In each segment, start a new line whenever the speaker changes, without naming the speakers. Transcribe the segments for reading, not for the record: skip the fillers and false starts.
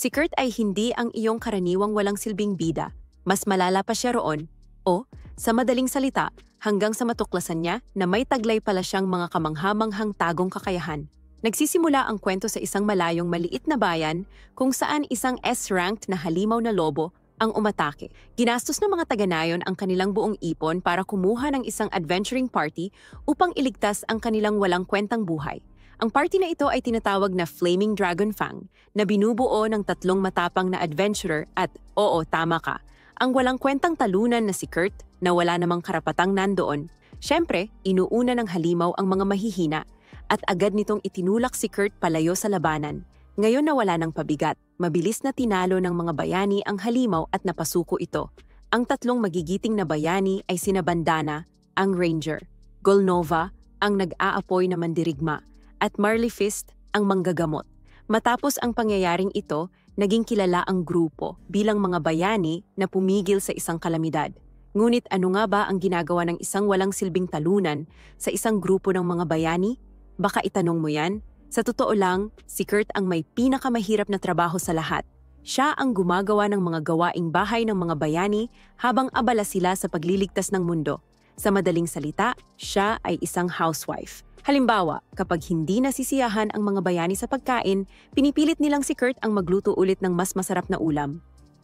Si Kurt ay hindi ang iyong karaniwang walang silbing bida. Mas malala pa siya roon. O, sa madaling salita, hanggang sa matuklasan niya na may taglay pala siyang mga kamanghamanghang tagong kakayahan. Nagsisimula ang kwento sa isang malayong maliit na bayan kung saan isang S-ranked na halimaw na lobo ang umatake. Ginastos ng mga taga-nayon ang kanilang buong ipon para kumuha ng isang adventuring party upang iligtas ang kanilang walang kwentang buhay. Ang party na ito ay tinatawag na Flaming Dragon Fang na binubuo ng 3 matapang na adventurer at, oo, tama ka, ang walang kwentang talunan na si Kurt na wala namang karapatang nandoon. Siyempre, inuuna ng halimaw ang mga mahihina at agad nitong itinulak si Kurt palayo sa labanan. Ngayon na wala ng pabigat, mabilis na tinalo ng mga bayani ang halimaw at napasuko ito. Ang 3 magigiting na bayani ay sina Bandana, ang ranger, Golnova, ang nag-aapoy na mandirigma, at Marleyfist, ang manggagamot. Matapos ang pangyayaring ito, naging kilala ang grupo bilang mga bayani na pumigil sa isang kalamidad. Ngunit ano nga ba ang ginagawa ng isang walang silbing talunan sa isang grupo ng mga bayani? Baka itanong mo yan? Sa totoo lang, si Kurt ang may pinakamahirap na trabaho sa lahat. Siya ang gumagawa ng mga gawaing bahay ng mga bayani habang abala sila sa pagliligtas ng mundo. Sa madaling salita, siya ay isang housewife. Halimbawa, kapag hindi nasisiyahan ang mga bayani sa pagkain, pinipilit nilang si Kurt ang magluto ulit ng mas masarap na ulam.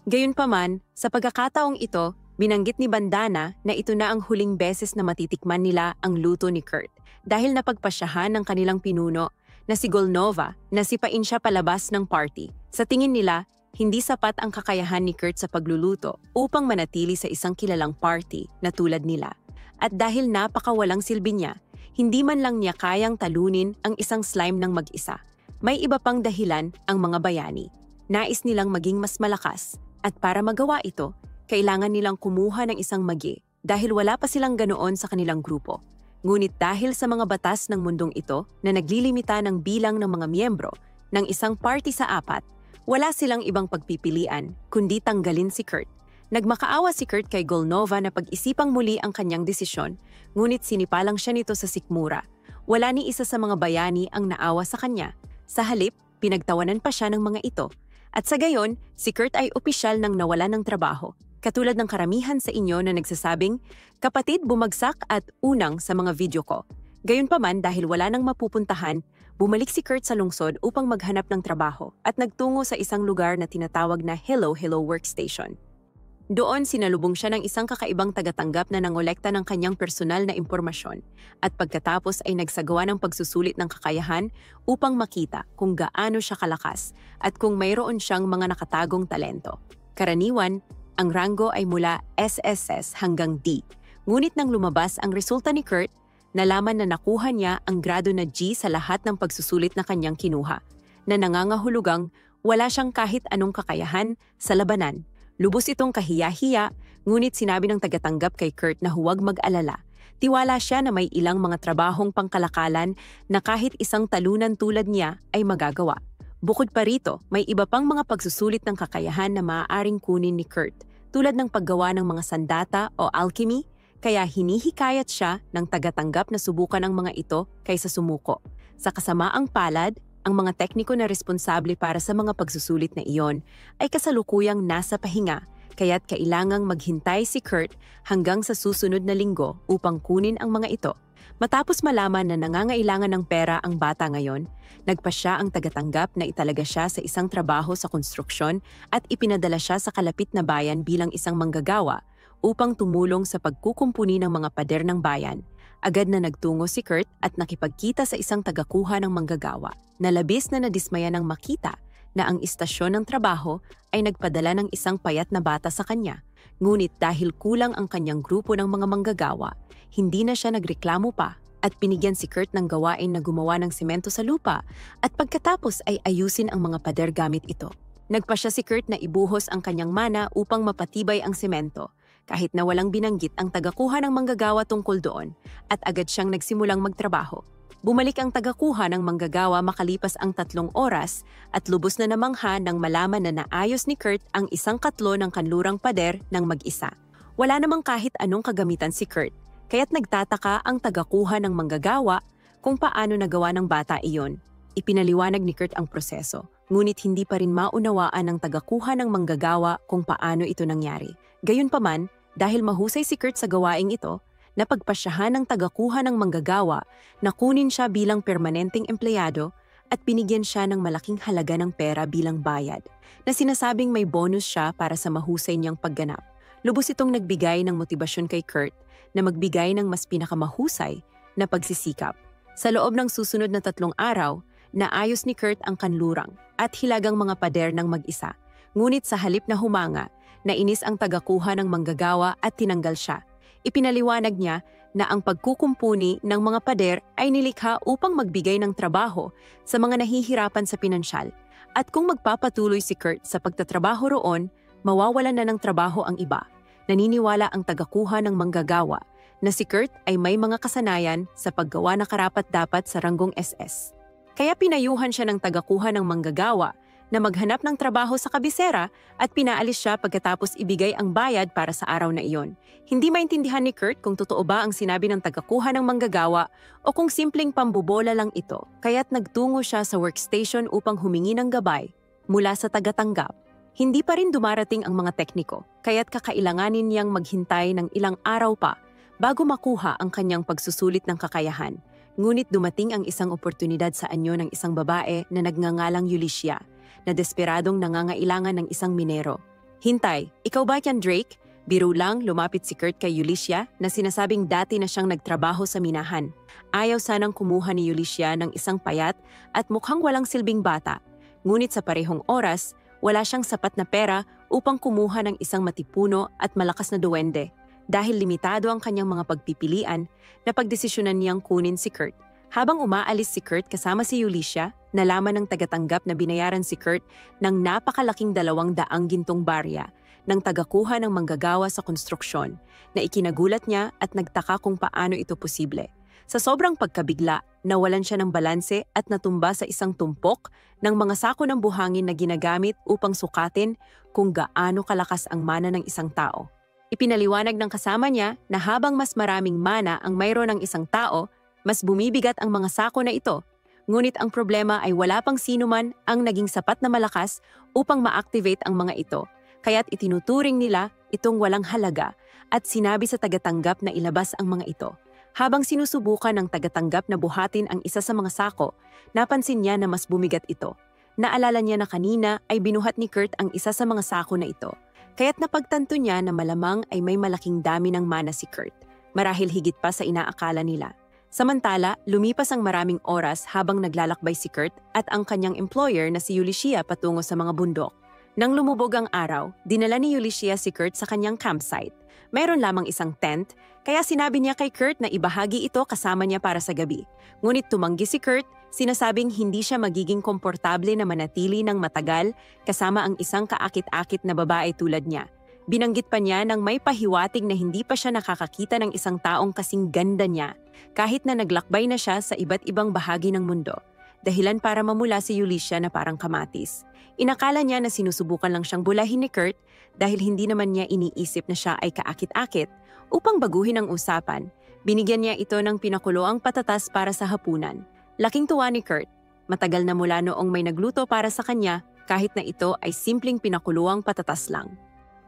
Gayunpaman, sa pagkakataong ito, binanggit ni Bandana na ito na ang huling beses na matitikman nila ang luto ni Kurt dahil napagpasyahan ng kanilang pinuno na si Golnova na sipain siya palabas ng party. Sa tingin nila, hindi sapat ang kakayahan ni Kurt sa pagluluto upang manatili sa isang kilalang party na tulad nila. At dahil napakawalang silbi niya, hindi man lang niya kayang talunin ang isang slime ng mag-isa. May iba pang dahilan ang mga bayani. Nais nilang maging mas malakas at para magawa ito, kailangan nilang kumuha ng isang magi dahil wala pa silang ganoon sa kanilang grupo. Ngunit dahil sa mga batas ng mundong ito na naglilimita ng bilang ng mga miyembro ng isang party sa 4, wala silang ibang pagpipilian kundi tanggalin si Kurt. Nagmakaawa si Kurt kay Golnova na pag-isipang muli ang kanyang desisyon, ngunit sinipalang siya nito sa sikmura. Wala ni isa sa mga bayani ang naawa sa kanya. Sa halip, pinagtawanan pa siya ng mga ito. At sa gayon, si Kurt ay opisyal nang nawala ng trabaho. Katulad ng karamihan sa inyo na nagsasabing, kapatid bumagsak at unang sa mga video ko. Gayunpaman dahil wala nang mapupuntahan, bumalik si Kurt sa lungsod upang maghanap ng trabaho at nagtungo sa isang lugar na tinatawag na Hello Hello Workstation. Doon sinalubong siya ng isang kakaibang tagatanggap na nangolekta ng kanyang personal na impormasyon at pagkatapos ay nagsagawa ng pagsusulit ng kakayahan upang makita kung gaano siya kalakas at kung mayroon siyang mga nakatagong talento. Karaniwan, ang ranggo ay mula SSS hanggang D. Ngunit nang lumabas ang resulta ni Kurt, nalaman na nakuha niya ang grado na G sa lahat ng pagsusulit na kanyang kinuha, na nangangahulugang wala siyang kahit anong kakayahan sa labanan. Lubos itong kahiya-hiya, ngunit sinabi ng tagatanggap kay Kurt na huwag mag-alala. Tiwala siya na may ilang mga trabahong pangkalakalan na kahit isang talunan tulad niya ay magagawa. Bukod pa rito, may iba pang mga pagsusulit ng kakayahan na maaaring kunin ni Kurt, tulad ng paggawa ng mga sandata o alchemy, kaya hinihikayat siya ng tagatanggap na subukan ang mga ito kaysa sumuko. Sa kasamaang palad, ang mga tekniko na responsable para sa mga pagsusulit na iyon ay kasalukuyang nasa pahinga, kaya't kailangang maghintay si Kurt hanggang sa susunod na linggo upang kunin ang mga ito. Matapos malaman na nangangailangan ng pera ang bata ngayon, nagpasya ang tagatanggap na italaga siya sa isang trabaho sa konstruksyon at ipinadala siya sa kalapit na bayan bilang isang manggagawa upang tumulong sa pagkukumpuni ng mga pader ng bayan. Agad na nagtungo si Kurt at nakipagkita sa isang tagakuha ng manggagawa. Nalabis na nadismaya nang makita na ang istasyon ng trabaho ay nagpadala ng isang payat na bata sa kanya. Ngunit dahil kulang ang kanyang grupo ng mga manggagawa, hindi na siya nagreklamo pa at binigyan si Kurt ng gawain na gumawa ng semento sa lupa at pagkatapos ay ayusin ang mga pader gamit ito. Nagpasya si Kurt na ibuhos ang kanyang mana upang mapatibay ang semento, kahit na walang binanggit ang tagakuha ng manggagawa tungkol doon at agad siyang nagsimulang magtrabaho. Bumalik ang tagakuha ng manggagawa makalipas ang 3 oras at lubos na namangha nang malaman na naayos ni Kurt ang isang katlo ng kanlurang pader ng mag-isa. Wala namang kahit anong kagamitan si Kurt, kaya't nagtataka ang tagakuha ng manggagawa kung paano nagawa ng bata iyon. Ipinaliwanag ni Kurt ang proseso, ngunit hindi pa rin maunawaan ng tagakuha ng manggagawa kung paano ito nangyari. Gayunpaman, dahil mahusay si Kurt sa gawaing ito, napagpasyahan ng tagakuha ng manggagawa na kunin siya bilang permanenteng empleyado at binigyan siya ng malaking halaga ng pera bilang bayad, na sinasabing may bonus siya para sa mahusay niyang pagganap. Lubos itong nagbigay ng motibasyon kay Kurt na magbigay ng mas pinakamahusay na pagsisikap. Sa loob ng susunod na 3 araw, naayos ni Kurt ang kanlurang at hilagang mga pader ng mag-isa. Ngunit sa halip na humanga, nainis ang tagakuha ng manggagawa at tinanggal siya. Ipinaliwanag niya na ang pagkukumpuni ng mga pader ay nilikha upang magbigay ng trabaho sa mga nahihirapan sa pinansyal. At kung magpapatuloy si Kurt sa pagtatrabaho roon, mawawalan na ng trabaho ang iba. Naniniwala ang tagakuha ng manggagawa na si Kurt ay may mga kasanayan sa paggawa na karapat-dapat sa ranggong SS. Kaya pinayuhan siya ng tagakuha ng manggagawa na maghanap ng trabaho sa kabisera at pinaalis siya pagkatapos ibigay ang bayad para sa araw na iyon. Hindi maintindihan ni Kurt kung totoo ba ang sinabi ng tagakuha ng manggagawa o kung simpleng pambobola lang ito, kaya't nagtungo siya sa workstation upang humingi ng gabay mula sa tagatanggap. Hindi pa rin dumarating ang mga tekniko, kaya't kakailanganin niyang maghintay ng ilang araw pa bago makuha ang kanyang pagsusulit ng kakayahan. Ngunit dumating ang isang oportunidad sa anyo ng isang babae na nagngangalang Yulicia, na desperadong nangangailangan ng isang minero. "Hintay, ikaw ba yan, Drake?" Biro lang lumapit si Kurt kay Yulicia na sinasabing dati na siyang nagtrabaho sa minahan. Ayaw sanang kumuha ni Yulicia ng isang payat at mukhang walang silbing bata. Ngunit sa parehong oras, wala siyang sapat na pera upang kumuha ng isang matipuno at malakas na duwende. Dahil limitado ang kanyang mga pagpipilian, napagdesisyonan niyang kunin si Kurt. Habang umaalis si Kurt kasama si Yulicia, nalaman ng tagatanggap na binayaran si Kurt ng napakalaking 200 gintong barya ng tagakuha ng manggagawa sa konstruksyon, na ikinagulat niya at nagtaka kung paano ito posible. Sa sobrang pagkabigla, nawalan siya ng balanse at natumba sa isang tumpok ng mga sako ng buhangin na ginagamit upang sukatin kung gaano kalakas ang mana ng isang tao. Ipinaliwanag ng kasama niya na habang mas maraming mana ang mayroon ng isang tao, mas bumibigat ang mga sako na ito. Ngunit ang problema ay wala pang sinuman ang naging sapat na malakas upang ma-activate ang mga ito, kaya't itinuturing nila itong walang halaga at sinabi sa tagatanggap na ilabas ang mga ito. Habang sinusubukan ng tagatanggap na buhatin ang isa sa mga sako, napansin niya na mas bumigat ito. Naalala niya na kanina ay binuhat ni Kurt ang isa sa mga sako na ito, kaya't napagtanto niya na malamang ay may malaking dami ng mana si Kurt, marahil higit pa sa inaakala nila. Samantala, lumipas ang maraming oras habang naglalakbay si Kurt at ang kanyang employer na si Yulicia patungo sa mga bundok. Nang lumubog ang araw, dinala ni Yulicia si Kurt sa kanyang campsite. Mayroon lamang isang tent, kaya sinabi niya kay Kurt na ibahagi ito kasama niya para sa gabi. Ngunit tumanggi si Kurt, sinasabing hindi siya magiging komportable na manatili ng matagal kasama ang isang kaakit-akit na babae tulad niya. Binanggit pa niya nang may pahiwatig na hindi pa siya nakakakita ng isang taong kasing ganda niya, kahit na naglakbay na siya sa iba't ibang bahagi ng mundo. Dahilan para mamula si Yulicia na parang kamatis. Inakala niya na sinusubukan lang siyang bulahin ni Kurt dahil hindi naman niya iniisip na siya ay kaakit-akit. Upang baguhin ang usapan, binigyan niya ito ng pinakuloang patatas para sa hapunan. Laking tuwa ni Kurt. Matagal na mula noong may nagluto para sa kanya kahit na ito ay simpleng pinakuloang patatas lang.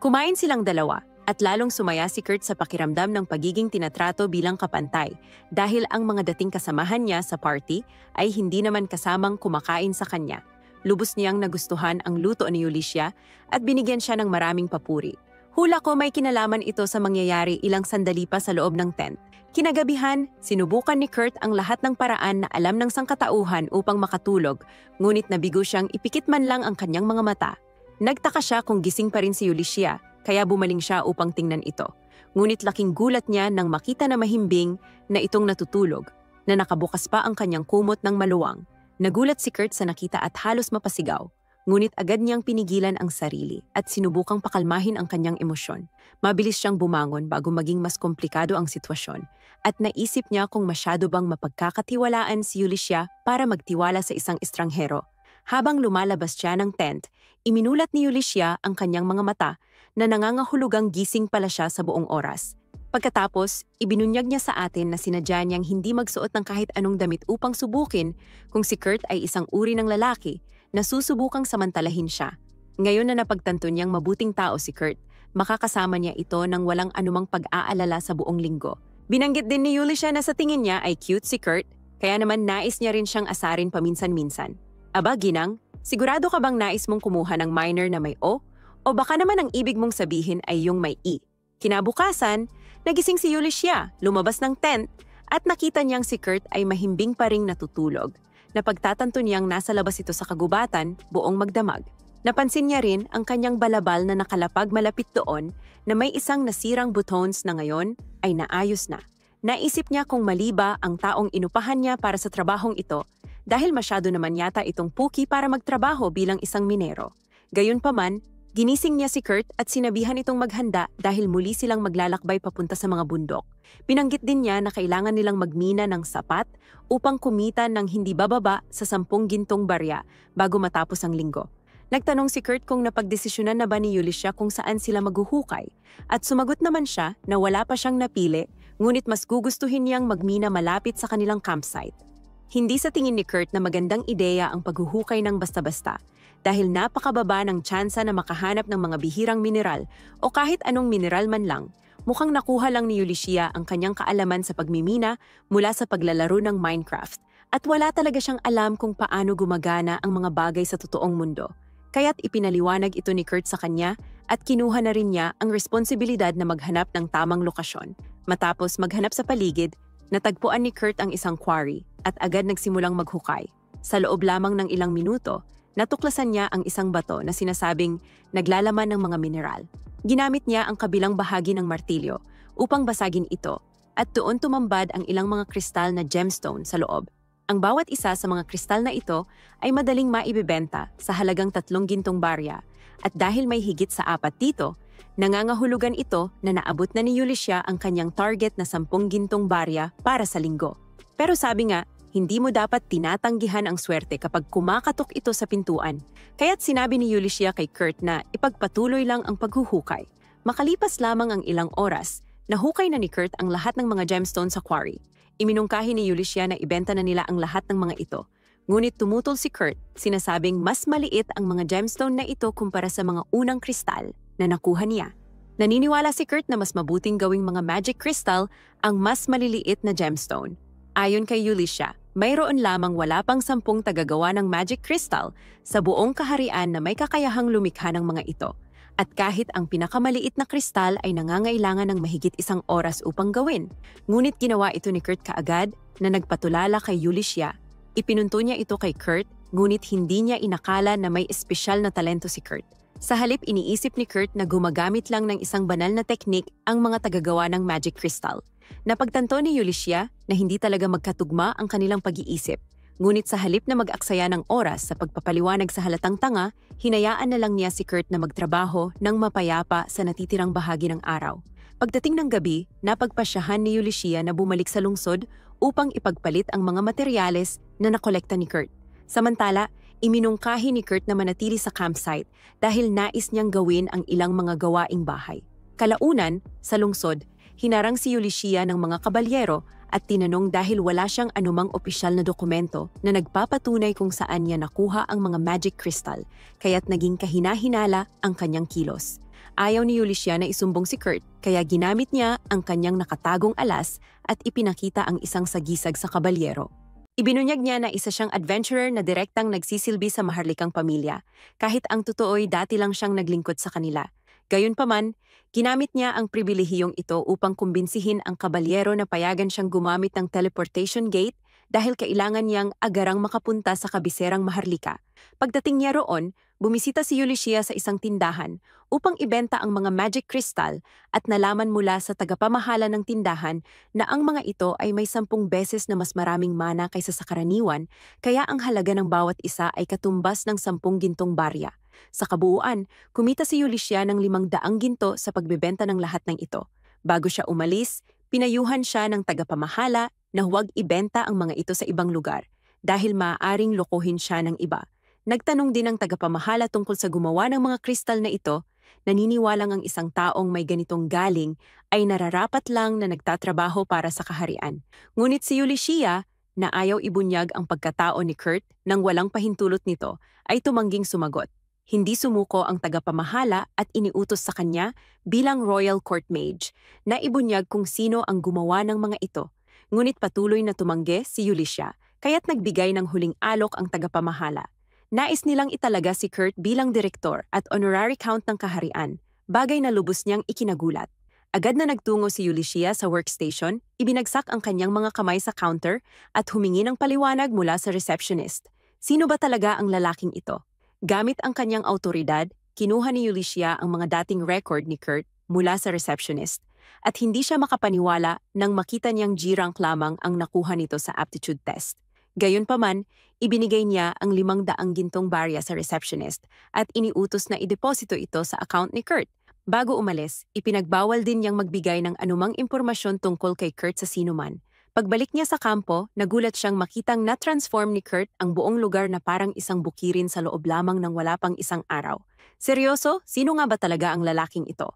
Kumain silang dalawa at lalong sumaya si Kurt sa pakiramdam ng pagiging tinatrato bilang kapantay dahil ang mga dating kasamahan niya sa party ay hindi naman kasamang kumakain sa kanya. Lubos niyang nagustuhan ang luto ni Yulicia at binigyan siya ng maraming papuri. Hula ko may kinalaman ito sa mangyayari ilang sandali pa sa loob ng tent. Kinagabihan, sinubukan ni Kurt ang lahat ng paraan na alam ng sangkatauhan upang makatulog, ngunit nabigo siyang ipikit man lang ang kanyang mga mata. Nagtaka siya kung gising pa rin si Yulicia, kaya bumaling siya upang tingnan ito. Ngunit laking gulat niya nang makita na mahimbing na itong natutulog, na nakabukas pa ang kanyang kumot ng maluwang. Nagulat si Kurt sa nakita at halos mapasigaw, ngunit agad niyang pinigilan ang sarili at sinubukang pakalmahin ang kanyang emosyon. Mabilis siyang bumangon bago maging mas komplikado ang sitwasyon at naisip niya kung masyado bang mapagkakatiwalaan si Yulicia para magtiwala sa isang estranghero. Habang lumalabas siya ng tent, iminulat ni Yulicia ang kanyang mga mata na nangangahulugang gising pala siya sa buong oras. Pagkatapos, ibinunyag niya sa atin na sinadya niyang hindi magsuot ng kahit anong damit upang subukin kung si Kurt ay isang uri ng lalaki na susubukang samantalahin siya. Ngayon na napagtanto niyang mabuting tao si Kurt, makakasama niya ito ng walang anumang pag-aalala sa buong linggo. Binanggit din ni Yulisha na sa tingin niya ay cute si Kurt, kaya naman nais niya rin siyang asarin paminsan-minsan. Aba, Ginang, sigurado ka bang nais mong kumuha ng minor na may O? O baka naman ang ibig mong sabihin ay yung may E? Kinabukasan, nagising si Yulisha, lumabas ng tent, at nakita niyang si Kurt ay mahimbing pa ring natutulog. Napagtatanto niyang nasa labas ito sa kagubatan, buong magdamag. Napansin niya rin ang kanyang balabal na nakalapag malapit doon na may isang nasirang buttons na ngayon ay naayos na. Naisip niya kung mali ba ang taong inupahan niya para sa trabahong ito dahil masyado naman yata itong puki para magtrabaho bilang isang minero. Gayunpaman, ginising niya si Kurt at sinabihan itong maghanda dahil muli silang maglalakbay papunta sa mga bundok. Binanggit din niya na kailangan nilang magmina ng sapat upang kumita ng hindi bababa sa 10 gintong barya bago matapos ang linggo. Nagtanong si Kurt kung napagdesisyonan na ba ni Yulisha kung saan sila maghuhukay at sumagot naman siya na wala pa siyang napili ngunit mas gugustuhin niyang magmina malapit sa kanilang campsite. Hindi sa tingin ni Kurt na magandang ideya ang paghuhukay ng basta-basta dahil napakababa ng tsansa na makahanap ng mga bihirang mineral o kahit anong mineral man lang. Mukhang nakuha lang ni Yulisha ang kanyang kaalaman sa pagmimina mula sa paglalaro ng Minecraft at wala talaga siyang alam kung paano gumagana ang mga bagay sa totoong mundo. Kaya't ipinaliwanag ito ni Kurt sa kanya at kinuha na rin niya ang responsibilidad na maghanap ng tamang lokasyon. Matapos maghanap sa paligid, natagpuan ni Kurt ang isang quarry at agad nagsimulang maghukay. Sa loob lamang ng ilang minuto, natuklasan niya ang isang bato na sinasabing naglalaman ng mga mineral. Ginamit niya ang kabilang bahagi ng martilyo upang basagin ito at doon tumambad ang ilang mga kristal na gemstone sa loob. Ang bawat isa sa mga kristal na ito ay madaling maibebenta sa halagang 3 gintong barya at dahil may higit sa 4 dito, nangangahulugan ito na naabot na ni Yulisha ang kanyang target na 10 gintong barya para sa linggo. Pero sabi nga, hindi mo dapat tinatanggihan ang swerte kapag kumakatok ito sa pintuan. Kaya't sinabi ni Yulisha kay Kurt na ipagpatuloy lang ang paghuhukay. Makalipas lamang ang ilang oras, nahukay na ni Kurt ang lahat ng mga gemstone sa quarry. Iminungkahi ni Yulisha na ibenta na nila ang lahat ng mga ito. Ngunit tumutol si Kurt, sinasabing mas maliit ang mga gemstone na ito kumpara sa mga unang kristal na nakuha niya. Naniniwala si Kurt na mas mabuting gawing mga magic crystal ang mas maliliit na gemstone. Ayon kay Yulisha, mayroon lamang wala pang 10 tagagawa ng magic crystal sa buong kaharian na may kakayahang lumikha ng mga ito. At kahit ang pinakamaliit na kristal ay nangangailangan ng mahigit 1 oras upang gawin. Ngunit ginawa ito ni Kurt kaagad na nagpatulala kay Yulisha. Ipinunto niya ito kay Kurt, ngunit hindi niya inakala na may espesyal na talento si Kurt. Sa halip iniisip ni Kurt na gumagamit lang ng isang banal na teknik ang mga tagagawa ng magic crystal. Napagtanto ni Yulisha na hindi talaga magkatugma ang kanilang pag-iisip. Ngunit sa halip na mag-aksaya ng oras sa pagpapaliwanag sa halatang tanga, hinayaan na lang niya si Kurt na magtrabaho ng mapayapa sa natitirang bahagi ng araw. Pagdating ng gabi, napagpasyahan ni Yulisha na bumalik sa lungsod upang ipagpalit ang mga materyales na nakolekta ni Kurt. Samantala, iminungkahi ni Kurt na manatili sa campsite dahil nais niyang gawin ang ilang mga gawaing bahay. Kalaunan, sa lungsod, hinarang si Yulisha ng mga kabalyero at tinanong dahil wala siyang anumang opisyal na dokumento na nagpapatunay kung saan niya nakuha ang mga magic crystal, kaya't naging kahina-hinala ang kanyang kilos. Ayaw ni Yulisha na isumbong si Kurt, kaya ginamit niya ang kanyang nakatagong alas at ipinakita ang isang sagisag sa kabalyero. Ibinunyag niya na isa siyang adventurer na direktang nagsisilbi sa maharlikang pamilya, kahit ang totoo'y dati lang siyang naglingkod sa kanila. Gayunpaman, ginamit niya ang pribilehiyong ito upang kumbinsihin ang kabalyero na payagan siyang gumamit ng teleportation gate dahil kailangan niyang agarang makapunta sa kabiserang Maharlika. Pagdating niya roon, bumisita si Yulisha sa isang tindahan upang ibenta ang mga magic crystal at nalaman mula sa tagapamahala ng tindahan na ang mga ito ay may 10 beses na mas maraming mana kaysa sa karaniwan, kaya ang halaga ng bawat isa ay katumbas ng 10 gintong barya. Sa kabuuan, kumita si Yulisha ng 500 ginto sa pagbebenta ng lahat ng ito. Bago siya umalis, pinayuhan siya ng tagapamahala na huwag ibenta ang mga ito sa ibang lugar dahil maaaring lokohin siya ng iba. Nagtanong din ang tagapamahala tungkol sa gumawa ng mga kristal na ito naniniwalang ang isang taong may ganitong galing ay nararapat lang na nagtatrabaho para sa kaharian. Ngunit si Ulysses, na ayaw ibunyag ang pagkatao ni Kurt nang walang pahintulot nito, ay tumangging sumagot. Hindi sumuko ang tagapamahala at iniutos sa kanya bilang royal court mage na ibunyag kung sino ang gumawa ng mga ito. Ngunit patuloy na tumanggi si Ulysses, kaya't nagbigay ng huling alok ang tagapamahala. Nais nilang italaga si Kurt bilang direktor at honorary count ng kaharian, bagay na lubos niyang ikinagulat. Agad na nagtungo si Ulysses sa workstation, ibinagsak ang kanyang mga kamay sa counter at humingi ng paliwanag mula sa receptionist. Sino ba talaga ang lalaking ito? Gamit ang kanyang autoridad, kinuha ni Ulysses ang mga dating record ni Kurt mula sa receptionist at hindi siya makapaniwala nang makita niyang G-rank lamang ang nakuha nito sa aptitude test. Gayunpaman, ibinigay niya ang 500 gintong barya sa receptionist at iniutos na ideposito ito sa account ni Kurt. Bago umalis, ipinagbawal din niyang magbigay ng anumang impormasyon tungkol kay Kurt sa sinuman. Pagbalik niya sa kampo, nagulat siyang makitang na-transform ni Kurt ang buong lugar na parang isang bukirin sa loob lamang ng wala pang isang araw. Seryoso, sino nga ba talaga ang lalaking ito?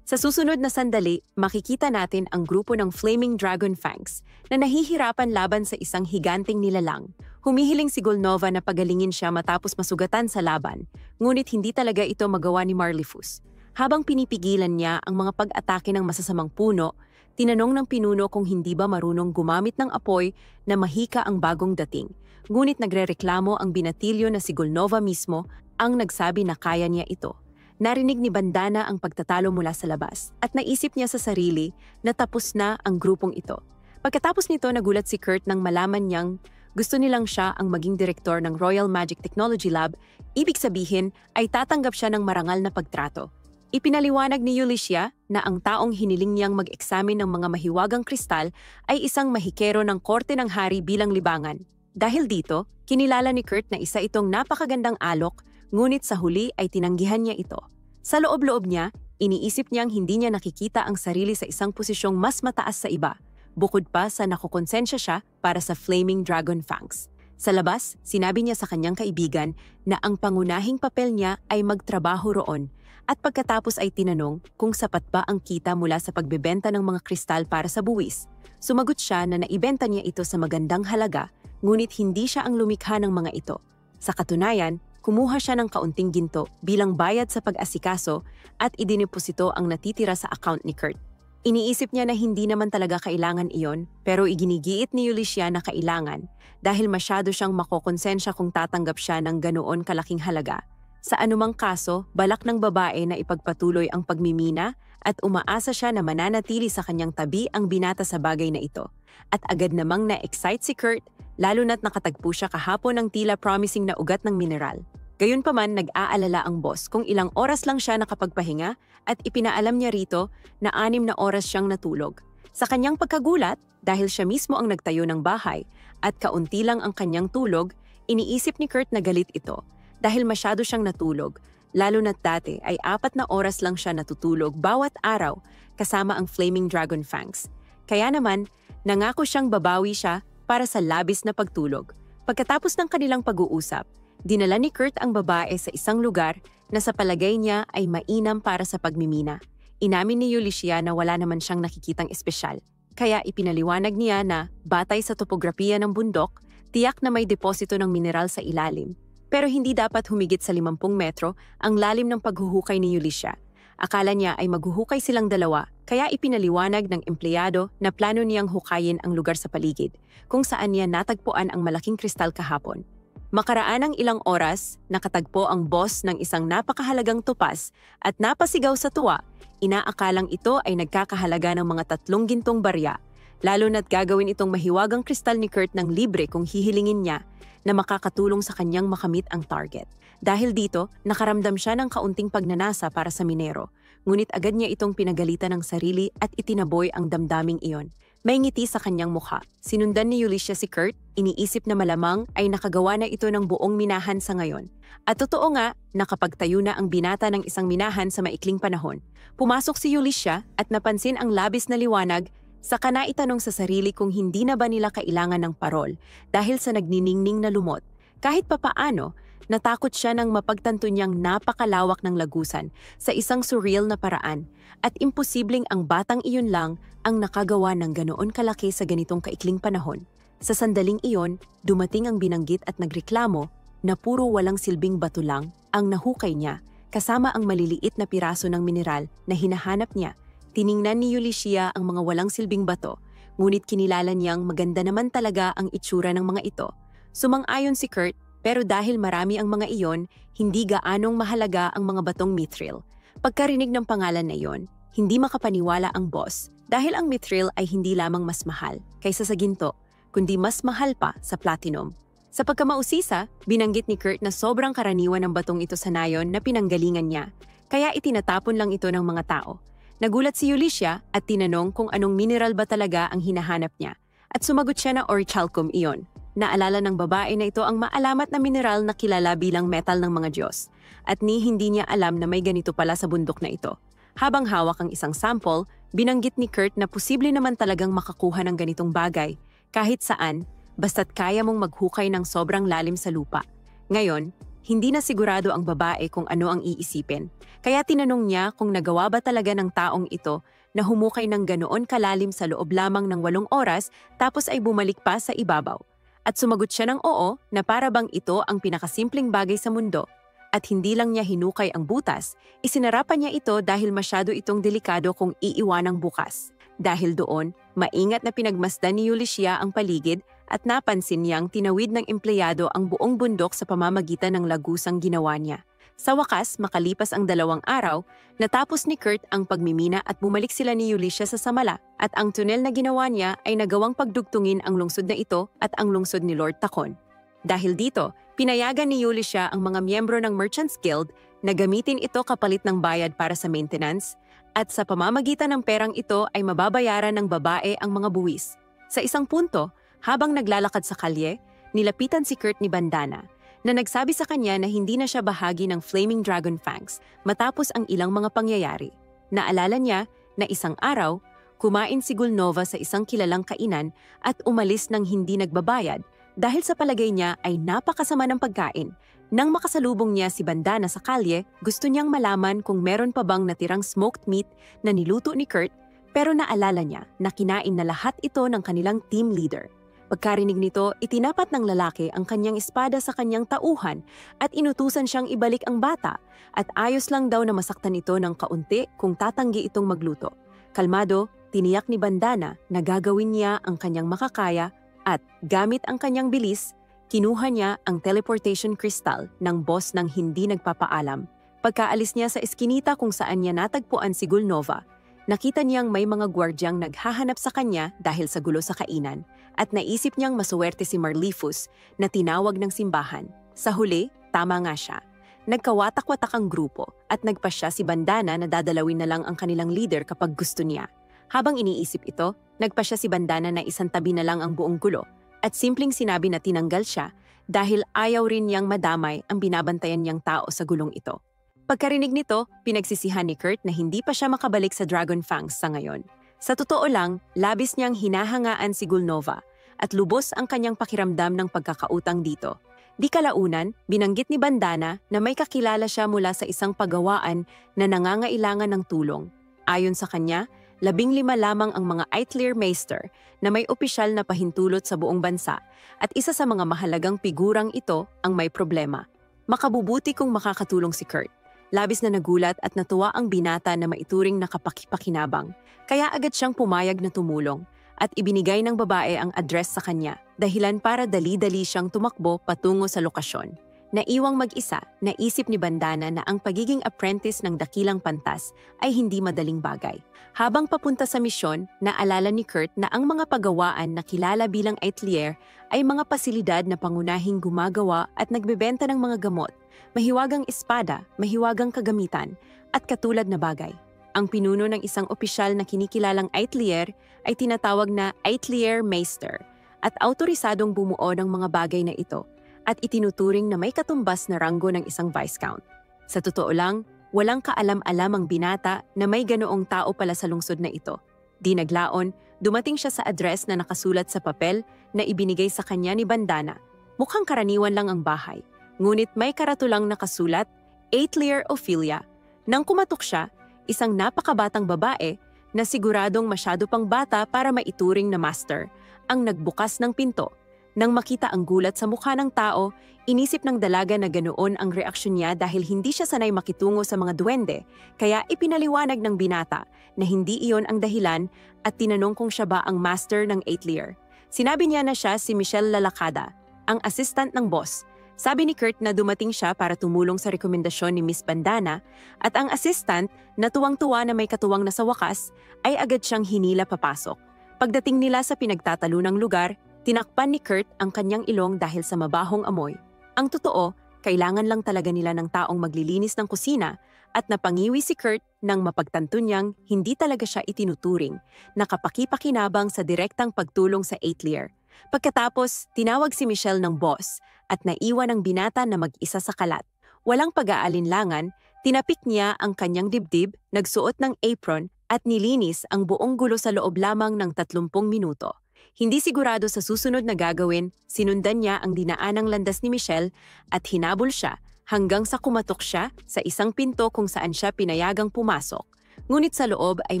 Sa susunod na sandali, makikita natin ang grupo ng Flaming Dragon Fangs na nahihirapan laban sa isang higanting nilalang. Humihiling si Golnova na pagalingin siya matapos masugatan sa laban, ngunit hindi talaga ito magawa ni Marlifus. Habang pinipigilan niya ang mga pag-atake ng masasamang puno, tinanong ng pinuno kung hindi ba marunong gumamit ng apoy na mahika ang bagong dating. Ngunit nagrereklamo ang binatilyo na si Golnova mismo ang nagsabi na kaya niya ito. Narinig ni Bandana ang pagtatalo mula sa labas at naisip niya sa sarili na tapos na ang grupong ito. Pagkatapos nito, nagulat si Kurt nang malaman niyang gusto nilang siya ang maging direktor ng Royal Magic Technology Lab, ibig sabihin ay tatanggap siya ng marangal na pagtrato. Ipinaliwanag ni Ulysses na ang taong hiniling niyang mag-eksamin ng mga mahiwagang kristal ay isang mahikero ng korte ng hari bilang libangan. Dahil dito, kinilala ni Kurt na isa itong napakagandang alok, ngunit sa huli ay tinanggihan niya ito. Sa loob-loob niya, iniisip niyang hindi niya nakikita ang sarili sa isang posisyong mas mataas sa iba, bukod pa sa nakukonsensya siya para sa Flaming Dragon Fangs. Sa labas, sinabi niya sa kanyang kaibigan na ang pangunahing papel niya ay magtrabaho roon, at pagkatapos ay tinanong kung sapat ba ang kita mula sa pagbebenta ng mga kristal para sa buwis. Sumagot siya na naibenta niya ito sa magandang halaga, ngunit hindi siya ang lumikha ng mga ito. Sa katunayan, kumuha siya ng kaunting ginto bilang bayad sa pag-asikaso at idiniposito ang natitira sa account ni Kurt. Iniisip niya na hindi naman talaga kailangan iyon, pero iginigiit ni Ulysses na kailangan dahil masyado siyang makokonsensya kung tatanggap siya ng ganoon kalaking halaga. Sa anumang kaso, balak ng babae na ipagpatuloy ang pagmimina at umaasa siya na mananatili sa kanyang tabi ang binata sa bagay na ito. At agad namang na-excite si Kurt, lalo na't nakatagpo siya kahapon ng tila promising na ugat ng mineral. Gayunpaman, nag-aalala ang boss kung ilang oras lang siya nakapagpahinga at ipinaalam niya rito na 6 na oras siyang natulog. Sa kanyang pagkagulat, dahil siya mismo ang nagtayo ng bahay at kaunti lang ang kanyang tulog, iniisip ni Kurt na galit ito. Dahil masyado siyang natulog, lalo na't dati ay 4 na oras lang siya natutulog bawat araw kasama ang Flaming Dragon Fangs. Kaya naman, nangako siyang babawi siya para sa labis na pagtulog. Pagkatapos ng kanilang pag-uusap, dinala ni Kurt ang babae sa isang lugar na sa palagay niya ay mainam para sa pagmimina. Inamin ni Ulysses na wala naman siyang nakikitang espesyal. Kaya ipinaliwanag niya na, batay sa topografiya ng bundok, tiyak na may deposito ng mineral sa ilalim. Pero hindi dapat humigit sa 50 metro ang lalim ng paghuhukay ni Ulysses. Akala niya ay maghuhukay silang dalawa, kaya ipinaliwanag ng empleyado na plano niyang hukayin ang lugar sa paligid, kung saan niya natagpuan ang malaking kristal kahapon. Makaraan ng ilang oras, nakatagpo ang boss ng isang napakahalagang tupas at napasigaw sa tuwa. Inaakalang ito ay nagkakahalaga ng mga 3 gintong barya, lalo na't gagawin itong mahiwagang kristal ni Kurt ng libre kung hihilingin niya na makakatulong sa kanyang makamit ang target. Dahil dito, nakaramdam siya ng kaunting pagnanasa para sa minero, ngunit agad niya itong pinagalitan ng sarili at itinaboy ang damdaming iyon. May ngiti sa kanyang mukha. Sinundan ni Ulysses si Kurt, iniisip na malamang ay nakagawa na ito ng buong minahan sa ngayon. At totoo nga, nakapagtayo na ang binata ng isang minahan sa maikling panahon. Pumasok si Ulysses at napansin ang labis na liwanag. Saka na itanong sa sarili kung hindi na ba nila kailangan ng parol dahil sa nagniningning na lumot. Kahit papaano, Natakot siya nang mapagtanto niyang napakalawak ng lagusan sa isang surreal na paraan at imposibleng ang batang iyon lang ang nakagawa ng ganoon kalaki sa ganitong kaikling panahon. Sa sandaling iyon, dumating ang binanggit at nagreklamo na puro walang silbing bato lang ang nahukay niya kasama ang maliliit na piraso ng mineral na hinahanap niya. Tiningnan ni Ulysses ang mga walang silbing bato, ngunit kinilala niyang maganda naman talaga ang itsura ng mga ito. Sumang-ayon si Kurt, pero dahil marami ang mga iyon, hindi gaanong mahalaga ang mga batong mithril. Pagkarinig ng pangalan na iyon, hindi makapaniwala ang boss dahil ang mithril ay hindi lamang mas mahal kaysa sa ginto, kundi mas mahal pa sa platinum. Sa pagkamausisa, binanggit ni Kurt na sobrang karaniwan ng batong ito sa nayon na pinanggalingan niya, kaya itinatapon lang ito ng mga tao. Nagulat si Ulysses at tinanong kung anong mineral ba talaga ang hinahanap niya, at sumagot siya na orichalcum iyon. Naalala ng babae na ito ang maalamat na mineral na kilala bilang metal ng mga Diyos, at hindi niya alam na may ganito pala sa bundok na ito. Habang hawak ang isang sample, binanggit ni Kurt na posible naman talagang makakuha ng ganitong bagay, kahit saan, basta't kaya mong maghukay ng sobrang lalim sa lupa. Ngayon, hindi na sigurado ang babae kung ano ang iisipin, kaya tinanong niya kung nagawa ba talaga ng taong ito na humukay ng ganoon kalalim sa loob lamang ng 8 oras tapos ay bumalik pa sa ibabaw. At sumagot siya ng oo na para bang ito ang pinakasimpleng bagay sa mundo. At hindi lang niya hinukay ang butas, isinarapan niya ito dahil masyado itong delikado kung iiwanang bukas. Dahil doon, maingat na pinagmasdan ni Ulysses ang paligid at napansin niyang tinawid ng empleyado ang buong bundok sa pamamagitan ng lagusang ginawa niya. Sa wakas, makalipas ang 2 araw, natapos ni Kurt ang pagmimina at bumalik sila ni Ulysses sa Samala at ang tunel na ginawa niya ay nagawang pagdugtungin ang lungsod na ito at ang lungsod ni Lord Takon. Dahil dito, pinayagan ni Ulysses ang mga miyembro ng Merchants Guild na gamitin ito kapalit ng bayad para sa maintenance at sa pamamagitan ng perang ito ay mababayaran ng babae ang mga buwis. Sa isang punto, habang naglalakad sa kalye, nilapitan si Kurt ni Bandana na nagsabi sa kanya na hindi na siya bahagi ng Flaming Dragon Fangs matapos ang ilang mga pangyayari. Naalala niya na isang araw, kumain si Gulnova sa isang kilalang kainan at umalis ng hindi nagbabayad dahil sa palagay niya ay napakasama ng pagkain. Nang makasalubong niya si Bandana sa kalye, gusto niyang malaman kung meron pa bang natirang smoked meat na niluto ni Kurt, pero naalala niya na kinain na lahat ito ng kanilang team leader. Pagkarinig nito, itinapat ng lalaki ang kanyang espada sa kanyang tauhan at inutusan siyang ibalik ang bata at ayos lang daw na masaktan ito ng kaunti kung tatanggi itong magluto. Kalmado, tiniyak ni Bandana na gagawin niya ang kanyang makakaya at gamit ang kanyang bilis, kinuha niya ang teleportation crystal ng boss ng hindi nagpapaalam. Pagkaalis niya sa eskinita kung saan niya natagpuan si Gulnova, nakita niyang may mga gwardyang naghahanap sa kanya dahil sa gulo sa kainan at naisip niyang masuwerte si Marlifus na tinawag ng simbahan. Sa huli, tama nga siya. Nagkawatak-watak ang grupo at nagpasya si Bandana na dadalawin na lang ang kanilang leader kapag gusto niya. Habang iniisip ito, nagpasya si Bandana na isantabi na lang ang buong gulo at simpleng sinabi na tinanggal siya dahil ayaw rin niyang madamay ang binabantayan niyang tao sa gulong ito. Pagkarinig nito, pinagsisihan ni Kurt na hindi pa siya makabalik sa Dragon Fangs sa ngayon. Sa totoo lang, labis niyang hinahangaan si Gulnova at lubos ang kanyang pakiramdam ng pagkakautang dito. Di kalaunan, binanggit ni Bandana na may kakilala siya mula sa isang pagawaan na nangangailangan ng tulong. Ayon sa kanya, 15 lamang ang mga Eitler Meister na may opisyal na pahintulot sa buong bansa at isa sa mga mahalagang figurang ito ang may problema. Makabubuti kung makakatulong si Kurt. Labis na nagulat at natuwa ang binata na maituring na kapakipakinabang, kaya agad siyang pumayag na tumulong at ibinigay ng babae ang address sa kanya, dahilan para dali-dali siyang tumakbo patungo sa lokasyon. Naiwang mag-isa, naisip ni Bandana na ang pagiging apprentice ng dakilang pantas ay hindi madaling bagay. Habang papunta sa misyon, naalala ni Kurt na ang mga pagawaan na kilala bilang Eitlier ay mga pasilidad na pangunahing gumagawa at nagbebenta ng mga gamot, mahiwagang espada, mahiwagang kagamitan, at katulad na bagay. Ang pinuno ng isang opisyal na kinikilalang Eitlier ay tinatawag na Eitlier Meister at autorisadong bumuo ng mga bagay na ito at itinuturing na may katumbas na ranggo ng isang Viscount. Sa totoo lang, walang kaalam-alam ang binata na may ganoong tao pala sa lungsod na ito. Di naglaon, dumating siya sa address na nakasulat sa papel na ibinigay sa kanya ni Bandana. Mukhang karaniwan lang ang bahay, ngunit may karatulang nakasulat, Atelier Ophelia. Nang kumatok siya, isang napakabatang babae na siguradong masyado pang bata para maituring na master, ang nagbukas ng pinto. Nang makita ang gulat sa mukha ng tao, inisip ng dalaga na ganoon ang reaksyon niya dahil hindi siya sanay makitungo sa mga duwende, kaya ipinaliwanag ng binata na hindi iyon ang dahilan at tinanong kung siya ba ang master ng Atelier. Sinabi niya na siya si Michelle Lalacada, ang assistant ng boss. Sabi ni Kurt na dumating siya para tumulong sa rekomendasyon ni Miss Bandana at ang assistant na tuwang-tuwa na may katuwang na sa wakas ay agad siyang hinila papasok. Pagdating nila sa pinagtatalunang lugar, tinakpan ni Kurt ang kanyang ilong dahil sa mabahong amoy. Ang totoo, kailangan lang talaga nila ng taong maglilinis ng kusina at napangiwi si Kurt nang mapagtanto niyang hindi talaga siya itinuturing, nakapakipakinabang sa direktang pagtulong sa Atelier. Pagkatapos, tinawag si Michelle ng boss at naiwan ang binata na mag-isa sa kalat. Walang pag-aalinlangan, tinapik niya ang kanyang dibdib, nagsuot ng apron at nilinis ang buong gulo sa loob lamang ng 30 minuto. Hindi sigurado sa susunod na gagawin, sinundan niya ang dinaanang landas ni Michelle at hinabol siya hanggang sa kumatok siya sa isang pinto kung saan siya pinayagang pumasok. Ngunit sa loob ay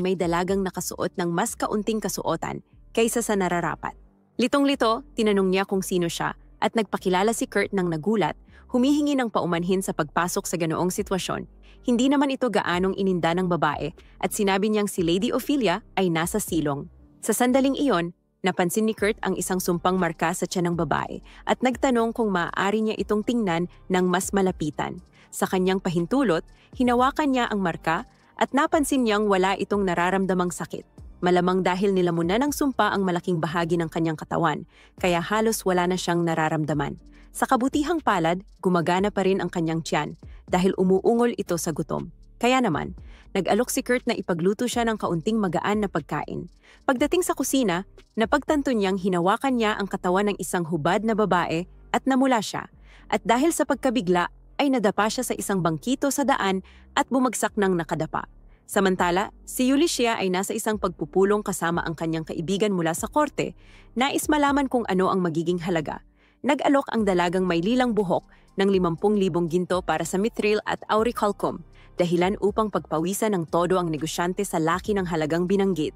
may dalagang nakasuot ng mas kaunting kasuotan kaysa sa nararapat. Litong-lito, tinanong niya kung sino siya at nagpakilala si Kurt ng nagulat, humihingi ng paumanhin sa pagpasok sa ganoong sitwasyon. Hindi naman ito gaanong ininda ng babae at sinabi niyang si Lady Ophelia ay nasa silong. Sa sandaling iyon, napansin ni Kurt ang isang sumpang marka sa tiyan ng babae at nagtanong kung maaari niya itong tingnan ng mas malapitan. Sa kanyang pahintulot, hinawakan niya ang marka at napansin niyang wala itong nararamdamang sakit. Malamang dahil nilamunan ng sumpa ang malaking bahagi ng kanyang katawan, kaya halos wala na siyang nararamdaman. Sa kabutihang palad, gumagana pa rin ang kanyang tiyan dahil umuungol ito sa gutom. Kaya naman, nag-alok si Kurt na ipagluto siya ng kaunting magaan na pagkain. Pagdating sa kusina, napagtanto niyang hinawakan niya ang katawan ng isang hubad na babae at namula siya. At dahil sa pagkabigla, ay nadapa siya sa isang bangkito sa daan at bumagsak ng nakadapa. Samantala, si Ulysses ay nasa isang pagpupulong kasama ang kanyang kaibigan mula sa korte, nais malaman kung ano ang magiging halaga. Nag-alok ang dalagang may lilang buhok ng 50,000 ginto para sa mithril at aurichalcum, dahilan upang pagpawisan ng todo ang negosyante sa laki ng halagang binanggit.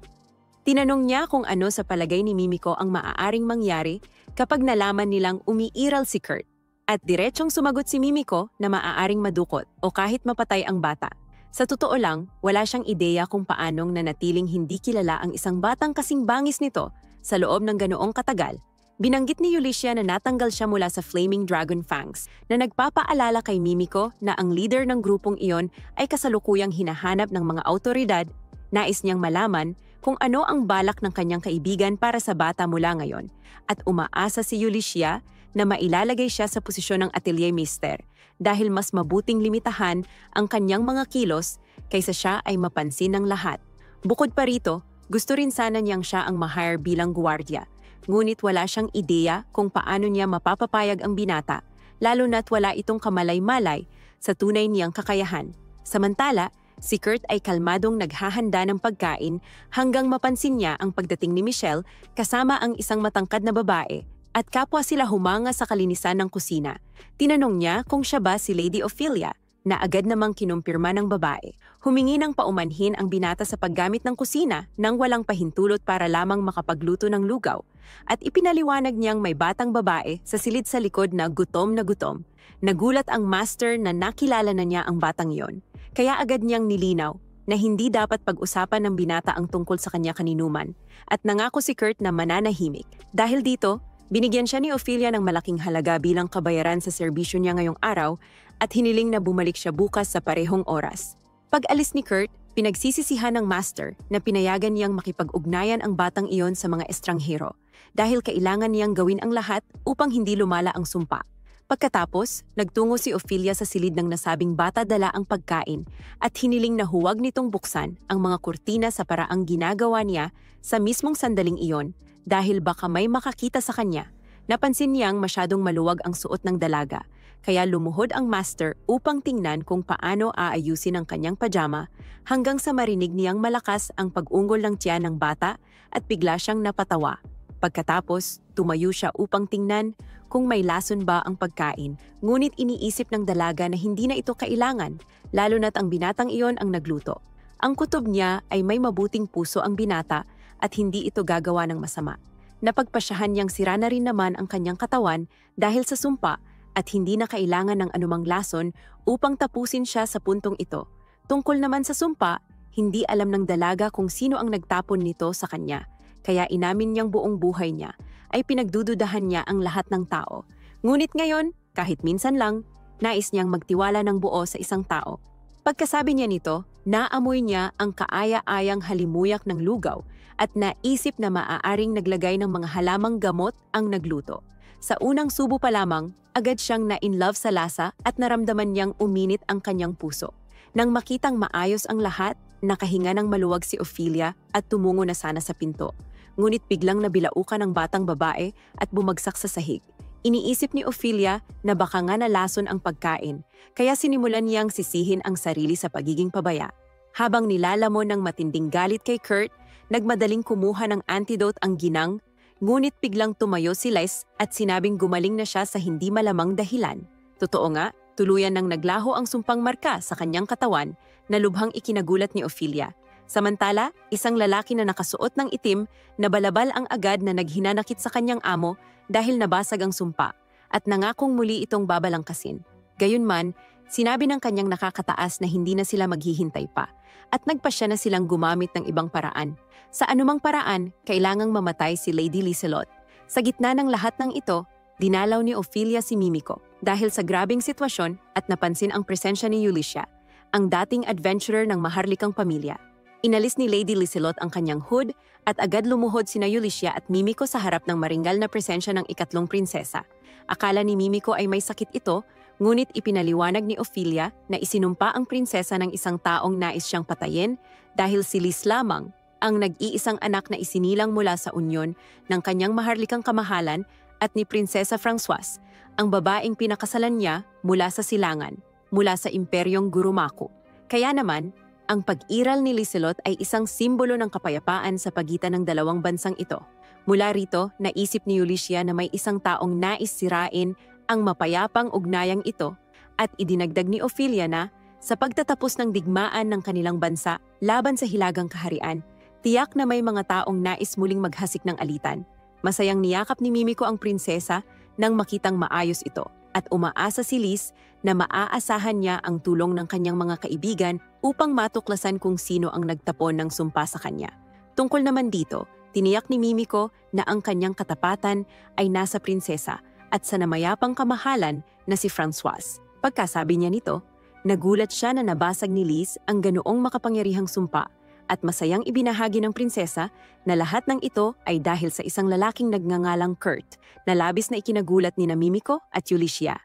Tinanong niya kung ano sa palagay ni Mimiko ang maaaring mangyari kapag nalaman nilang umiiral si Kurt. At diretsong sumagot si Mimiko na maaaring madukot o kahit mapatay ang bata. Sa totoo lang, wala siyang ideya kung paanong nanatiling hindi kilala ang isang batang kasing bangis nito sa loob ng ganoong katagal. Binanggit ni Ulysses na natanggal siya mula sa Flaming Dragon Fangs na nagpapaalala kay Mimiko na ang leader ng grupong iyon ay kasalukuyang hinahanap ng mga awtoridad. Nais niyang malaman kung ano ang balak ng kanyang kaibigan para sa bata mula ngayon at umaasa si Ulysses na mailalagay siya sa posisyon ng atelier mister dahil mas mabuting limitahan ang kanyang mga kilos kaysa siya ay mapansin ng lahat. Bukod pa rito, gusto rin sana niyang siya ang ma-hire bilang gwardiya, ngunit wala siyang ideya kung paano niya mapapapayag ang binata, lalo na't wala itong kamalay-malay sa tunay niyang kakayahan. Samantala, si Kurt ay kalmadong naghahanda ng pagkain hanggang mapansin niya ang pagdating ni Michelle kasama ang isang matangkad na babae at kapwa sila humanga sa kalinisan ng kusina. Tinanong niya kung siya ba si Lady Ophelia na agad namang kinumpirma ng babae. Humingi ng paumanhin ang binata sa paggamit ng kusina nang walang pahintulot para lamang makapagluto ng lugaw at ipinaliwanag niyang may batang babae sa silid sa likod na gutom na gutom. Nagulat ang master na nakilala na niya ang batang iyon. Kaya agad niyang nilinaw na hindi dapat pag-usapan ng binata ang tungkol sa kanya kaninuman at nangako si Kurt na mananahimik. Dahil dito, binigyan siya ni Ophelia ng malaking halaga bilang kabayaran sa serbisyo niya ngayong araw at hiniling na bumalik siya bukas sa parehong oras. Pag-alis ni Kurt, pinagsisisihan ng master na pinayagan niyang makipag-ugnayan ang batang iyon sa mga estranghero dahil kailangan niyang gawin ang lahat upang hindi lumala ang sumpa. Pagkatapos, nagtungo si Ophelia sa silid ng nasabing bata dala ang pagkain at hiniling na huwag nitong buksan ang mga kurtina sa paraang ginagawa niya sa mismong sandaling iyon dahil baka may makakita sa kanya. Napansin niyang masyadong maluwag ang suot ng dalaga, kaya lumuhod ang master upang tingnan kung paano aayusin ang kanyang pajama hanggang sa marinig niyang malakas ang pag-ungol ng tiyan ng bata at bigla siyang napatawa. Pagkatapos, tumayo siya upang tingnan kung may lason ba ang pagkain, ngunit iniisip ng dalaga na hindi na ito kailangan, lalo na't ang binatang iyon ang nagluto. Ang kutob niya ay may mabuting puso ang binata at hindi ito gagawa ng masama. Napagpasyahan niyang sira na rin naman ang kanyang katawan dahil sa sumpa at hindi na kailangan ng anumang lason upang tapusin siya sa puntong ito. Tungkol naman sa sumpa, hindi alam ng dalaga kung sino ang nagtapon nito sa kanya, kaya inamin niyang buong buhay niya ay pinagdududahan niya ang lahat ng tao. Ngunit ngayon, kahit minsan lang, nais niyang magtiwala ng buo sa isang tao. Pagkasabi niya nito, naamoy niya ang kaaya-ayang halimuyak ng lugaw at naisip na maaaring naglagay ng mga halamang gamot ang nagluto. Sa unang subo pa lamang, agad siyang na-in-love sa lasa at naramdaman niyang uminit ang kanyang puso. Nang makitang maayos ang lahat, nakahinga ng maluwag si Ophelia at tumungo na sana sa pinto. Ngunit biglang nabilaukan ang batang babae at bumagsak sa sahig. Iniisip ni Ophelia na baka nga nalason ang pagkain, kaya sinimulan niyang sisihin ang sarili sa pagiging pabaya. Habang nilalamon ng matinding galit kay Kurt, nagmadaling kumuha ng antidote ang ginang, ngunit biglang tumayo si Les at sinabing gumaling na siya sa hindi malamang dahilan. Totoo nga, tuluyan nang naglaho ang sumpang marka sa kanyang katawan na lubhang ikinagulat ni Ophelia. Samantala, isang lalaki na nakasuot ng itim na balabal ang agad na naghinanakit sa kanyang amo dahil nabasag ang sumpa at nangakong muli itong babalangkasin. Gayunman, sinabi ng kanyang nakakataas na hindi na sila maghihintay pa at nagpasya na silang gumamit ng ibang paraan. Sa anumang paraan, kailangang mamatay si Lady Liselot. Sa gitna ng lahat ng ito, dinalaw ni Ophelia si Mimico dahil sa grabing sitwasyon at napansin ang presensya ni Ulysses, ang dating adventurer ng maharlikang pamilya. Inalis ni Lady Liselot ang kanyang hood at agad lumuhod sina Ulysses at Mimico sa harap ng maringgal na presensya ng ikatlong prinsesa. Akala ni Mimico ay may sakit ito, ngunit ipinaliwanag ni Ophelia na isinumpa ang prinsesa ng isang taong nais siyang patayin dahil si Lis lamang ang nag-iisang anak na isinilang mula sa unyon ng kanyang maharlikang kamahalan at ni Prinsesa Francoise, ang babaeng pinakasalan niya mula sa silangan, mula sa imperyong Gurumaku. Kaya naman, ang pag-iral ni Liselot ay isang simbolo ng kapayapaan sa pagitan ng dalawang bansang ito. Mula rito, naisip ni Ulysses na may isang taong nais sirain ang mapayapang ugnayang ito at idinagdag ni Ophelia na sa pagtatapos ng digmaan ng kanilang bansa laban sa hilagang kaharian, tiyak na may mga taong nais muling maghasik ng alitan. Masayang niyakap ni Mimico ang prinsesa nang makitang maayos ito at umaasa si Lis na maaasahan niya ang tulong ng kanyang mga kaibigan upang matuklasan kung sino ang nagtapon ng sumpa sa kanya. Tungkol naman dito, tiniyak ni Mimico na ang kanyang katapatan ay nasa prinsesa at sa namayapang kamahalan na si Francoise. Pagkasabi niya nito, nagulat siya na nabasag ni Lis ang ganoong makapangyarihang sumpa at masayang ibinahagi ng prinsesa na lahat ng ito ay dahil sa isang lalaking nagngangalang Kurt na labis na ikinagulat ni Mimico at Ulysses.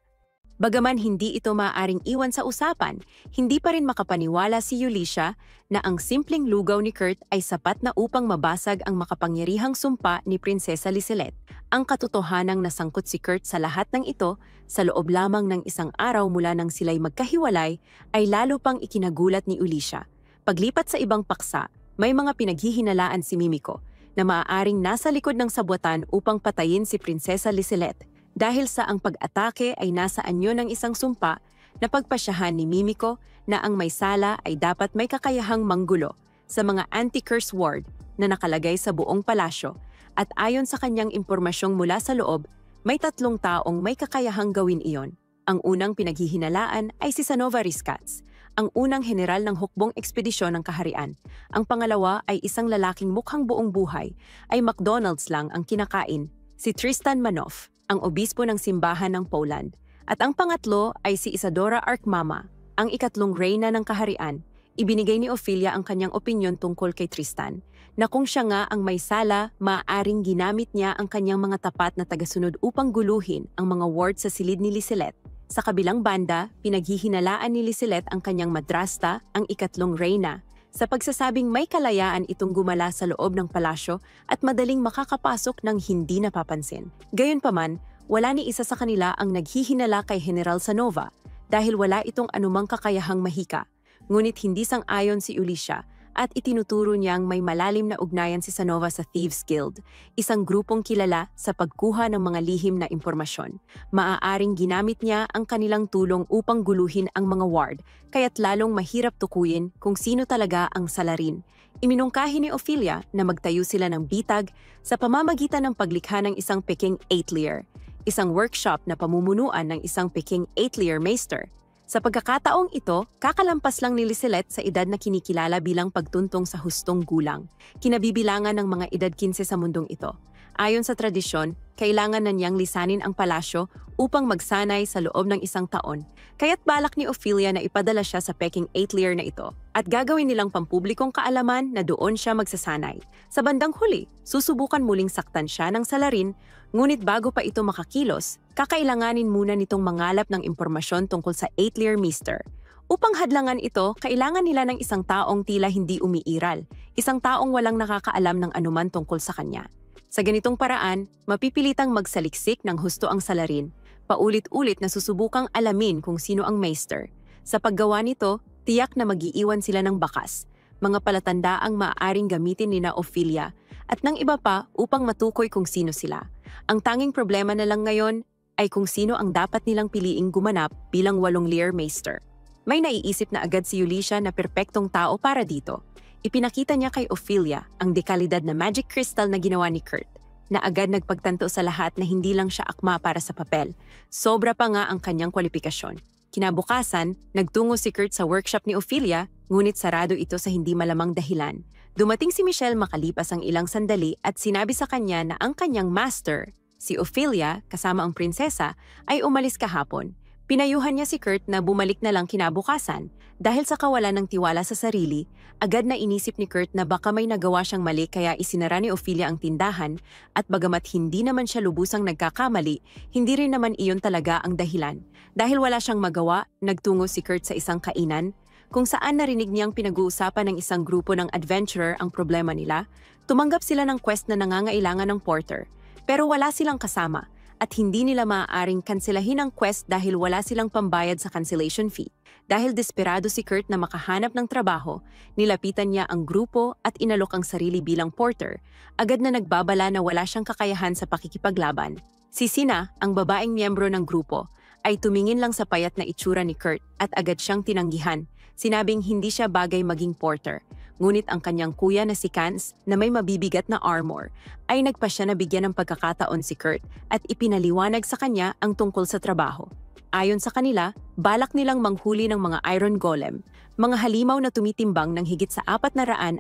Bagaman hindi ito maaaring iwan sa usapan, hindi pa rin makapaniwala si Ulysses na ang simpleng lugaw ni Kurt ay sapat na upang mabasag ang makapangyarihang sumpa ni Prinsesa Liselot. Ang katotohanang nasangkot si Kurt sa lahat ng ito sa loob lamang ng isang araw mula nang sila'y magkahiwalay ay lalo pang ikinagulat ni Ulysses. Paglipat sa ibang paksa, may mga pinaghihinalaan si Mimico na maaaring nasa likod ng sabwatan upang patayin si Prinsesa Liselot. Dahil sa ang pag-atake ay nasa anyo ng isang sumpa, napagpasyahan ni Mimico na ang may sala ay dapat may kakayahang manggulo sa mga anti-curse ward na nakalagay sa buong palasyo at ayon sa kanyang impormasyong mula sa loob, may 3 taong may kakayahang gawin iyon. Ang unang pinaghihinalaan ay si Sanova Riscats, ang unang general ng hukbong ekspedisyon ng kaharian. Ang pangalawa ay isang lalaking mukhang buong buhay, ay McDonald's lang ang kinakain, si Tristan Manoff, ang obispo ng simbahan ng Poland. At ang pangatlo ay si Isadora Arkmama, ang ikatlong reyna ng kaharian. Ibinigay ni Ophelia ang kanyang opinyon tungkol kay Tristan, na kung siya nga ang may sala, maaaring ginamit niya ang kanyang mga tapat na tagasunod upang guluhin ang mga ward sa silid ni Liselot. Sa kabilang banda, pinaghihinalaan ni Liselot ang kanyang madrasta, ang ikatlong reyna, sa pagsasabing may kalayaan itong gumala sa loob ng palasyo at madaling makakapasok ng hindi napapansin. Gayunpaman, wala ni isa sa kanila ang naghihinala kay General Sanova dahil wala itong anumang kakayahang mahika. Ngunit hindi sang-ayon si Ulysses at itinuturo niyang may malalim na ugnayan si Sanova sa Thieves Guild, isang grupong kilala sa pagkuha ng mga lihim na impormasyon. Maaaring ginamit niya ang kanilang tulong upang guluhin ang mga ward, kaya't lalong mahirap tukuyin kung sino talaga ang salarin. Iminungkahi ni Ophelia na magtayo sila ng bitag sa pamamagitan ng paglikha ng isang Peking Eight-Layer, isang workshop na pamumunuan ng isang Peking Eight-Layer Maester. Sa pagkakataong ito, kakalampas lang ni Liselet sa edad na kinikilala bilang pagtuntong sa hustong gulang. Kinabibilangan ng mga edad 15 sa mundong ito. Ayon sa tradisyon, kailangan na niyang lisanin ang palasyo upang magsanay sa loob ng isang taon. Kaya't balak ni Ophelia na ipadala siya sa Peking Eight-Layer na ito at gagawin nilang pampublikong kaalaman na doon siya magsasanay. Sa bandang huli, susubukan muling saktan siya ng salarin, ngunit bago pa ito makakilos, kakailanganin muna nitong mangalap ng impormasyon tungkol sa Eight-Layer Maester. Upang hadlangan ito, kailangan nila ng isang taong tila hindi umiiral, isang taong walang nakakaalam ng anuman tungkol sa kanya. Sa ganitong paraan, mapipilitang magsaliksik ng husto ang salarin, paulit-ulit na susubukang alamin kung sino ang Maester. Sa paggawa nito, tiyak na mag-iiwan sila ng bakas, mga palatandaang maaaring gamitin ni na Ophelia, at ng iba pa upang matukoy kung sino sila. Ang tanging problema na lang ngayon ay kung sino ang dapat nilang piliing gumanap bilang 8-layer Maester. May naiisip na agad si Yulisha na perpektong tao para dito. Ipinakita niya kay Ophelia ang dekalidad na magic crystal na ginawa ni Kurt, na agad nagpagtanto sa lahat na hindi lang siya akma para sa papel. Sobra pa nga ang kanyang kwalifikasyon. Kinabukasan, nagtungo si Kurt sa workshop ni Ophelia, ngunit sarado ito sa hindi malamang dahilan. Dumating si Michelle makalipas ang ilang sandali at sinabi sa kanya na ang kanyang master, si Ophelia, kasama ang prinsesa, ay umalis kahapon. Pinayuhan niya si Kurt na bumalik na lang kinabukasan. Dahil sa kawalan ng tiwala sa sarili, agad na inisip ni Kurt na baka may nagawa siyang mali kaya isinara ni Ophelia ang tindahan at bagamat hindi naman siya lubusang nagkakamali, hindi rin naman iyon talaga ang dahilan. Dahil wala siyang magawa, nagtungo si Kurt sa isang kainan, kung saan narinig niyang pinag-uusapan ng isang grupo ng adventurer ang problema nila. Tumanggap sila ng quest na nangangailangan ng porter, pero wala silang kasama at hindi nila maaaring kanselahin ang quest dahil wala silang pambayad sa cancellation fee. Dahil desperado si Kurt na makahanap ng trabaho, nilapitan niya ang grupo at inalok ang sarili bilang porter, agad na nagbabala na wala siyang kakayahan sa pakikipaglaban. Si Sina, ang babaeng miyembro ng grupo, ay tumingin lang sa payat na itsura ni Kurt at agad siyang tinanggihan, sinabing hindi siya bagay maging porter. Ngunit ang kanyang kuya na si Kans, na may mabibigat na armor, ay nagpasya na bigyan ng pagkakataon si Kurt at ipinaliwanag sa kanya ang tungkol sa trabaho. Ayon sa kanila, balak nilang manghuli ng mga iron golem, mga halimaw na tumitimbang ng higit sa 440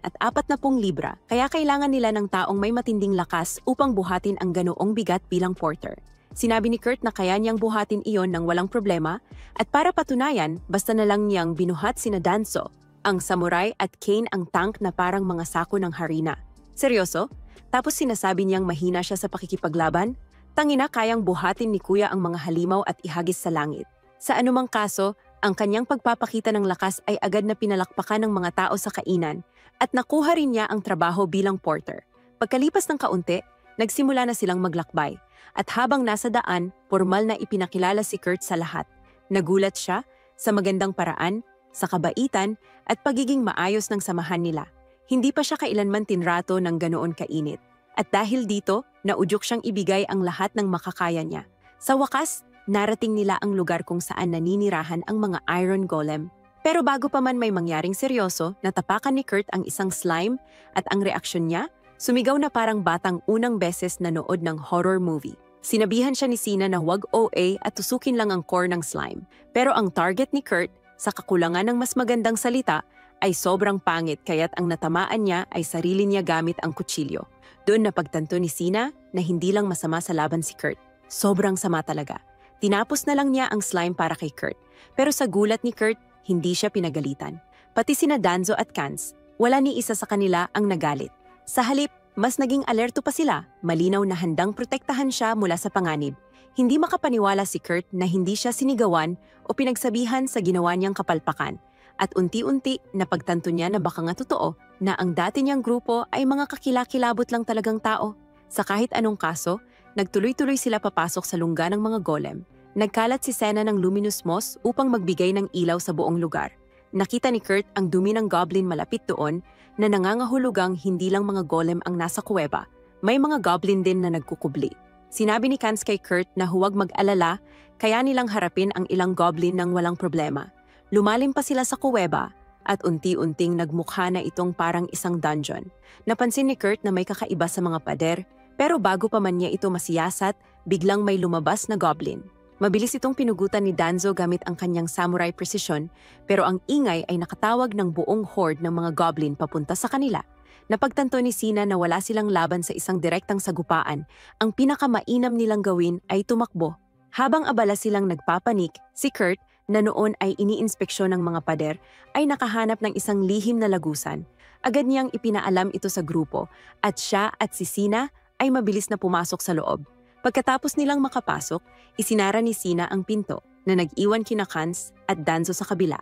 libra, kaya kailangan nila ng taong may matinding lakas upang buhatin ang ganoong bigat bilang porter. Sinabi ni Kurt na kaya niyang buhatin iyon ng walang problema, at para patunayan, basta na lang niyang binuhat sina Danzo, ang samurai at Kane ang tank na parang mga sako ng harina. Seryoso? Tapos sinasabi niyang mahina siya sa pakikipaglaban? Tangina, kayang buhatin ni kuya ang mga halimaw at ihagis sa langit. Sa anumang kaso, ang kanyang pagpapakita ng lakas ay agad na pinalakpakan ng mga tao sa kainan at nakuha rin niya ang trabaho bilang porter. Pagkalipas ng kaunti, nagsimula na silang maglakbay at habang nasa daan, formal na ipinakilala si Kurt sa lahat. Nagulat siya sa magandang paraan, sa kabaitan at pagiging maayos ng samahan nila. Hindi pa siya kailanman tinrato ng ganoon kainit. At dahil dito, naudyok siyang ibigay ang lahat ng makakaya niya. Sa wakas, narating nila ang lugar kung saan naninirahan ang mga iron golem. Pero bago pa man may mangyaring seryoso, natapakan ni Kurt ang isang slime at ang reaksyon niya, sumigaw na parang batang unang beses nanood ng horror movie. Sinabihan siya ni Sina na huwag OA at tusukin lang ang core ng slime. Pero ang target ni Kurt, sa kakulangan ng mas magandang salita, ay sobrang pangit kaya't ang natamaan niya ay sarili niya gamit ang kutsilyo. Doon napagtanto ni Sina na hindi lang masama sa laban si Kurt. Sobrang sama talaga. Tinapos na lang niya ang slime para kay Kurt. Pero sa gulat ni Kurt, hindi siya pinagalitan. Pati sina Danzo at Kans, wala ni isa sa kanila ang nagalit. Sa halip, mas naging alerto pa sila, malinaw na handang protektahan siya mula sa panganib. Hindi makapaniwala si Kurt na hindi siya sinigawan o pinagsabihan sa ginawa niyang kapalpakan. At unti-unti napagtanto niya na baka nga totoo na ang dati niyang grupo ay mga kakilakilabot lang talagang tao. Sa kahit anong kaso, nagtuloy-tuloy sila papasok sa lungga ng mga golem. Nagkalat si Sena ng luminous moss upang magbigay ng ilaw sa buong lugar. Nakita ni Kurt ang dumi ng goblin malapit doon na nangangahulugang hindi lang mga golem ang nasa kuweba, may mga goblin din na nagkukubli. Sinabi ni Kans kay Kurt na huwag mag-alala, kaya nilang harapin ang ilang goblin ng walang problema. Lumalim pa sila sa kuweba at unti-unting nagmukha na itong parang isang dungeon. Napansin ni Kurt na may kakaiba sa mga pader, pero bago pa man niya ito masiyasat, biglang may lumabas na goblin. Mabilis itong pinugutan ni Danzo gamit ang kanyang samurai precision, pero ang ingay ay nakatawag ng buong horde ng mga goblin papunta sa kanila. Napagtanto ni Sina na wala silang laban sa isang direktang sagupaan. Ang pinakamainam nilang gawin ay tumakbo. Habang abala silang nagpapanik, si Kurt, na noon ay iniinspeksyon ng mga pader, ay nakahanap ng isang lihim na lagusan. Agad niyang ipinaalam ito sa grupo at siya at si Sina ay mabilis na pumasok sa loob. Pagkatapos nilang makapasok, isinara ni Sina ang pinto na nag-iwan kina Kans at Danzo sa kabila.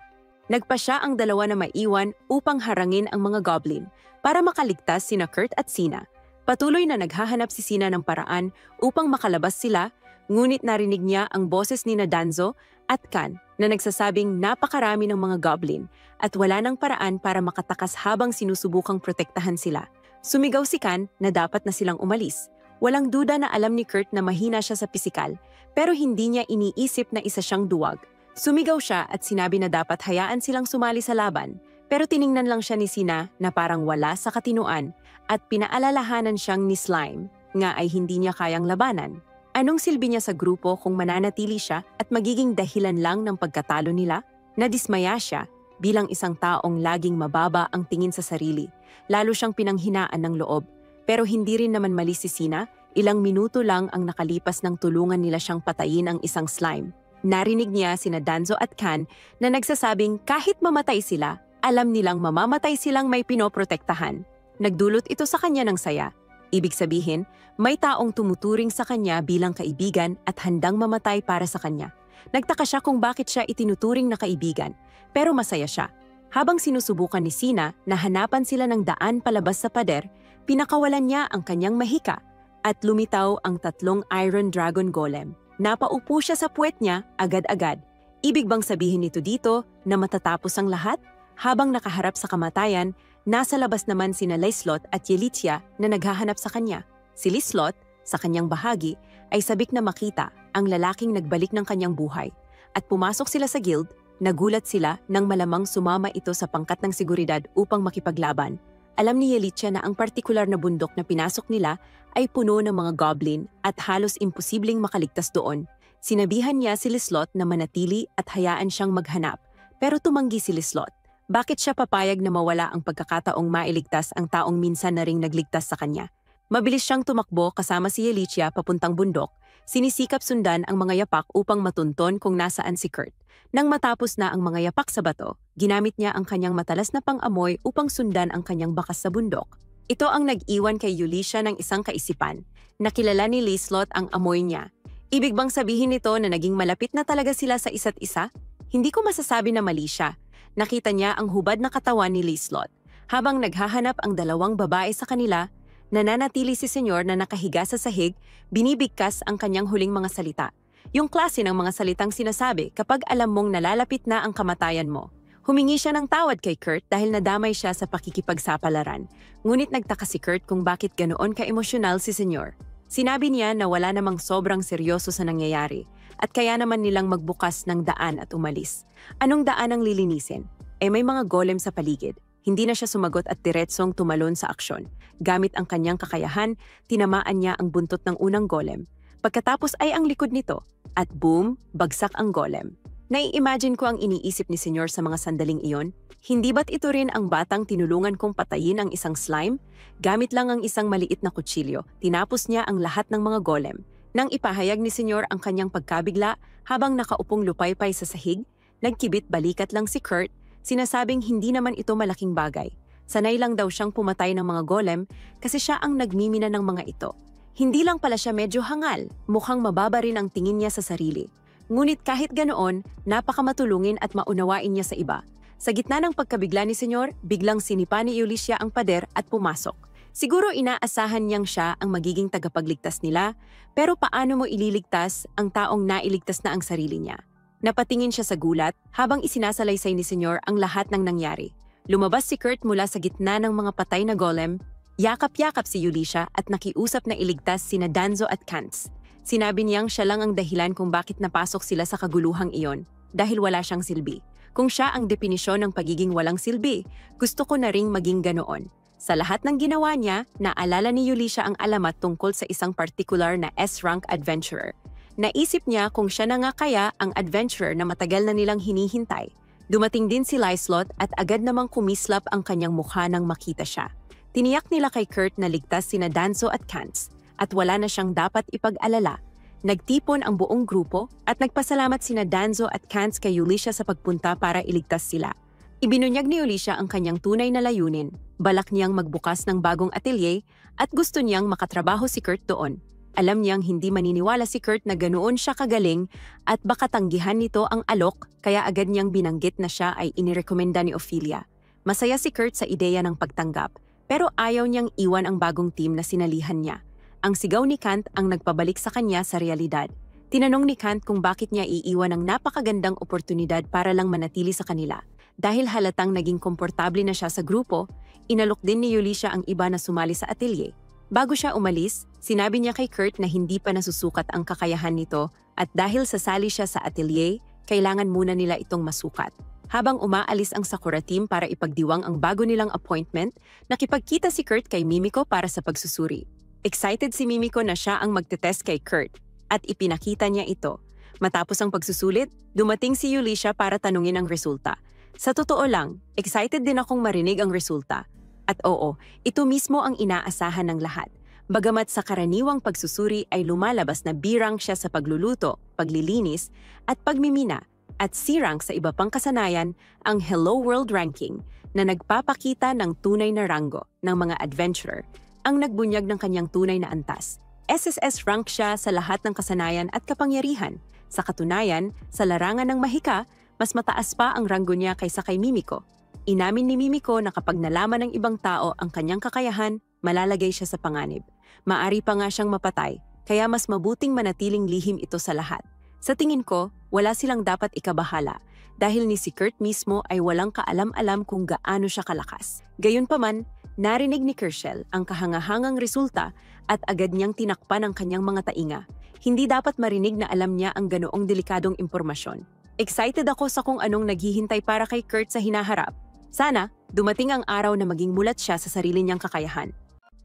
Nagpa siya ang dalawa na maiwan upang harangin ang mga goblin para makaligtas sina Kurt at Sina. Patuloy na naghahanap si Sina ng paraan upang makalabas sila, ngunit narinig niya ang boses ni Danzo at Kan na nagsasabing napakarami ng mga goblin at wala nang paraan para makatakas habang sinusubukang protektahan sila. Sumigaw si Kan na dapat na silang umalis. Walang duda na alam ni Kurt na mahina siya sa pisikal, pero hindi niya iniisip na isa siyang duwag. Sumigaw siya at sinabi na dapat hayaan silang sumali sa laban, pero tiningnan lang siya ni Sina na parang wala sa katinuan at pinaalalahanan siyang ni Slime nga ay hindi niya kayang labanan. Anong silbi niya sa grupo kung mananatili siya at magiging dahilan lang ng pagkatalo nila? Nadismaya siya bilang isang taong laging mababa ang tingin sa sarili, lalo siyang pinanghinaan ng loob. Pero hindi rin naman mali si Sina, ilang minuto lang ang nakalipas ng tulungan nila siyang patayin ang isang slime. Narinig niya sina Danzo at Kan na nagsasabing kahit mamatay sila, alam nilang mamamatay silang may pinoprotektahan. Nagdulot ito sa kanya ng saya. Ibig sabihin, may taong tumuturing sa kanya bilang kaibigan at handang mamatay para sa kanya. Nagtaka siya kung bakit siya itinuturing na kaibigan, pero masaya siya. Habang sinusubukan ni Sina na hanapan sila ng daan palabas sa pader, pinakawalan niya ang kanyang mahika at lumitaw ang 3 Iron Dragon Golem. Napaupo siya sa puwet niya agad-agad. Ibig bang sabihin nito dito na matatapos ang lahat? Habang nakaharap sa kamatayan, nasa labas naman sina Lislot at Yelitia na naghahanap sa kanya. Si Lislot, sa kanyang bahagi, ay sabik na makita ang lalaking nagbalik ng kanyang buhay. At pumasok sila sa guild, nagulat sila nang malamang sumama ito sa pangkat ng seguridad upang makipaglaban. Alam ni Yelitia na ang partikular na bundok na pinasok nila ay puno ng mga goblin at halos imposibleng makaligtas doon. Sinabihan niya si Lislot na manatili at hayaan siyang maghanap, pero tumanggi si Lislot. Bakit siya papayag na mawala ang pagkakataong mailigtas ang taong minsan na ring nagligtas sa kanya? Mabilis siyang tumakbo kasama si Yelitia papuntang bundok. Sinisikap sundan ang mga yapak upang matunton kung nasaan si Kurt. Nang matapos na ang mga yapak sa bato, ginamit niya ang kanyang matalas na pang-amoy upang sundan ang kanyang bakas sa bundok. Ito ang nag-iwan kay Yelitia ng isang kaisipan. Nakilala ni Lislot ang amoy niya. Ibig bang sabihin nito na naging malapit na talaga sila sa isa't isa? Hindi ko masasabi na mali siya. Nakita niya ang hubad na katawan ni Lislot. Habang naghahanap ang 2 babae sa kanila, nananatili si Senyor na nakahiga sa sahig, binibigkas ang kanyang huling mga salita. Yung klase ng mga salitang sinasabi kapag alam mong nalalapit na ang kamatayan mo. Humingi siya ng tawad kay Kurt dahil nadamay siya sa pakikipagsapalaran. Ngunit nagtaka si Kurt kung bakit ganoon ka-emosyonal si Senyor. Sinabi niya na wala namang sobrang seryoso sa nangyayari at kaya naman nilang magbukas ng daan at umalis. Anong daan ang lilinisin? May mga golem sa paligid. Hindi na siya sumagot at diretsong tumalon sa aksyon. Gamit ang kanyang kakayahan, tinamaan niya ang buntot ng unang golem. Pagkatapos ay ang likod nito at boom, bagsak ang golem. Nai-imagine ko ang iniisip ni Senyor sa mga sandaling iyon. Hindi ba't ito rin ang batang tinulungan kong patayin ang isang slime? Gamit lang ang isang maliit na kutsilyo, tinapos niya ang lahat ng mga golem. Nang ipahayag ni Senyor ang kanyang pagkabigla habang nakaupong lupaypay sa sahig, nagkibit balikat lang si Kurt, sinasabing hindi naman ito malaking bagay. Sanay lang daw siyang pumatay ng mga golem kasi siya ang nagmimina ng mga ito. Hindi lang pala siya medyo hangal, mukhang mababa rin ang tingin niya sa sarili. Ngunit kahit ganoon, napakamatulungin at maunawain niya sa iba. Sa gitna ng pagkabigla ni Senyor, biglang sinipa ni Yelitia ang pader at pumasok. Siguro inaasahan niyang siya ang magiging tagapagligtas nila, pero paano mo ililigtas ang taong nailigtas na ang sarili niya? Napatingin siya sa gulat habang isinasalaysay ni Senyor ang lahat ng nangyari. Lumabas si Kurt mula sa gitna ng mga patay na golem, yakap-yakap si Yulisha at nakiusap na iligtas sina Danzo at Kants. Sinabi niyang siya lang ang dahilan kung bakit napasok sila sa kaguluhang iyon, dahil wala siyang silbi. Kung siya ang definisyon ng pagiging walang silbi, gusto ko na ring maging ganoon. Sa lahat ng ginawa niya, naalala ni Yulisha ang alamat tungkol sa isang particular na S-rank adventurer. Naisip niya kung siya na nga kaya ang adventurer na matagal na nilang hinihintay. Dumating din si Lyslot at agad namang kumislap ang kanyang mukha nang makita siya. Tiniyak nila kay Kurt na ligtas sina Danzo at Kants at wala na siyang dapat ipag-alala. Nagtipon ang buong grupo at nagpasalamat sina Danzo at Kants kay Yulisha sa pagpunta para iligtas sila. Ibinunyag ni Yulisha ang kanyang tunay na layunin. Balak niyang magbukas ng bagong atelier at gusto niyang makatrabaho si Kurt doon. Alam niyang hindi maniniwala si Kurt na ganoon siya kagaling at baka tanggihan nito ang alok kaya agad niyang binanggit na siya ay inirekomenda ni Ophelia. Masaya si Kurt sa ideya ng pagtanggap pero ayaw niyang iwan ang bagong team na sinalihan niya. Ang sigaw ni Kant ang nagpabalik sa kanya sa realidad. Tinanong ni Kant kung bakit niya iiwan ang napakagandang oportunidad para lang manatili sa kanila. Dahil halatang naging komportable na siya sa grupo, inalok din ni Yulisha ang iba na sumali sa atelier. Bago siya umalis, sinabi niya kay Kurt na hindi pa nasusukat ang kakayahan nito at dahil sasali siya sa atelier, kailangan muna nila itong masukat. Habang umaalis ang Sakura team para ipagdiwang ang bago nilang appointment, nakipagkita si Kurt kay Mimiko para sa pagsusuri. Excited si Mimiko na siya ang magtetest kay Kurt at ipinakita niya ito. Matapos ang pagsusulit, dumating si Yulisha para tanungin ang resulta. Sa totoo lang, excited din akong marinig ang resulta. At oo, ito mismo ang inaasahan ng lahat. Bagamat sa karaniwang pagsusuri ay lumalabas na B-rank siya sa pagluluto, paglilinis, at pagmimina, at C-rank sa iba pang kasanayan, ang Hello World Ranking na nagpapakita ng tunay na ranggo ng mga adventurer, ang nagbunyag ng kanyang tunay na antas. SSS rank siya sa lahat ng kasanayan at kapangyarihan. Sa katunayan, sa larangan ng mahika, mas mataas pa ang ranggo niya kaysa kay Mimiko. Inamin ni Mimiko na kapag nalaman ng ibang tao ang kanyang kakayahan, malalagay siya sa panganib. Maari pa nga siyang mapatay, kaya mas mabuting manatiling lihim ito sa lahat. Sa tingin ko, wala silang dapat ikabahala dahil ni si Kurt mismo ay walang kaalam-alam kung gaano siya kalakas. Gayunpaman, narinig ni Kershel ang kahangahangang resulta at agad niyang tinakpan ang kanyang mga tainga. Hindi dapat marinig na alam niya ang ganoong delikadong impormasyon. Excited ako sa kung anong naghihintay para kay Kurt sa hinaharap. Sana, dumating ang araw na maging mulat siya sa sarili niyang kakayahan.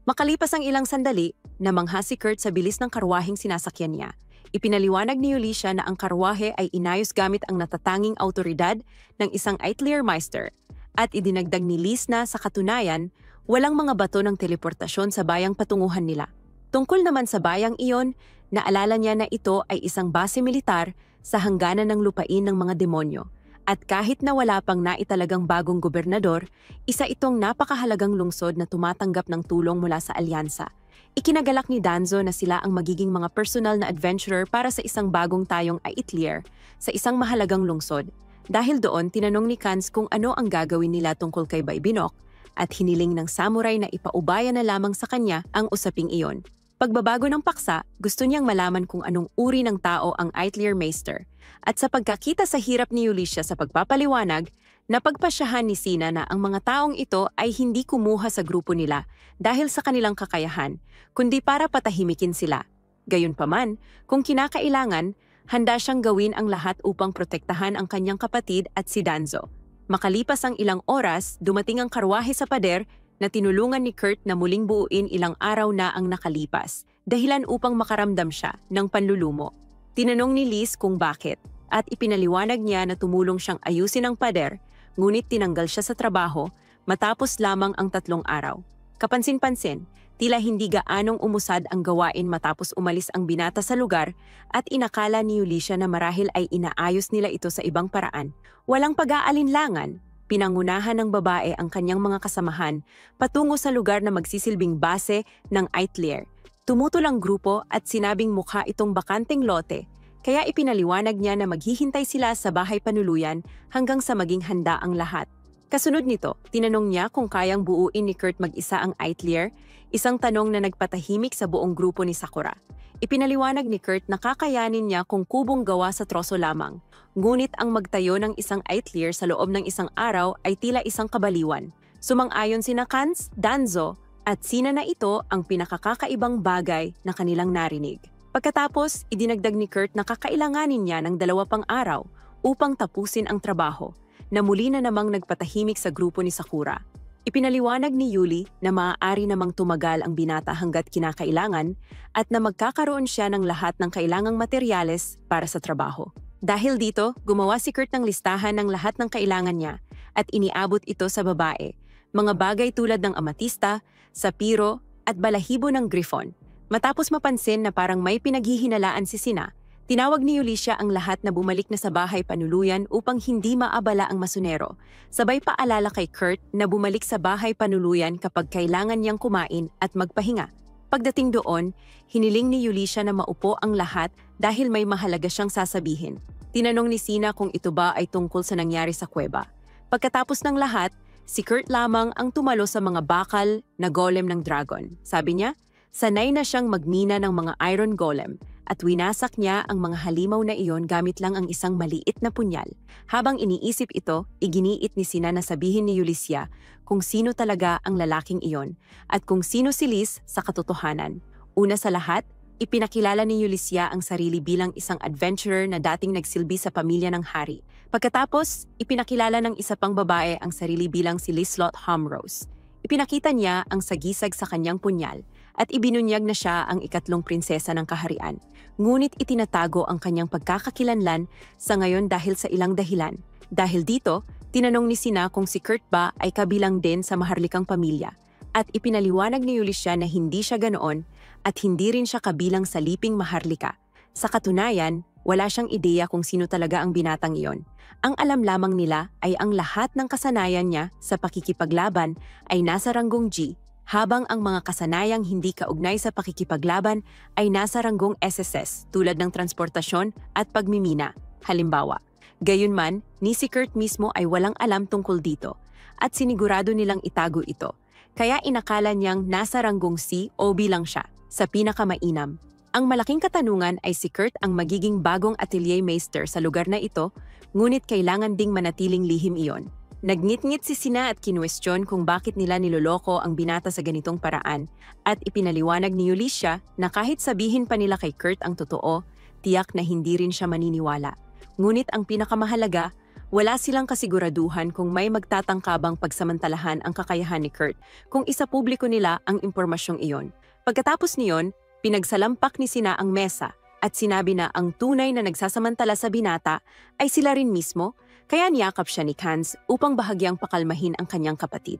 Makalipas ang ilang sandali, namangha si Kurt sa bilis ng karwaheng sinasakyan niya. Ipinaliwanag ni Yulisha na ang karwahe ay inayos gamit ang natatanging autoridad ng isang Eitlermeister at idinagdag ni Liz na sa katunayan, walang mga bato ng teleportasyon sa bayang patunguhan nila. Tungkol naman sa bayang iyon, naalala niya na ito ay isang base militar sa hangganan ng lupain ng mga demonyo. At kahit na wala pang naitalagang bagong gobernador, isa itong napakahalagang lungsod na tumatanggap ng tulong mula sa alyansa. Ikinagalak ni Danzo na sila ang magiging mga personal na adventurer para sa isang bagong tayong Aitlir sa isang mahalagang lungsod. Dahil doon, tinanong ni Kans kung ano ang gagawin nila tungkol kay Baybinok at hiniling ng samurai na ipaubaya na lamang sa kanya ang usaping iyon. Pagbabago ng paksa, gusto niyang malaman kung anong uri ng tao ang Eitlermeister. At sa pagkakita sa hirap ni Yulisha sa pagpapaliwanag, napagpasyahan ni Sina na ang mga taong ito ay hindi kumuha sa grupo nila dahil sa kanilang kakayahan, kundi para patahimikin sila. Gayunpaman, kung kinakailangan, handa siyang gawin ang lahat upang protektahan ang kanyang kapatid at si Danzo. Makalipas ang ilang oras, dumating ang karwahe sa pader na tinulungan ni Kurt na muling buuin ilang araw na ang nakalipas, dahilan upang makaramdam siya ng panlulumo. Tinanong ni Liz kung bakit, at ipinaliwanag niya na tumulong siyang ayusin ang pader, ngunit tinanggal siya sa trabaho matapos lamang ang 3 araw. Kapansin-pansin, tila hindi gaanong umusad ang gawain matapos umalis ang binata sa lugar at inakala ni Yulisha na marahil ay inaayos nila ito sa ibang paraan. Walang pag-aalinlangan, pinangunahan ng babae ang kanyang mga kasamahan patungo sa lugar na magsisilbing base ng Eitlir. Tumutol ang grupo at sinabing mukha itong bakanteng lote, kaya ipinaliwanag niya na maghihintay sila sa bahay panuluyan hanggang sa maging handa ang lahat. Kasunod nito, tinanong niya kung kayang buuin ni Kurt mag-isa ang Eitlir, isang tanong na nagpatahimik sa buong grupo ni Sakura. Ipinaliwanag ni Kurt na kakayanin niya kung kubong gawa sa troso lamang. Ngunit ang magtayo ng isang Aether sa loob ng isang araw ay tila isang kabaliwan. Sumang-ayon sina Kans, Danzo, at Sina na ito ang pinakakakaibang bagay na kanilang narinig. Pagkatapos, idinagdag ni Kurt na kakailanganin niya ng 2 pang araw upang tapusin ang trabaho, na muli na namang nagpatahimik sa grupo ni Sakura. Ipinaliwanag ni Yuli na maaari namang tumagal ang binata hanggat kinakailangan at na magkakaroon siya ng lahat ng kailangang materyales para sa trabaho. Dahil dito, gumawa si Kurt ng listahan ng lahat ng kailangan niya at iniabot ito sa babae. Mga bagay tulad ng amatista, sapiro at balahibo ng griffon. Matapos mapansin na parang may pinaghihinalaan si Sina, tinawag ni Yulisya ang lahat na bumalik na sa bahay panuluyan upang hindi maabala ang masunero. Sabay paalala kay Kurt na bumalik sa bahay panuluyan kapag kailangan niyang kumain at magpahinga. Pagdating doon, hiniling ni Yulisya na maupo ang lahat dahil may mahalaga siyang sasabihin. Tinanong ni Sina kung ito ba ay tungkol sa nangyari sa kuweba. Pagkatapos ng lahat, si Kurt lamang ang tumalo sa mga bakal na golem ng dragon. Sabi niya, sanay na siyang magmina ng mga iron golem at winasak niya ang mga halimaw na iyon gamit lang ang isang maliit na punyal. Habang iniisip ito, iginiit ni Sina na sabihin ni Yulisya kung sino talaga ang lalaking iyon at kung sino si Liz sa katotohanan. Una sa lahat, ipinakilala ni Yulisya ang sarili bilang isang adventurer na dating nagsilbi sa pamilya ng hari. Pagkatapos, ipinakilala ng isa pang babae ang sarili bilang si Lislot Hamrose. Ipinakita niya ang sagisag sa kanyang punyal at ibinunyag na siya ang ikatlong prinsesa ng kaharian. Ngunit itinatago ang kanyang pagkakakilanlan sa ngayon dahil sa ilang dahilan. Dahil dito, tinanong ni Sina kung si Kurt ba ay kabilang din sa maharlikang pamilya at ipinaliwanag ni Yulisya na hindi siya ganoon at hindi rin siya kabilang sa liping maharlika. Sa katunayan, wala siyang ideya kung sino talaga ang binatang iyon. Ang alam lamang nila ay ang lahat ng kasanayan niya sa pakikipaglaban ay nasa ranggong G, habang ang mga kasanayang hindi kaugnay sa pakikipaglaban ay nasa ranggong SSS tulad ng transportasyon at pagmimina, halimbawa. Gayunman, ni si Kurt mismo ay walang alam tungkol dito at sinigurado nilang itago ito. Kaya inakala niyang nasa ranggong C o B lang siya, sa pinakamainam. Ang malaking katanungan ay si Kurt ang magiging bagong atelier meister sa lugar na ito, ngunit kailangan ding manatiling lihim iyon. Nagngit-ngit si Sina at kinwestiyon kung bakit nila niloloko ang binata sa ganitong paraan at ipinaliwanag ni Yulisya na kahit sabihin pa nila kay Kurt ang totoo, tiyak na hindi rin siya maniniwala. Ngunit ang pinakamahalaga, wala silang kasiguraduhan kung may magtatangkabang pagsamantalahan ang kakayahan ni Kurt kung isapubliko nila ang impormasyong iyon. Pagkatapos niyon, pinagsalampak ni Sina ang mesa at sinabi na ang tunay na nagsasamantala sa binata ay sila rin mismo. Kaya niyakap siya ni Kans upang bahagyang pakalmahin ang kanyang kapatid.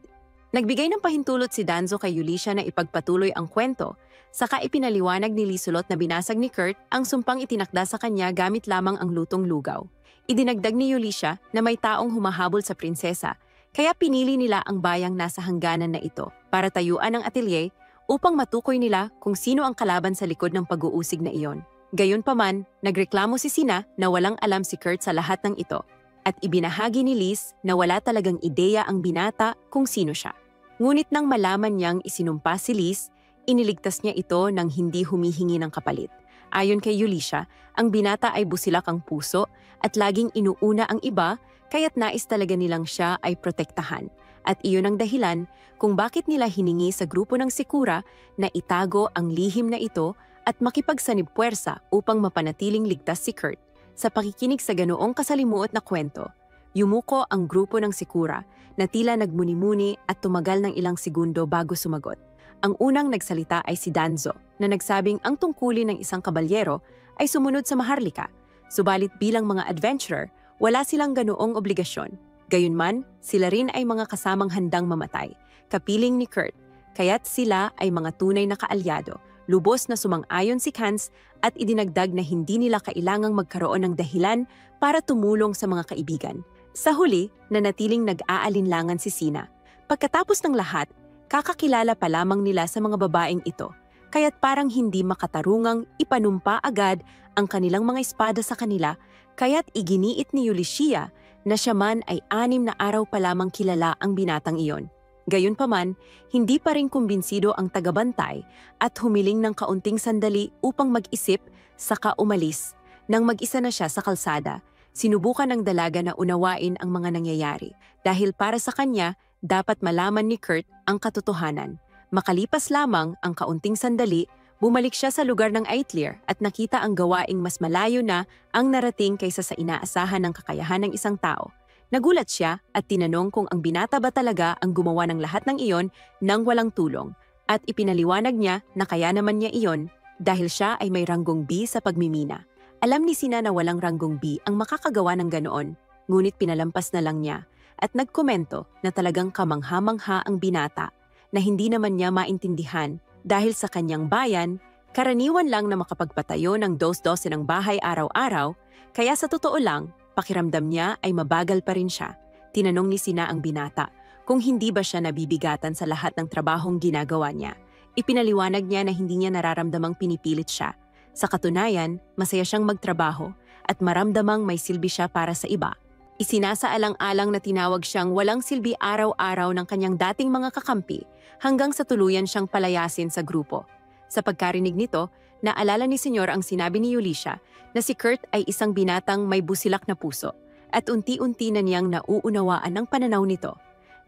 Nagbigay ng pahintulot si Danzo kay Yulisya na ipagpatuloy ang kwento, saka ipinaliwanag ni Lisulot na binasag ni Kurt ang sumpang itinakda sa kanya gamit lamang ang lutong lugaw. Idinagdag ni Yulisya na may taong humahabol sa prinsesa, kaya pinili nila ang bayang nasa hangganan na ito para tayuan ang atelier upang matukoy nila kung sino ang kalaban sa likod ng pag-uusig na iyon. Gayunpaman, nagreklamo si Sina na walang alam si Kurt sa lahat ng ito. At ibinahagi ni Liz na wala talagang ideya ang binata kung sino siya. Ngunit nang malaman niyang isinumpa si Liz, iniligtas niya ito nang hindi humihingi ng kapalit. Ayon kay Yulisya, ang binata ay busilak ang puso at laging inuuna ang iba, kaya't nais talaga nilang siya ay protektahan. At iyon ang dahilan kung bakit nila hiningi sa grupo ng Sikura na itago ang lihim na ito at makipagsanib puwersa upang mapanatiling ligtas si Kurt. Sa pakikinig sa ganoong kasalimuot na kwento, yumuko ang grupo ng Sikura na tila nagmuni-muni at tumagal ng ilang segundo bago sumagot. Ang unang nagsalita ay si Danzo na nagsabing ang tungkulin ng isang kabalyero ay sumunod sa maharlika. Subalit bilang mga adventurer, wala silang ganoong obligasyon. Gayunman, sila rin ay mga kasamang handang mamatay, kapiling ni Kurt, kaya't sila ay mga tunay na kaalyado. Lubos na sumang-ayon si Kans at idinagdag na hindi nila kailangang magkaroon ng dahilan para tumulong sa mga kaibigan. Sa huli, nanatiling nag-aalinlangan si Sina. Pagkatapos ng lahat, kakakilala pa lamang nila sa mga babaeng ito, kaya't parang hindi makatarungang ipanumpa agad ang kanilang mga espada sa kanila, kaya't iginiit ni Yulisya na siya man ay 6 na araw pa lamang kilala ang binatang iyon. Gayunpaman, hindi pa rin kumbinsido ang tagabantay at humiling ng kaunting sandali upang mag-isip saka umalis. Nang mag-isa na siya sa kalsada, sinubukan ng dalaga na unawain ang mga nangyayari dahil para sa kanya, dapat malaman ni Kurt ang katotohanan. Makalipas lamang ang kaunting sandali, bumalik siya sa lugar ng Eitler at nakita ang gawaing mas malayo na ang narating kaysa sa inaasahan ng kakayahan ng isang tao. Nagulat siya at tinanong kung ang binata ba talaga ang gumawa ng lahat ng iyon nang walang tulong at ipinaliwanag niya na kaya naman niya iyon dahil siya ay may ranggong B sa pagmimina. Alam ni Sina na walang ranggong B ang makakagawa ng ganoon, ngunit pinalampas na lang niya at nagkomento na talagang kamangha-mangha ang binata na hindi naman niya maintindihan dahil sa kanyang bayan, karaniwan lang na makapagpatayo ng dos-dose ng bahay araw-araw, kaya sa totoo lang, pakiramdam niya ay mabagal pa rin siya. Tinanong ni Sina ang binata kung hindi ba siya nabibigatan sa lahat ng trabahong ginagawa niya. Ipinaliwanag niya na hindi niya nararamdamang pinipilit siya. Sa katunayan, masaya siyang magtrabaho at maramdamang may silbi siya para sa iba. Isinasaalang-alang na tinawag siyang walang silbi araw-araw ng kanyang dating mga kakampi hanggang sa tuluyan siyang palayasin sa grupo. Sa pagkarinig nito, naalala ni Senyor ang sinabi ni Yulisha na si Kurt ay isang binatang may busilak na puso at unti-unti na niyang nauunawaan ang pananaw nito.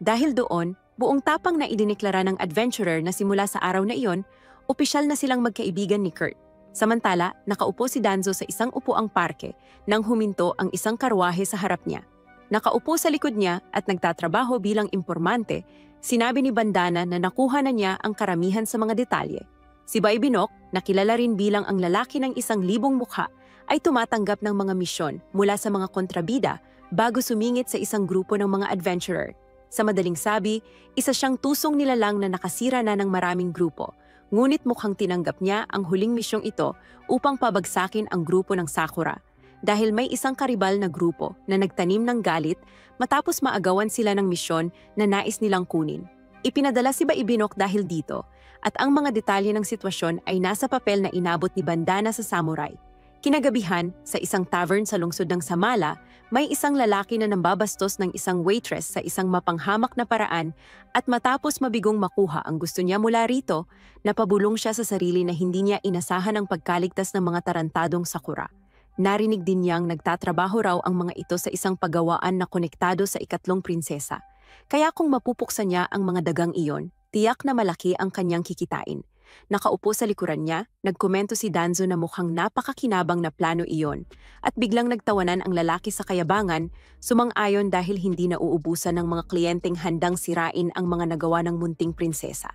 Dahil doon, buong tapang na idiniklara ng adventurer na simula sa araw na iyon, opisyal na silang magkaibigan ni Kurt. Samantala, nakaupo si Danzo sa isang upuang parke nang huminto ang isang karwahe sa harap niya. Nakaupo sa likod niya at nagtatrabaho bilang impormante, sinabi ni Bandana na nakuha na niya ang karamihan sa mga detalye. Si Baybinok, na kilala rin bilang ang lalaki ng 1,000 mukha, ay tumatanggap ng mga misyon mula sa mga kontrabida bago sumingit sa isang grupo ng mga adventurer. Sa madaling sabi, isa siyang tusong nilalang na nakasira na ng maraming grupo, ngunit mukhang tinanggap niya ang huling misyong ito upang pabagsakin ang grupo ng Sakura dahil may isang karibal na grupo na nagtanim ng galit matapos maagawan sila ng misyon na nais nilang kunin. Ipinadala si Baybinok dahil dito at ang mga detalye ng sitwasyon ay nasa papel na inabot ni Bandana sa samurai. Kinagabihan, sa isang tavern sa lungsod ng Samala, may isang lalaki na nambabastos ng isang waitress sa isang mapanghamak na paraan at matapos mabigong makuha ang gusto niya mula rito, napabulong siya sa sarili na hindi niya inasahan ang pagkaligtas ng mga tarantadong Sakura. Narinig din niyang nagtatrabaho raw ang mga ito sa isang paggawaan na konektado sa 3 prinsesa. Kaya kung mapupuksan niya ang mga dagang iyon, tiyak na malaki ang kanyang kikitain. Nakaupo sa likuran niya, nagkomento si Danzo na mukhang napakakinabang na plano iyon at biglang nagtawanan ang lalaki sa kayabangan, sumang-ayon dahil hindi nauubusan ng mga kliyenteng handang sirain ang mga nagawa ng munting prinsesa.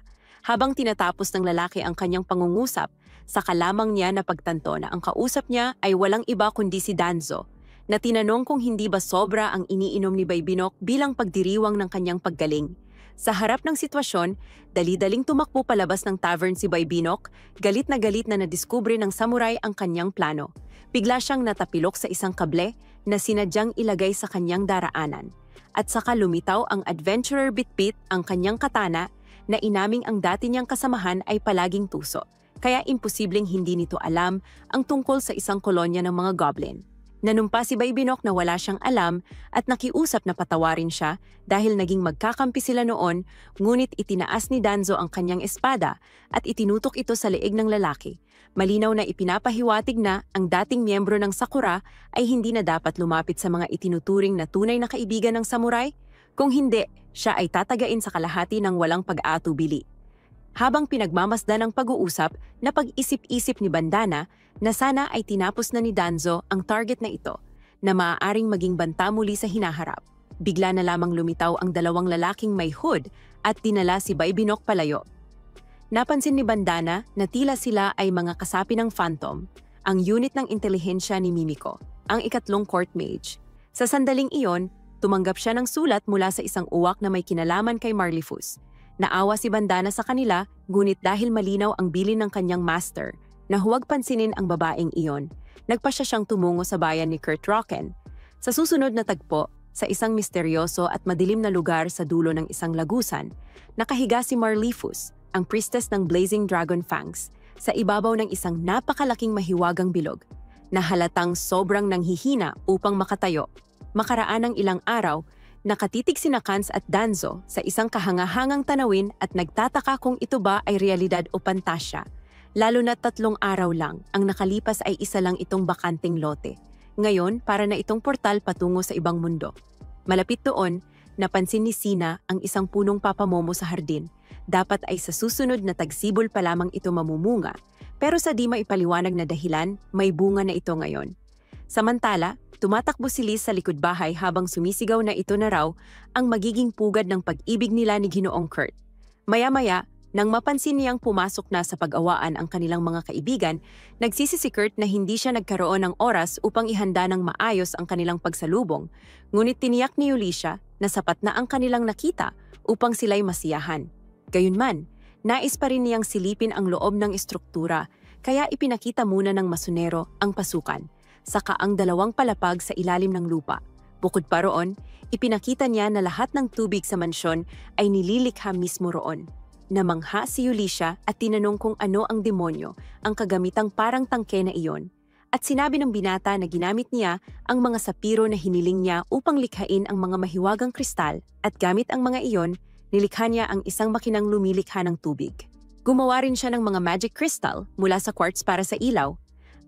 Habang tinatapos ng lalaki ang kanyang pangungusap, saka lamang niya napagtanto na ang kausap niya ay walang iba kundi si Danzo, na tinanong kung hindi ba sobra ang iniinom ni Baybinok bilang pagdiriwang ng kanyang paggaling. Sa harap ng sitwasyon, dali-daling tumakbo palabas ng tavern si Baybinok, galit na nadiskubre ng samurai ang kanyang plano. Bigla siyang natapilok sa isang kable na sinadyang ilagay sa kanyang daraanan. At saka lumitaw ang adventurer Bitbit ang kanyang katana na inaming ang dati niyang kasamahan ay palaging tuso. Kaya imposibleng hindi nito alam ang tungkol sa isang kolonya ng mga goblin. Nanumpa si Baybinok na wala siyang alam at nakiusap na patawarin siya dahil naging magkakampi sila noon, ngunit itinaas ni Danzo ang kanyang espada at itinutok ito sa leeg ng lalaki. Malinaw na ipinapahiwatig na ang dating miyembro ng Sakura ay hindi na dapat lumapit sa mga itinuturing na tunay na kaibigan ng samurai. Kung hindi, siya ay tatagain sa kalahati ng walang pag-aatubili. Habang pinagmamasdan ang pag-uusap, napag-isip-isip ni Bandana na sana ay tinapos na ni Danzo ang target na ito, na maaaring maging banta muli sa hinaharap. Bigla na lamang lumitaw ang 2 lalaking may hood at dinala si Baybinok palayo. Napansin ni Bandana na tila sila ay mga kasapi ng Phantom, ang unit ng intelihensya ni Mimiko, ang 3 court mage. Sa sandaling iyon, tumanggap siya ng sulat mula sa isang uwak na may kinalaman kay Marlifus. Naawa si Bandana sa kanila, ngunit dahil malinaw ang bilin ng kanyang master, na huwag pansinin ang babaeng iyon, nagpasya siyang tumungo sa bayan ni Kurt Rocken. Sa susunod na tagpo, sa isang misteryoso at madilim na lugar sa dulo ng isang lagusan, nakahiga si Marlifus, ang priestess ng Blazing Dragon Fangs, sa ibabaw ng isang napakalaking mahiwagang bilog, na halatang sobrang nanghihina upang makatayo. Makaraan ng ilang araw, Nakatitig sina Kans at Danzo sa isang kahangahangang tanawin at nagtataka kung ito ba ay realidad o pantasya. Lalo na 3 araw lang, ang nakalipas ay isa lang itong bakanting lote. Ngayon, para na itong portal patungo sa ibang mundo. Malapit doon, napansin ni Sina ang isang punong papamomo sa hardin. Dapat ay sa susunod na tagsibol pa lamang ito mamumunga, pero sa di maipaliwanag na dahilan, may bunga na ito ngayon. Samantala, tumatakbo si Liz sa likod bahay habang sumisigaw na ito na raw ang magiging pugad ng pag-ibig nila ni Ginoong Kurt. Maya-maya, nang mapansin niyang pumasok na sa pag-awaan ang kanilang mga kaibigan, nagsisi si Kurt na hindi siya nagkaroon ng oras upang ihanda ng maayos ang kanilang pagsalubong, ngunit tiniyak ni Yulisha na sapat na ang kanilang nakita upang sila'y masiyahan. Gayunman, nais pa rin niyang silipin ang loob ng estruktura, kaya ipinakita muna ng masunero ang pasukan, saka ang 2 palapag sa ilalim ng lupa. Bukod pa roon, ipinakita niya na lahat ng tubig sa mansyon ay nililikha mismo roon. Namangha si Yulisha at tinanong kung ano ang demonyo ang kagamitang parang tangke na iyon, at sinabi ng binata na ginamit niya ang mga sapiro na hiniling niya upang likhain ang mga mahiwagang kristal, at gamit ang mga iyon, nilikha niya ang isang makinang lumilikha ng tubig. Gumawa rin siya ng mga magic crystal mula sa quartz para sa ilaw.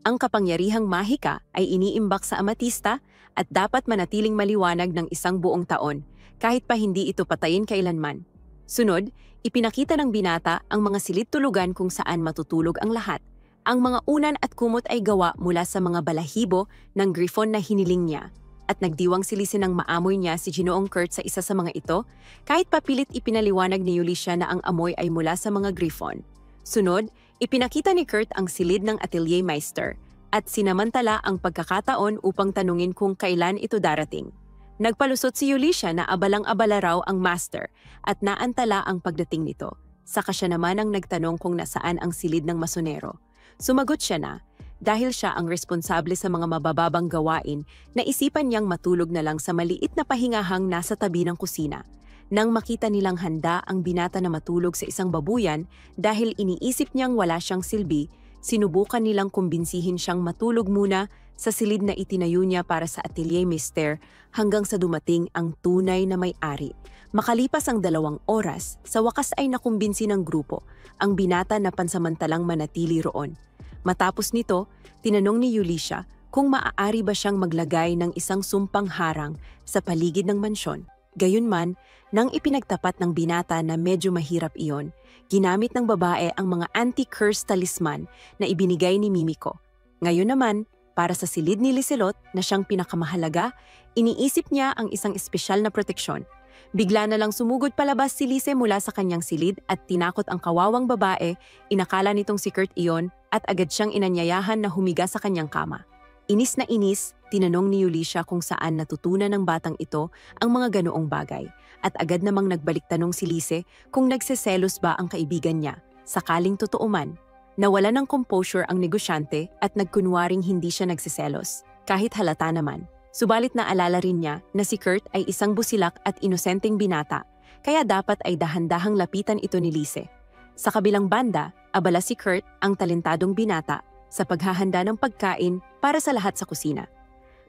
Ang kapangyarihang mahika ay iniimbak sa amatista at dapat manatiling maliwanag ng 1 buong taon, kahit pa hindi ito patayin kailanman. Sunod, ipinakita ng binata ang mga silid-tulugan kung saan matutulog ang lahat. Ang mga unan at kumot ay gawa mula sa mga balahibo ng griffon na hiniling niya, at nagdiwang silisin ng maamoy niya si Ginoong Kurt sa isa sa mga ito, kahit papilit ipinaliwanag ni Yulisha na ang amoy ay mula sa mga griffon. Sunod, ipinakita ni Kurt ang silid ng Atelier Meister, at sinamantala ang pagkakataon upang tanungin kung kailan ito darating. Nagpalusot si Yulisha na abalang-abala raw ang master at naantala ang pagdating nito. Saka siya naman ang nagtanong kung nasaan ang silid ng masonero. Sumagot siya na, dahil siya ang responsable sa mga mabababang gawain, naisipan niyang matulog na lang sa maliit na pahingahang nasa tabi ng kusina. Nang makita nilang handa ang binata na matulog sa isang babuyan dahil iniisip niyang wala siyang silbi, sinubukan nilang kumbinsihin siyang matulog muna sa silid na itinayo niya para sa Atelier Meister hanggang sa dumating ang tunay na may-ari. Makalipas ang 2 oras, sa wakas ay nakumbinsi ng grupo ang binata na pansamantalang manatili roon. Matapos nito, tinanong ni Yulisha kung maaari ba siyang maglagay ng isang sumpang harang sa paligid ng mansyon. Gayunman, nang ipinagtapat ng binata na medyo mahirap iyon, ginamit ng babae ang mga anti-curse talisman na ibinigay ni Mimiko. Ngayon naman, para sa silid ni Liselot na siyang pinakamahalaga, iniisip niya ang isang espesyal na proteksyon. Bigla na lang sumugod palabas si Lise mula sa kanyang silid at tinakot ang kawawang babae, inakala nitong si Kurt iyon at agad siyang inanyayahan na humiga sa kanyang kama. Inis na inis, tinanong ni Yulisha kung saan natutunan ng batang ito ang mga ganoong bagay, at agad namang nagbalik tanong si Lise kung nagseselos ba ang kaibigan niya, sakaling totoo man. Nawala ng composure ang negosyante at nagkunwaring hindi siya nagsiselos, kahit halata naman. Subalit naalala rin niya na si Kurt ay isang busilak at inosenteng binata, kaya dapat ay dahan-dahang lapitan ito ni Lise. Sa kabilang banda, abala si Kurt, ang talentadong binata, sa paghahanda ng pagkain para sa lahat sa kusina.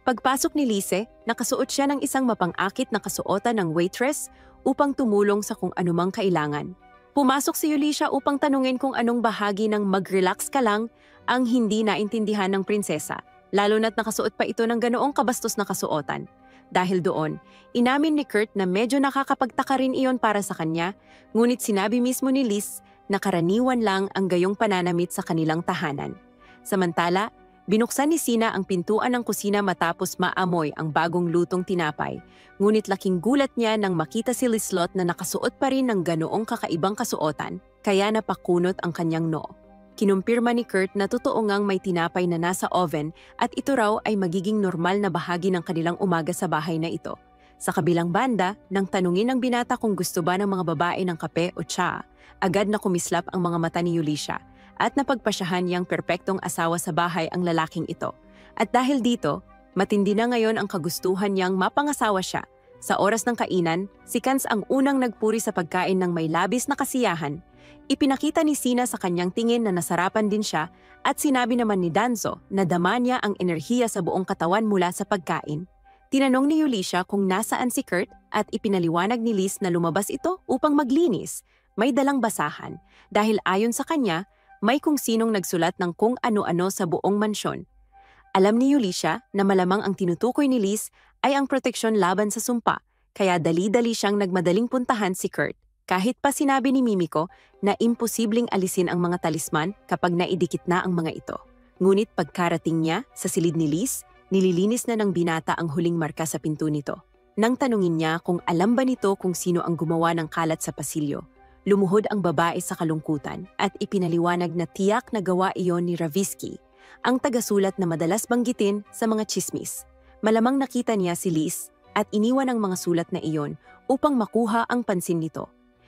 Pagpasok ni Lise, nakasuot siya ng isang mapang-akit na kasuotan ng waitress upang tumulong sa kung anumang kailangan. Pumasok si Yulisha upang tanungin kung anong bahagi ng mag-relax ka lang ang hindi naintindihan ng prinsesa, lalo na't nakasuot pa ito ng ganoong kabastos na kasuotan. Dahil doon, inamin ni Kurt na medyo nakakapagtaka rin iyon para sa kanya, ngunit sinabi mismo ni Liz na karaniwan lang ang gayong pananamit sa kanilang tahanan. Samantala, binuksan ni Sina ang pintuan ng kusina matapos maamoy ang bagong lutong tinapay, ngunit laking gulat niya nang makita si Liselot na nakasuot pa rin ng ganoong kakaibang kasuotan, kaya napakunot ang kanyang noo. Kinumpirma ni Kurt na totoo ngang may tinapay na nasa oven at ito raw ay magiging normal na bahagi ng kanilang umaga sa bahay na ito. Sa kabilang banda, nang tanungin ng binata kung gusto ba ng mga babae ng kape o tsa, agad na kumislap ang mga mata ni Yulisha at napagpasyahan niyang perpektong asawa sa bahay ang lalaking ito. At dahil dito, matindi na ngayon ang kagustuhan niyang mapangasawa siya. Sa oras ng kainan, si Kans ang unang nagpuri sa pagkain ng may labis na kasiyahan. Ipinakita ni Sina sa kanyang tingin na nasarapan din siya at sinabi naman ni Danzo na dama niya ang enerhiya sa buong katawan mula sa pagkain. Tinanong ni Yulisha kung nasaan si Kurt at ipinaliwanag ni Liz na lumabas ito upang maglinis. May dalang basahan dahil ayon sa kanya, may kung sinong nagsulat ng kung ano-ano sa buong mansyon. Alam ni Yulisha na malamang ang tinutukoy ni Liz ay ang proteksyon laban sa sumpa, kaya dali-dali siyang nagmadaling puntahan si Kurt. Kahit pa sinabi ni Mimiko na imposibleng alisin ang mga talisman kapag naidikit na ang mga ito. Ngunit pagkarating niya sa silid ni Liz, nililinis na ng binata ang huling marka sa pinto nito. Nang tanungin niya kung alam ba nito kung sino ang gumawa ng kalat sa pasilyo, lumuhod ang babae sa kalungkutan at ipinaliwanag na tiyak na gawa iyon ni Ravisky, ang tagasulat na madalas banggitin sa mga tsismis. Malamang nakita niya si Liz at iniwan ang mga sulat na iyon upang makuha ang pansin nito.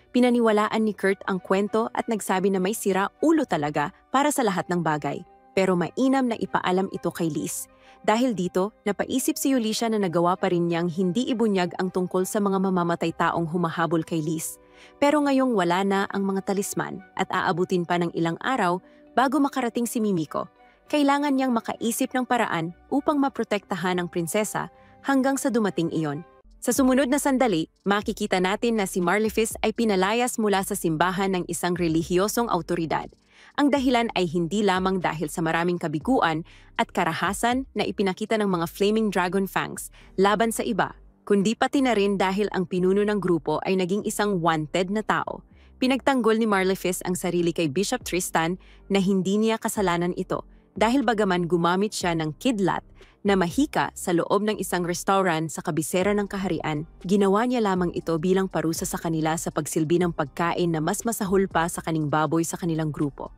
Pinaniwalaan ni Kurt ang kwento at nagsabi na may sira ulo talaga para sa lahat ng bagay. Pero mainam na ipaalam ito kay Liz. Dahil dito, napaisip si Yulisha na nagawa pa rin niyang hindi ibunyag ang tungkol sa mga mamamatay taong humahabol kay Liz. Pero ngayong wala na ang mga talisman at aabutin pa ng ilang araw bago makarating si Mimiko, kailangan niyang makaisip ng paraan upang maprotektahan ang prinsesa hanggang sa dumating iyon. Sa sumunod na sandali, makikita natin na si Marlefis ay pinalayas mula sa simbahan ng isang relihiyosong autoridad. Ang dahilan ay hindi lamang dahil sa maraming kabiguan at karahasan na ipinakita ng mga Flaming Dragon Fangs laban sa iba, kundi pati na rin dahil ang pinuno ng grupo ay naging isang wanted na tao. Pinagtanggol ni Marlefis ang sarili kay Bishop Tristan na hindi niya kasalanan ito dahil bagaman gumamit siya ng kidlat na mahika sa loob ng isang restaurant sa kabisera ng kaharian, ginawa niya lamang ito bilang parusa sa kanila sa pagsilbi ng pagkain na mas masahol pa sa kaning baboy sa kanilang grupo.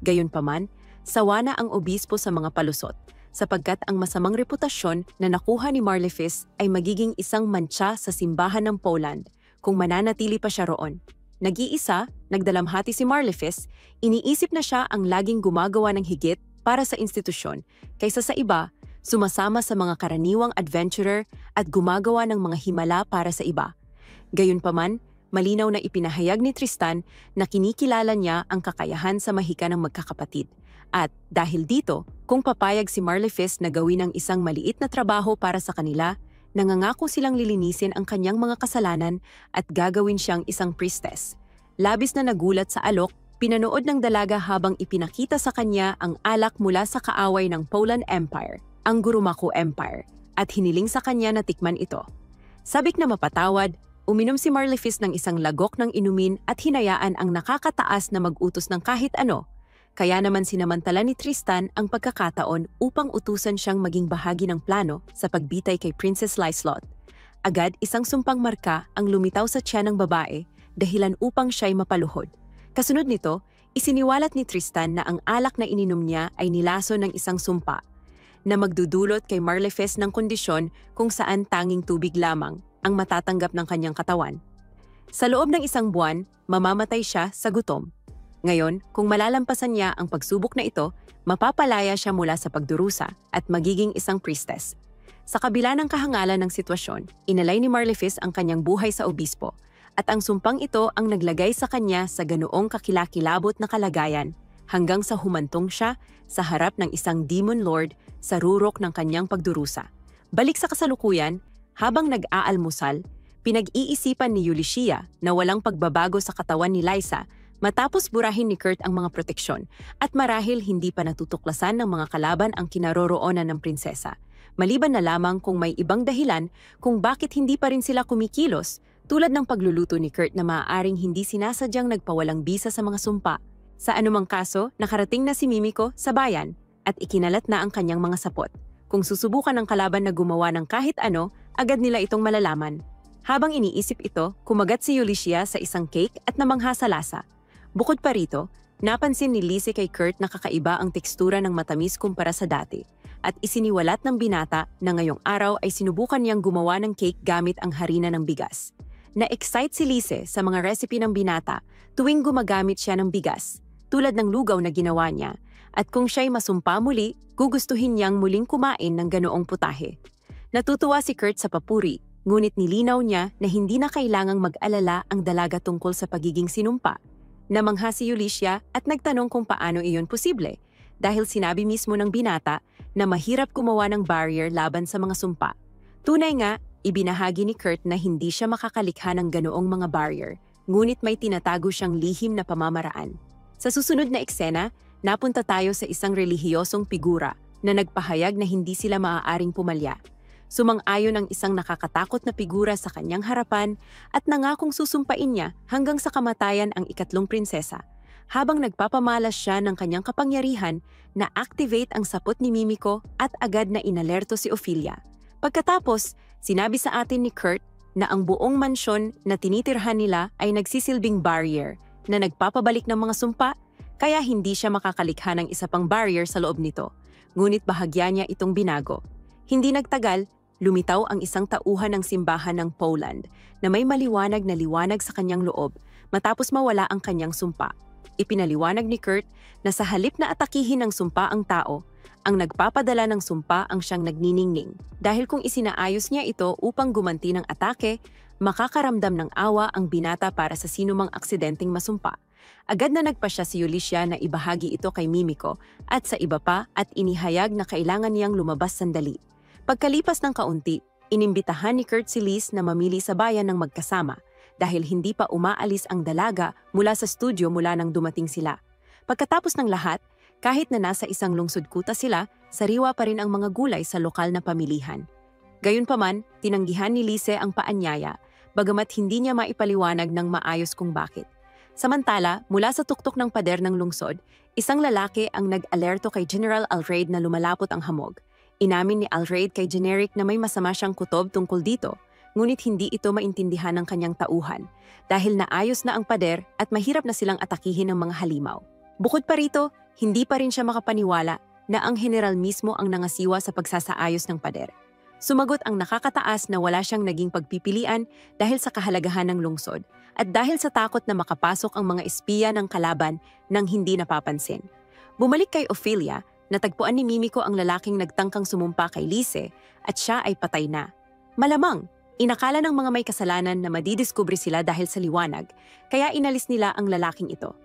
Gayunpaman, sawa na ang obispo sa mga palusot, sapagkat ang masamang reputasyon na nakuha ni Marlefis ay magiging isang mantsa sa simbahan ng Poland kung mananatili pa siya roon. Nag-iisa, nagdalamhati si Marlefis, iniisip na siya ang laging gumagawa ng higit para sa institusyon kaysa sa iba, sumasama sa mga karaniwang adventurer at gumagawa ng mga himala para sa iba. Gayunpaman, malinaw na ipinahayag ni Tristan na kinikilala niya ang kakayahan sa mahika ng magkakapatid. At dahil dito, kung papayag si Marlefis na gawin ang isang maliit na trabaho para sa kanila, nangangako silang lilinisin ang kanyang mga kasalanan at gagawin siyang isang priestess. Labis na nagulat sa alok, pinanood ng dalaga habang ipinakita sa kanya ang alak mula sa kaaway ng Poland Empire, ang Gurumako Empire, at hiniling sa kanya na tikman ito. Sabik na mapatawad, uminom si Marlefis ng isang lagok ng inumin at hinayaan ang nakakataas na mag-utos ng kahit ano. Kaya naman sinamantala ni Tristan ang pagkakataon upang utusan siyang maging bahagi ng plano sa pagbitay kay Princess Lyslot. Agad isang sumpang marka ang lumitaw sa tiyan ng babae, dahilan upang siya'y mapaluhod. Kasunod nito, isiniwalat ni Tristan na ang alak na ininom niya ay nilaso ng isang sumpa, na magdudulot kay Marlefis ng kondisyon kung saan tanging tubig lamang ang matatanggap ng kanyang katawan. Sa loob ng isang buwan, mamamatay siya sa gutom. Ngayon, kung malalampasan niya ang pagsubok na ito, mapapalaya siya mula sa pagdurusa at magiging isang priestess. Sa kabila ng kahangalan ng sitwasyon, inalay ni Marlefis ang kanyang buhay sa obispo, at ang sumpang ito ang naglagay sa kanya sa ganoong kakilakilabot na kalagayan hanggang sa humantong siya sa harap ng isang demon lord sa rurok ng kanyang pagdurusa. Balik sa kasalukuyan, habang nag-aalmusal, pinag-iisipan ni Yulisha na walang pagbabago sa katawan ni Liza matapos burahin ni Kurt ang mga proteksyon at marahil hindi pa natutuklasan ng mga kalaban ang kinaroroonan ng prinsesa. Maliban na lamang kung may ibang dahilan kung bakit hindi pa rin sila kumikilos, tulad ng pagluluto ni Kurt na maaaring hindi sinasadyang nagpawalang bisa sa mga sumpa. Sa anumang kaso, nakarating na si Mimiko sa bayan at ikinalat na ang kanyang mga sapot. Kung susubukan ng kalaban na gumawa ng kahit ano, agad nila itong malalaman. Habang iniisip ito, kumagat si Yulisha sa isang cake at namangha sa lasa. Bukod pa rito, napansin ni Lise kay Kurt na kakaiba ang tekstura ng matamis kumpara sa dati, at isiniwalat ng binata na ngayong araw ay sinubukan niyang gumawa ng cake gamit ang harina ng bigas. Na-excite si Lise sa mga recipe ng binata tuwing gumagamit siya ng bigas, tulad ng lugaw na ginawa niya, at kung siya'y masumpa muli, gugustuhin niyang muling kumain ng ganoong putahe. Natutuwa si Kurt sa papuri, ngunit nilinaw niya na hindi na kailangang mag-alala ang dalaga tungkol sa pagiging sinumpa. Namangha si Yulisha at nagtanong kung paano iyon posible, dahil sinabi mismo ng binata na mahirap gumawa ng barrier laban sa mga sumpa. Tunay nga, ibinahagi ni Kurt na hindi siya makakalikha ng ganoong mga barrier, ngunit may tinatago siyang lihim na pamamaraan. Sa susunod na eksena, napunta tayo sa isang relihiyosong figura na nagpahayag na hindi sila maaaring pumalya. Sumang-ayon ang isang nakakatakot na figura sa kanyang harapan at nangakong susumpain niya hanggang sa kamatayan ang ikatlong prinsesa. Habang nagpapamalas siya ng kanyang kapangyarihan, na-activate ang sapot ni Mimiko at agad na inalerto si Ophelia. Pagkatapos, sinabi sa atin ni Kurt na ang buong mansyon na tinitirhan nila ay nagsisilbing barrier na nagpapabalik ng mga sumpa, kaya hindi siya makakalikha ng isa pang barrier sa loob nito. Ngunit bahagya niya itong binago. Hindi nagtagal, lumitaw ang isang tauhan ng simbahan ng Poland na may maliwanag na liwanag sa kanyang loob matapos mawala ang kanyang sumpa. Ipinaliwanag ni Kurt na sa halip na atakihin ng sumpa ang tao, ang nagpapadala ng sumpa ang siyang nagniningning. Dahil kung isinaayos niya ito upang gumanti ng atake, makakaramdam ng awa ang binata para sa sinumang aksidenteng masumpa. Agad na nagpasya si Ulysses na ibahagi ito kay Mimiko at sa iba pa at inihayag na kailangan niyang lumabas sandali. Pagkalipas ng kaunti, inimbitahan ni Kurt si Liz na mamili sa bayan ng magkasama dahil hindi pa umaalis ang dalaga mula sa studio mula nang dumating sila. Pagkatapos ng lahat, kahit na nasa isang lungsod kuta sila, sariwa pa rin ang mga gulay sa lokal na pamilihan. Gayunpaman, tinanggihan ni Lise ang paanyaya, bagamat hindi niya maipaliwanag ng maayos kung bakit. Samantala, mula sa tuktok ng pader ng lungsod, isang lalaki ang nag-alerto kay General Alraid na lumalapot ang hamog. Inamin ni Alraid kay Generic na may masama siyang kutob tungkol dito, ngunit hindi ito maintindihan ng kanyang tauhan dahil naayos na ang pader at mahirap na silang atakihin ng mga halimaw. Bukod pa rito, hindi pa rin siya makapaniwala na ang general mismo ang nangasiwa sa pagsasaayos ng pader. Sumagot ang nakakataas na wala siyang naging pagpipilian dahil sa kahalagahan ng lungsod at dahil sa takot na makapasok ang mga espiya ng kalaban nang hindi napapansin. Bumalik kay Ophelia, natagpuan ni Mimiko ang lalaking nagtangkang sumumpa kay Lise at siya ay patay na. Malamang, inakala ng mga may kasalanan na madidiskubre sila dahil sa liwanag, kaya inalis nila ang lalaking ito.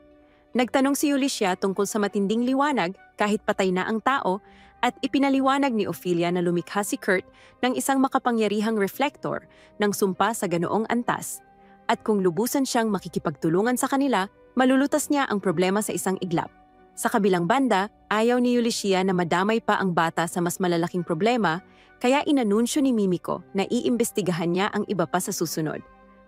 Nagtanong si Ulysses tungkol sa matinding liwanag kahit patay na ang tao at ipinaliwanag ni Ophelia na lumikha si Kurt ng isang makapangyarihang reflector ng sumpa sa ganoong antas. At kung lubusan siyang makikipagtulungan sa kanila, malulutas niya ang problema sa isang iglap. Sa kabilang banda, ayaw ni Ulysses na madamay pa ang bata sa mas malalaking problema, kaya inanunsyo ni Mimiko na iimbestigahan niya ang iba pa sa susunod.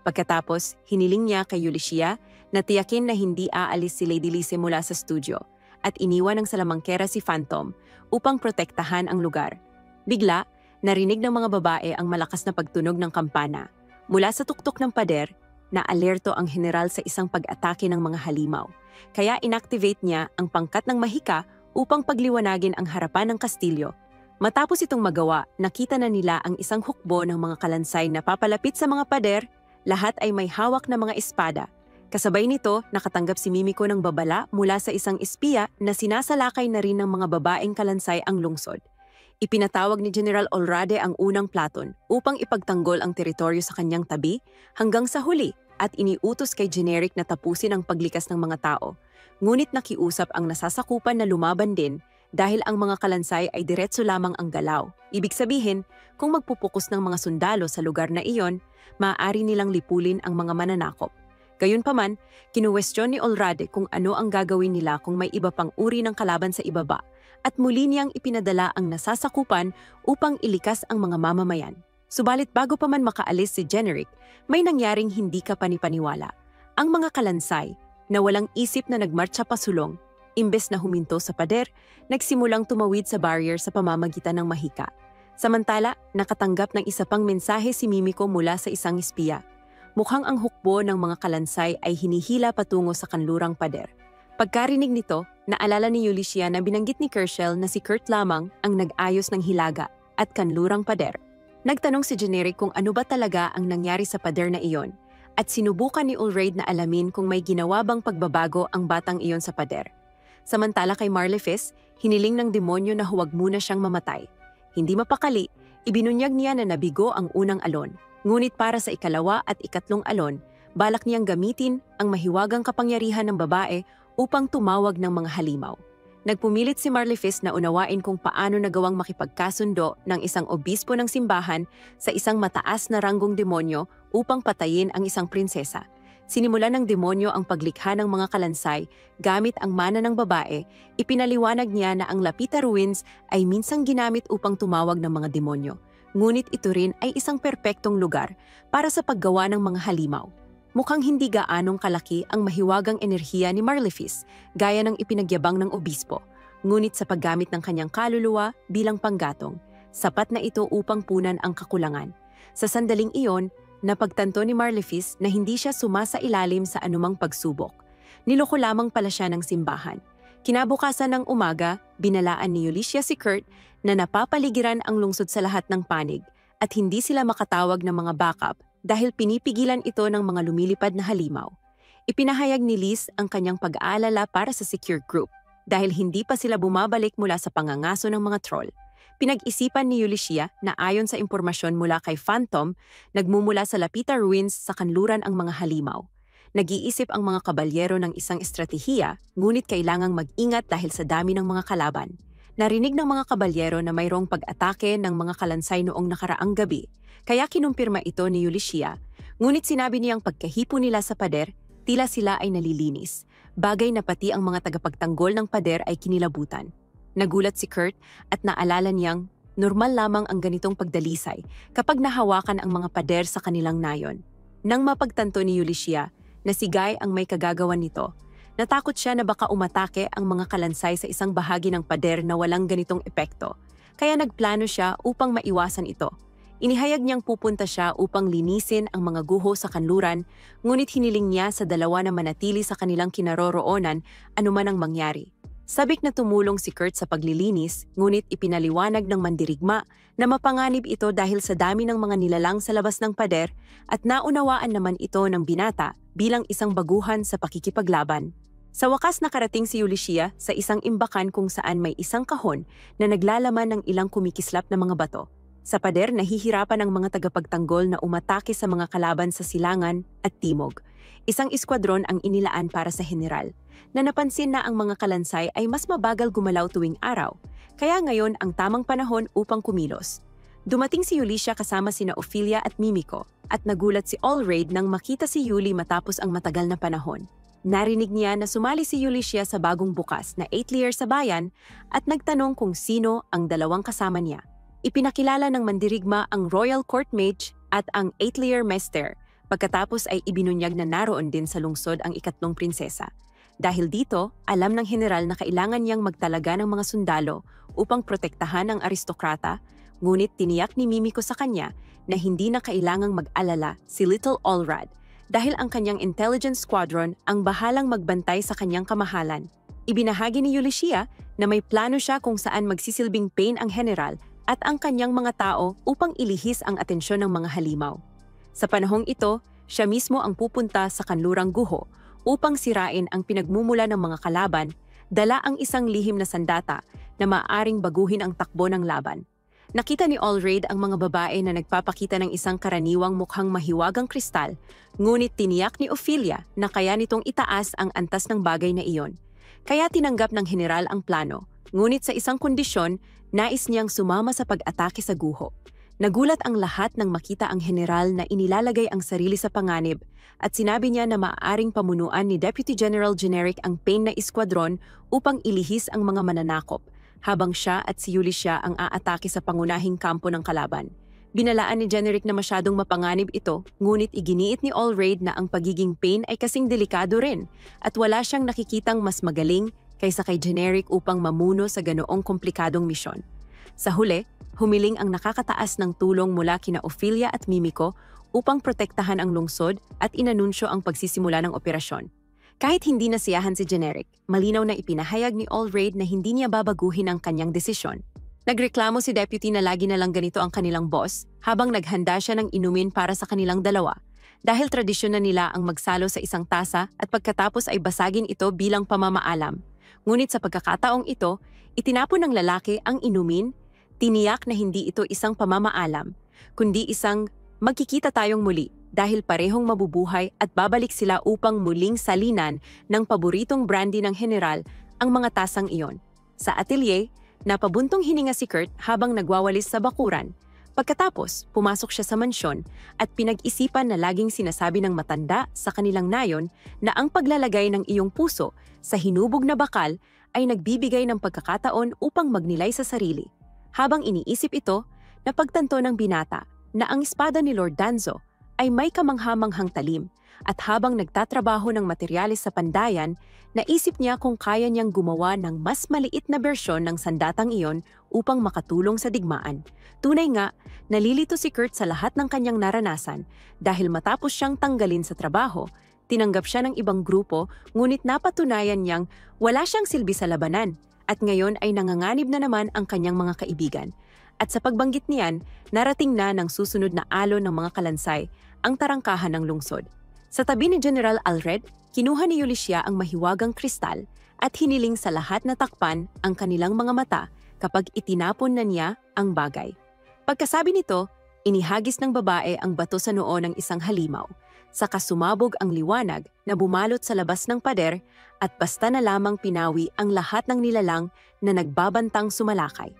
Pagkatapos, hiniling niya kay Ulysses na tiyakin na hindi aalis si Lady Lise mula sa studio at iniwan ng salamangkera si Phantom upang protektahan ang lugar. Bigla, narinig ng mga babae ang malakas na pagtunog ng kampana. Mula sa tuktok ng pader, na-alerto ang general sa isang pag-atake ng mga halimaw. Kaya inactivate niya ang pangkat ng mahika upang pagliwanagin ang harapan ng kastilyo. Matapos itong magawa, nakita na nila ang isang hukbo ng mga kalansay na papalapit sa mga pader, lahat ay may hawak na mga espada. Kasabay nito, nakatanggap si Mimiko ng babala mula sa isang espiya na sinasalakay na rin ng mga babaeng kalansay ang lungsod. Ipinatawag ni General Olrade ang unang platon upang ipagtanggol ang teritoryo sa kanyang tabi hanggang sa huli at iniutos kay Generic na tapusin ang paglikas ng mga tao. Ngunit nakiusap ang nasasakupan na lumaban din dahil ang mga kalansay ay diretso lamang ang galaw. Ibig sabihin, kung magpupukus ng mga sundalo sa lugar na iyon, maaari nilang lipulin ang mga mananakop. Gayunpaman, kinuwestiyon ni Olrade kung ano ang gagawin nila kung may iba pang uri ng kalaban sa ibaba at muli niyang ipinadala ang nasasakupan upang ilikas ang mga mamamayan. Subalit bago pa man makaalis si Generic, may nangyaring hindi ka panipaniwala. Ang mga kalansay, na walang isip na nagmartsa pasulong, imbes na huminto sa pader, nagsimulang tumawid sa barrier sa pamamagitan ng mahika. Samantala, nakatanggap ng isa pang mensahe si Mimiko mula sa isang espiya. Mukhang ang hukbo ng mga kalansay ay hinihila patungo sa kanlurang pader. Pagkarinig nito, naalala ni Ulysses na binanggit ni Kershel na si Kurt lamang ang nag-ayos ng hilaga at kanlurang pader. Nagtanong si Generic kung ano ba talaga ang nangyari sa pader na iyon at sinubukan ni Ulraid na alamin kung may ginawa bang pagbabago ang batang iyon sa pader. Samantala kay Marlefis, hiniling ng demonyo na huwag muna siyang mamatay. Hindi mapakali, ibinunyag niya na nabigo ang unang alon. Ngunit para sa ikalawa at ikatlong alon, balak niyang gamitin ang mahiwagang kapangyarihan ng babae upang tumawag ng mga halimaw. Nagpumilit si Marlefis na unawain kung paano nagawang makipagkasundo ng isang obispo ng simbahan sa isang mataas na ranggong demonyo upang patayin ang isang prinsesa. Sinimulan ng demonyo ang paglikha ng mga kalansay gamit ang mana ng babae. Ipinaliwanag niya na ang Lapita Ruins ay minsang ginamit upang tumawag ng mga demonyo. Ngunit ito rin ay isang perpektong lugar para sa paggawa ng mga halimaw. Mukhang hindi gaanong kalaki ang mahiwagang enerhiya ni Marlefis, gaya ng ipinagyabang ng obispo. Ngunit sa paggamit ng kanyang kaluluwa bilang panggatong, sapat na ito upang punan ang kakulangan. Sa sandaling iyon, napagtanto ni Marlefis na hindi siya sumasailalim sa anumang pagsubok. Niloko lamang pala siya ng simbahan. Kinabukasan ng umaga, binalaan ni Ulicia si Kurt na napapaligiran ang lungsod sa lahat ng panig at hindi sila makatawag ng mga backup dahil pinipigilan ito ng mga lumilipad na halimaw. Ipinahayag ni Liz ang kanyang pag-aalala para sa secure group dahil hindi pa sila bumabalik mula sa pangangaso ng mga troll. Pinag-isipan ni Ulicia na ayon sa impormasyon mula kay Phantom, nagmumula sa Lapita Ruins sa kanluran ang mga halimaw. Nag-iisip ang mga kabalyero ng isang estratehiya, ngunit kailangang mag-ingat dahil sa dami ng mga kalaban. Narinig ng mga kabalyero na mayroong pag-atake ng mga kalansay noong nakaraang gabi, kaya kinumpirma ito ni Ulicia. Ngunit sinabi niyang pagkahipo nila sa pader, tila sila ay nalilinis. Bagay na pati ang mga tagapagtanggol ng pader ay kinilabutan. Nagulat si Kurt at naalala niyang normal lamang ang ganitong pagdalisay kapag nahawakan ang mga pader sa kanilang nayon. Nang mapagtanto ni Ulicia na si Guy ang may kagagawan nito, natakot siya na baka umatake ang mga kalansay sa isang bahagi ng pader na walang ganitong epekto. Kaya nagplano siya upang maiwasan ito. Inihayag niyang pupunta siya upang linisin ang mga guho sa kanluran, ngunit hiniling niya sa dalawa na manatili sa kanilang kinaroroonan anuman ang mangyari. Sabik na tumulong si Kurt sa paglilinis, ngunit ipinaliwanag ng mandirigma na mapanganib ito dahil sa dami ng mga nilalang sa labas ng pader at naunawaan naman ito ng binata bilang isang baguhan sa pakikipaglaban. Sa wakas nakarating si Ulicia sa isang imbakan kung saan may isang kahon na naglalaman ng ilang kumikislap na mga bato. Sa pader, nahihirapan ang mga tagapagtanggol na umatake sa mga kalaban sa silangan at timog. Isang eskwadron ang inilaan para sa general, na napansin na ang mga kalansay ay mas mabagal gumalaw tuwing araw, kaya ngayon ang tamang panahon upang kumilos. Dumating si Ulicia kasama sina Ophelia at Mimiko, at nagulat si Allraid nang makita si Yuli matapos ang matagal na panahon. Narinig niya na sumali si Ulicia sa bagong bukas na 8-layer sa bayan at nagtanong kung sino ang dalawang kasama niya. Ipinakilala ng mandirigma ang Royal Court Mage at ang 8-layer Maester, pagkatapos ay ibinunyag na naroon din sa lungsod ang ikatlong prinsesa. Dahil dito, alam ng general na kailangan niyang magtalaga ng mga sundalo upang protektahan ang aristokrata, ngunit tiniyak ni Mimiko sa kanya na hindi na kailangang mag-alala si Little Allrad dahil ang kanyang intelligence squadron ang bahalang magbantay sa kanyang kamahalan. Ibinahagi ni Ulicia na may plano siya kung saan magsisilbing pain ang general at ang kanyang mga tao upang ilihis ang atensyon ng mga halimaw. Sa panahong ito, siya mismo ang pupunta sa kanlurang guho upang sirain ang pinagmumula ng mga kalaban, dala ang isang lihim na sandata na maaaring baguhin ang takbo ng laban. Nakita ni Allraid ang mga babae na nagpapakita ng isang karaniwang mukhang mahiwagang kristal, ngunit tiniyak ni Ophelia na kaya nitong itaas ang antas ng bagay na iyon. Kaya tinanggap ng general ang plano, ngunit sa isang kondisyon, nais niyang sumama sa pag-atake sa guho. Nagulat ang lahat nang makita ang general na inilalagay ang sarili sa panganib at sinabi niya na maaaring pamunuan ni Deputy General Generic ang pain na eskwadron upang ilihis ang mga mananakop, habang siya at si Ulicia ang aatake sa pangunahing kampo ng kalaban. Binalaan ni Generic na masyadong mapanganib ito, ngunit iginiit ni Allraid na ang pagiging pain ay kasing delikado rin at wala siyang nakikitang mas magaling kaysa kay Generic upang mamuno sa ganoong komplikadong misyon. Sa huli, humiling ang nakakataas ng tulong mula kina Ophelia at Mimiko upang protektahan ang lungsod at inanunsyo ang pagsisimula ng operasyon. Kahit hindi nasiyahan si Generic, malinaw na ipinahayag ni Allraid na hindi niya babaguhin ang kanyang desisyon. Nagreklamo si Deputy na lagi na lang ganito ang kanilang boss habang naghanda siya ng inumin para sa kanilang dalawa. Dahil tradisyon na nila ang magsalo sa isang tasa at pagkatapos ay basagin ito bilang pamamaalam. Ngunit sa pagkakataong ito, itinapon ng lalaki ang inumin, tiniyak na hindi ito isang pamamaalam, kundi isang magkikita tayong muli dahil parehong mabubuhay at babalik sila upang muling salinan ng paboritong brandy ng general ang mga tasang iyon. Sa atelier, napabuntong hininga si Kurt habang nagwawalis sa bakuran. Pagkatapos, pumasok siya sa mansyon at pinag-isipan na laging sinasabi ng matanda sa kanilang nayon na ang paglalagay ng iyong puso sa hinubog na bakal ay nagbibigay ng pagkakataon upang magnilay sa sarili. Habang iniisip ito, napagtanto ng binata na ang espada ni Lord Danzo ay may kamanghamanghang talim at habang nagtatrabaho ng materyales sa pandayan, naisip niya kung kaya niyang gumawa ng mas maliit na bersyon ng sandatang iyon upang makatulong sa digmaan. Tunay nga, nalilito si Kurt sa lahat ng kanyang naranasan dahil matapos siyang tanggalin sa trabaho, tinanggap siya ng ibang grupo ngunit napatunayan niyang wala siyang silbi sa labanan at ngayon ay nanganganib na naman ang kanyang mga kaibigan. At sa pagbanggit niyan, narating na ng susunod na alon ng mga kalansay ang tarangkahan ng lungsod. Sa tabi ni General Alred, kinuha ni Ulysses ang mahiwagang kristal at hiniling sa lahat na takpan ang kanilang mga mata kapag itinapon na niya ang bagay. Pagkasabi nito, inihagis ng babae ang bato sa noo ng isang halimaw. Saka sumabog ang liwanag na bumalot sa labas ng pader at basta na lamang pinawi ang lahat ng nilalang na nagbabantang sumalakay.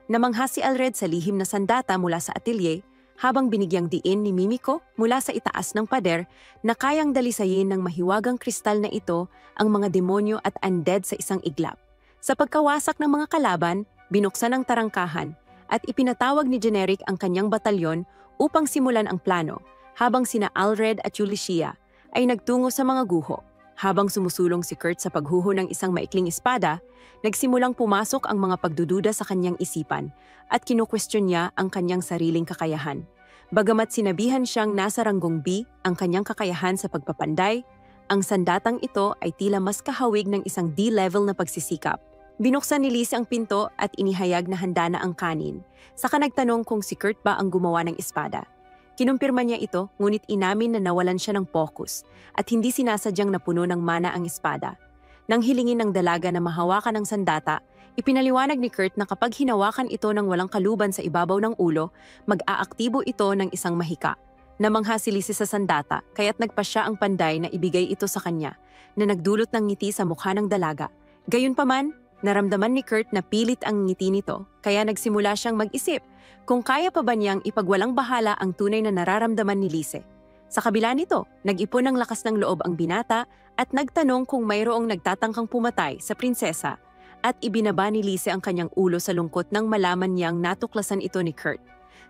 Namangha si Alred sa lihim na sandata mula sa atelier habang binigyang diin ni Mimiko mula sa itaas ng pader na kayang dalisayin ng mahiwagang kristal na ito ang mga demonyo at undead sa isang iglap. Sa pagkawasak ng mga kalaban, binuksan ang tarangkahan at ipinatawag ni Generic ang kanyang batalyon upang simulan ang plano habang sina Alred at Ulysses ay nagtungo sa mga guho. Habang sumusulong si Kurt sa paghuho ng isang maikling espada, nagsimulang pumasok ang mga pagdududa sa kanyang isipan at kinukwestiyon niya ang kanyang sariling kakayahan. Bagamat sinabihan siyang nasa ranggong B ang kanyang kakayahan sa pagpapanday, ang sandatang ito ay tila mas kahawig ng isang D-level na pagsisikap. Binuksan ni Lise ang pinto at inihayag na handa na ang kanin. Saka nagtanong kung si Kurt ba ang gumawa ng espada. Kinumpirma niya ito, ngunit inamin na nawalan siya ng focus at hindi sinasadyang napuno ng mana ang espada. Nang hilingin ng dalaga na mahawakan ng sandata, ipinaliwanag ni Kurt na kapag hinawakan ito ng walang kaluban sa ibabaw ng ulo, mag-aaktibo ito ng isang mahika. Namangha si Lise sa sandata, kaya't nagpasya ang panday na ibigay ito sa kanya, na nagdulot ng ngiti sa mukha ng dalaga. Gayunpaman, naramdaman ni Kurt na pilit ang ngiti nito, kaya nagsimula siyang mag-isip kung kaya pa ba niyang ipagwalang bahala ang tunay na nararamdaman ni Lise. Sa kabila nito, nag-ipon ng lakas ng loob ang binata at nagtanong kung mayroong nagtatangkang pumatay sa prinsesa at ibinaba ni Lise ang kanyang ulo sa lungkot nang malaman niyang natuklasan ito ni Kurt.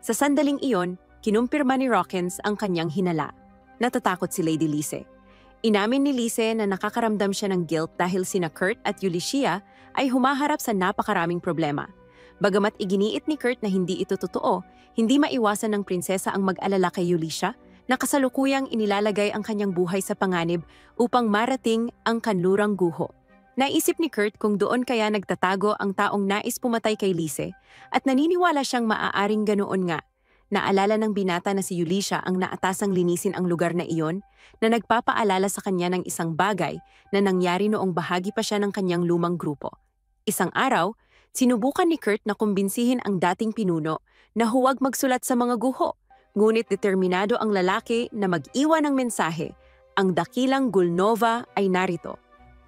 Sa sandaling iyon, kinumpirma ni Rockins ang kanyang hinala. Natatakot si Lady Lise. Inamin ni Lise na nakakaramdam siya ng guilt dahil sina Kurt at Ulysses ay humaharap sa napakaraming problema. Bagamat iginiit ni Kurt na hindi ito totoo, hindi maiwasan ng prinsesa ang mag-alala kay Ulysses na kasalukuyang inilalagay ang kanyang buhay sa panganib upang marating ang kanlurang guho. Naisip ni Kurt kung doon kaya nagtatago ang taong nais pumatay kay Lise at naniniwala siyang maaaring ganoon nga. Naalala ng binata na si Ulysses ang naatasang linisin ang lugar na iyon na nagpapaalala sa kanya ng isang bagay na nangyari noong bahagi pa siya ng kanyang lumang grupo. Isang araw, sinubukan ni Kurt na kumbinsihin ang dating pinuno na huwag magsulat sa mga guho, ngunit determinado ang lalaki na mag-iwan ng mensahe. Ang dakilang Gulnova ay narito.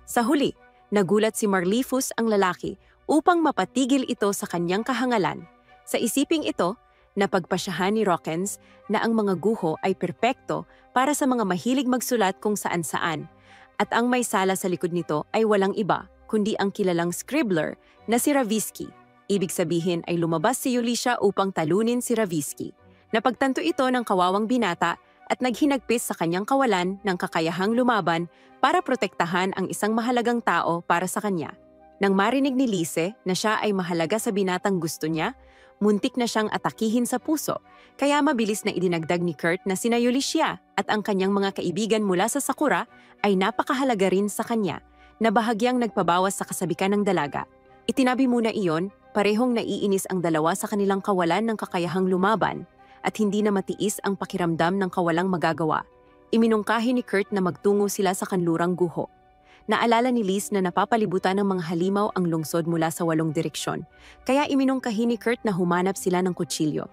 Sa huli, nagulat si Marlifus ang lalaki upang mapatigil ito sa kanyang kahangalan. Sa isiping ito, napagpasyahan ni Rockins na ang mga guho ay perpekto para sa mga mahilig magsulat kung saan-saan, at ang may sala sa likod nito ay walang iba kundi ang kilalang scribbler na si Ravisky. Ibig sabihin ay lumabas si Ulysses upang talunin si Ravisky. Napagtanto ito ng kawawang binata at naghinagpis sa kanyang kawalan ng kakayahang lumaban para protektahan ang isang mahalagang tao para sa kanya. Nang marinig ni Lise na siya ay mahalaga sa binatang gusto niya, muntik na siyang atakihin sa puso, kaya mabilis na idinagdag ni Kurt na sina Ulysses at ang kanyang mga kaibigan mula sa Sakura ay napakahalaga rin sa kanya, na bahagyang nagpabawas sa kasabikan ng dalaga. Itinabi muna iyon, parehong naiinis ang dalawa sa kanilang kawalan ng kakayahang lumaban at hindi na matiis ang pakiramdam ng kawalang magagawa. Iminungkahi ni Kurt na magtungo sila sa kanlurang guho. Naalala ni Liz na napapalibutan ng mga halimaw ang lungsod mula sa 8 direksyon, kaya iminungkahi ni Kurt na humanap sila ng kutsilyo.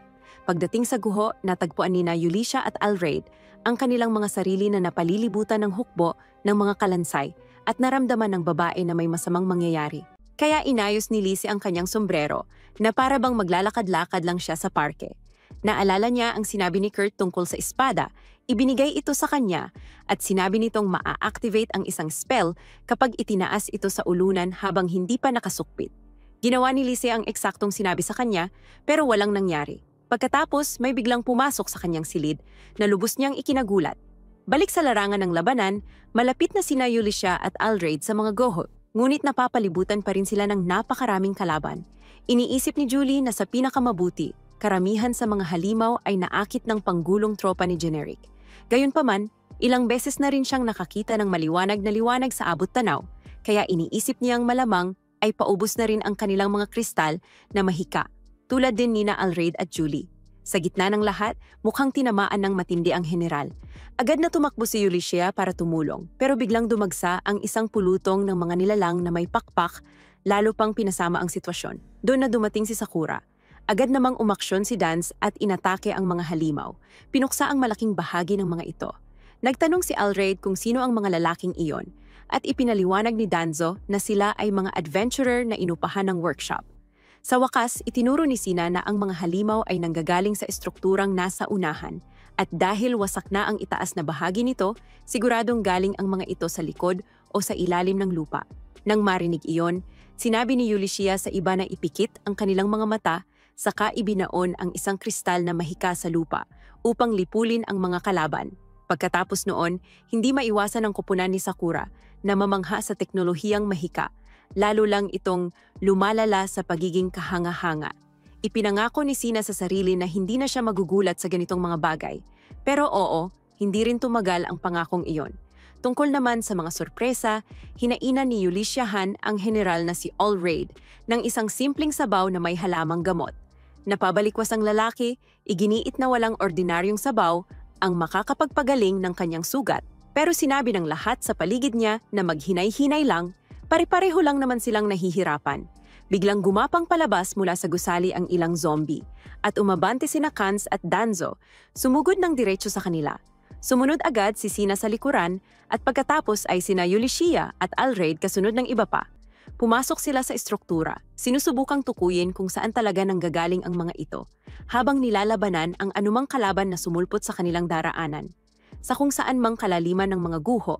Pagdating sa guho, natagpuan nina Ulysses at Alred ang kanilang mga sarili na napalilibutan ng hukbo ng mga kalansay at naramdaman ng babae na may masamang mangyayari. Kaya inayos ni Lizzie ang kanyang sombrero na para bang maglalakad-lakad lang siya sa parke. Naalala niya ang sinabi ni Kurt tungkol sa espada, ibinigay ito sa kanya at sinabi nitong maa-activate ang isang spell kapag itinaas ito sa ulunan habang hindi pa nakasukpit. Ginawa ni Lizzie ang eksaktong sinabi sa kanya pero walang nangyari. Pagkatapos may biglang pumasok sa kanyang silid na lubos niyang ikinagulat. Balik sa larangan ng labanan, malapit na sina Yulisha at Alraid sa mga goho, ngunit napapalibutan pa rin sila ng napakaraming kalaban. Iniisip ni Julie na sa pinakamabuti, karamihan sa mga halimaw ay naakit ng panggulong tropa ni Generic. Gayunpaman, ilang beses na rin siyang nakakita ng maliwanag na liwanag sa abot tanaw, kaya iniisip niyang malamang ay paubos na rin ang kanilang mga kristal na mahika, tulad din nina Alraid at Julie. Sa gitna ng lahat, mukhang tinamaan ng matindi ang general. Agad na tumakbo si Yulisha para tumulong, pero biglang dumagsa ang isang pulutong ng mga nilalang na may pakpak, lalo pang pinasama ang sitwasyon. Doon na dumating si Sakura. Agad namang umaksyon si Dance at inatake ang mga halimaw. Pinuksa ang malaking bahagi ng mga ito. Nagtanong si Alraid kung sino ang mga lalaking iyon, at ipinaliwanag ni Danzo na sila ay mga adventurer na inupahan ng workshop. Sa wakas, itinuro ni Sina na ang mga halimaw ay nanggagaling sa estrukturang nasa unahan at dahil wasak na ang itaas na bahagi nito, siguradong galing ang mga ito sa likod o sa ilalim ng lupa. Nang marinig iyon, sinabi ni Yulisha sa iba na ipikit ang kanilang mga mata saka ibinaon ang isang kristal na mahika sa lupa upang lipulin ang mga kalaban. Pagkatapos noon, hindi maiwasan ang kupunan ni Sakura na mamangha sa teknolohiyang mahika, lalo lang itong lumalala sa pagiging kahanga-hanga. Ipinangako ni Sina sa sarili na hindi na siya magugulat sa ganitong mga bagay. Pero oo, hindi rin tumagal ang pangakong iyon. Tungkol naman sa mga sorpresa, hinainan ni Yulisha Han ang general na si Alraid ng isang simpleng sabaw na may halamang gamot. Napabalikwas ang lalaki, iginiit na walang ordinaryong sabaw ang makakapagpagaling ng kanyang sugat. Pero sinabi ng lahat sa paligid niya na maghinay-hinay lang, pare-pareho lang naman silang nahihirapan. Biglang gumapang palabas mula sa gusali ang ilang zombie at umabante sina Kans at Danzo, sumugod ng diretso sa kanila. Sumunod agad si Sina sa likuran at pagkatapos ay sina Yulisha at Alraid kasunod ng iba pa. Pumasok sila sa estruktura, sinusubukang tukuyin kung saan talaga nanggagaling ang mga ito, habang nilalabanan ang anumang kalaban na sumulpot sa kanilang daraanan. Sa kung saan mang kalaliman ng mga guho,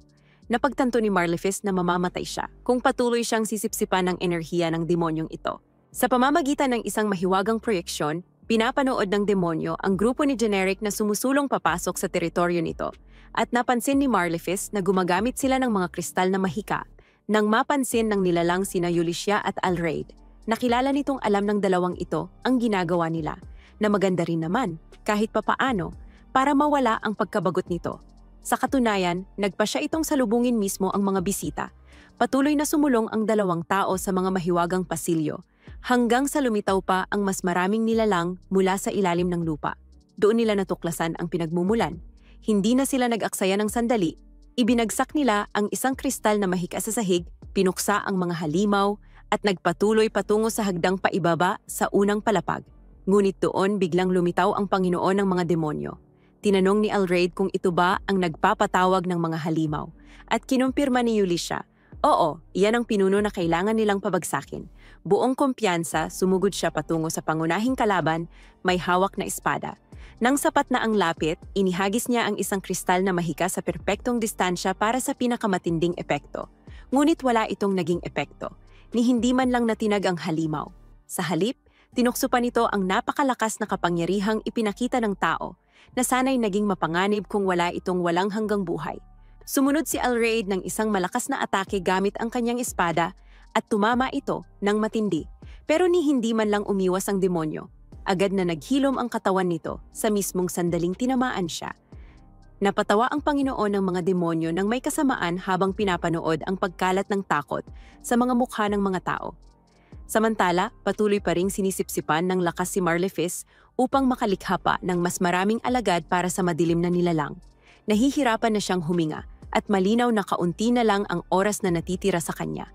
napagtanto ni Marlefist na mamamatay siya kung patuloy siyang sisipsipan ng enerhiya ng demonyong ito. Sa pamamagitan ng isang mahiwagang proyeksyon, pinapanood ng demonyo ang grupo ni Generic na sumusulong papasok sa teritoryo nito at napansin ni Marlefist na gumagamit sila ng mga kristal na mahika. Nang mapansin ng nilalang sina Yulisha at Alraid, nakilala nitong alam ng dalawang ito ang ginagawa nila na maganda rin naman kahit papaano para mawala ang pagkabagot nito. Sa katunayan, nagpa siya itong salubungin mismo ang mga bisita. Patuloy na sumulong ang dalawang tao sa mga mahiwagang pasilyo, hanggang sa lumitaw pa ang mas maraming nilalang mula sa ilalim ng lupa. Doon nila natuklasan ang pinagmumulan. Hindi na sila nag-aksaya ng sandali. Ibinagsak nila ang isang kristal na mahika sa sahig, pinuksa ang mga halimaw, at nagpatuloy patungo sa hagdang paibaba sa unang palapag. Ngunit doon biglang lumitaw ang Panginoon ng mga demonyo. Tinanong ni Alraid kung ito ba ang nagpapatawag ng mga halimaw at kinumpirma ni Yulisha, oo, iyan ang pinuno na kailangan nilang pabagsakin. Buong kumpiyansa, sumugod siya patungo sa pangunahing kalaban, may hawak na espada. Nang sapat na ang lapit, inihagis niya ang isang kristal na mahika sa perpektong distansya para sa pinakamatinding epekto. Ngunit wala itong naging epekto, ni hindi man lang natinag ang halimaw. Sa halip, tinukso pa nito ang napakalakas na kapangyarihang ipinakita ng tao, na sana'y naging mapanganib kung wala itong walang hanggang buhay. Sumunod si Alraid ng isang malakas na atake gamit ang kanyang espada at tumama ito ng matindi. Pero ni hindi man lang umiwas ang demonyo. Agad na naghilom ang katawan nito sa mismong sandaling tinamaan siya. Napatawa ang Panginoon ng mga demonyo nang may kasamaan habang pinapanood ang pagkalat ng takot sa mga mukha ng mga tao. Samantala, patuloy pa ring sinisipsipan ng lakas si Marlefist upang makalikha pa ng mas maraming alagad para sa madilim na nilalang. Nahihirapan na siyang huminga at malinaw na kaunti na lang ang oras na natitira sa kanya.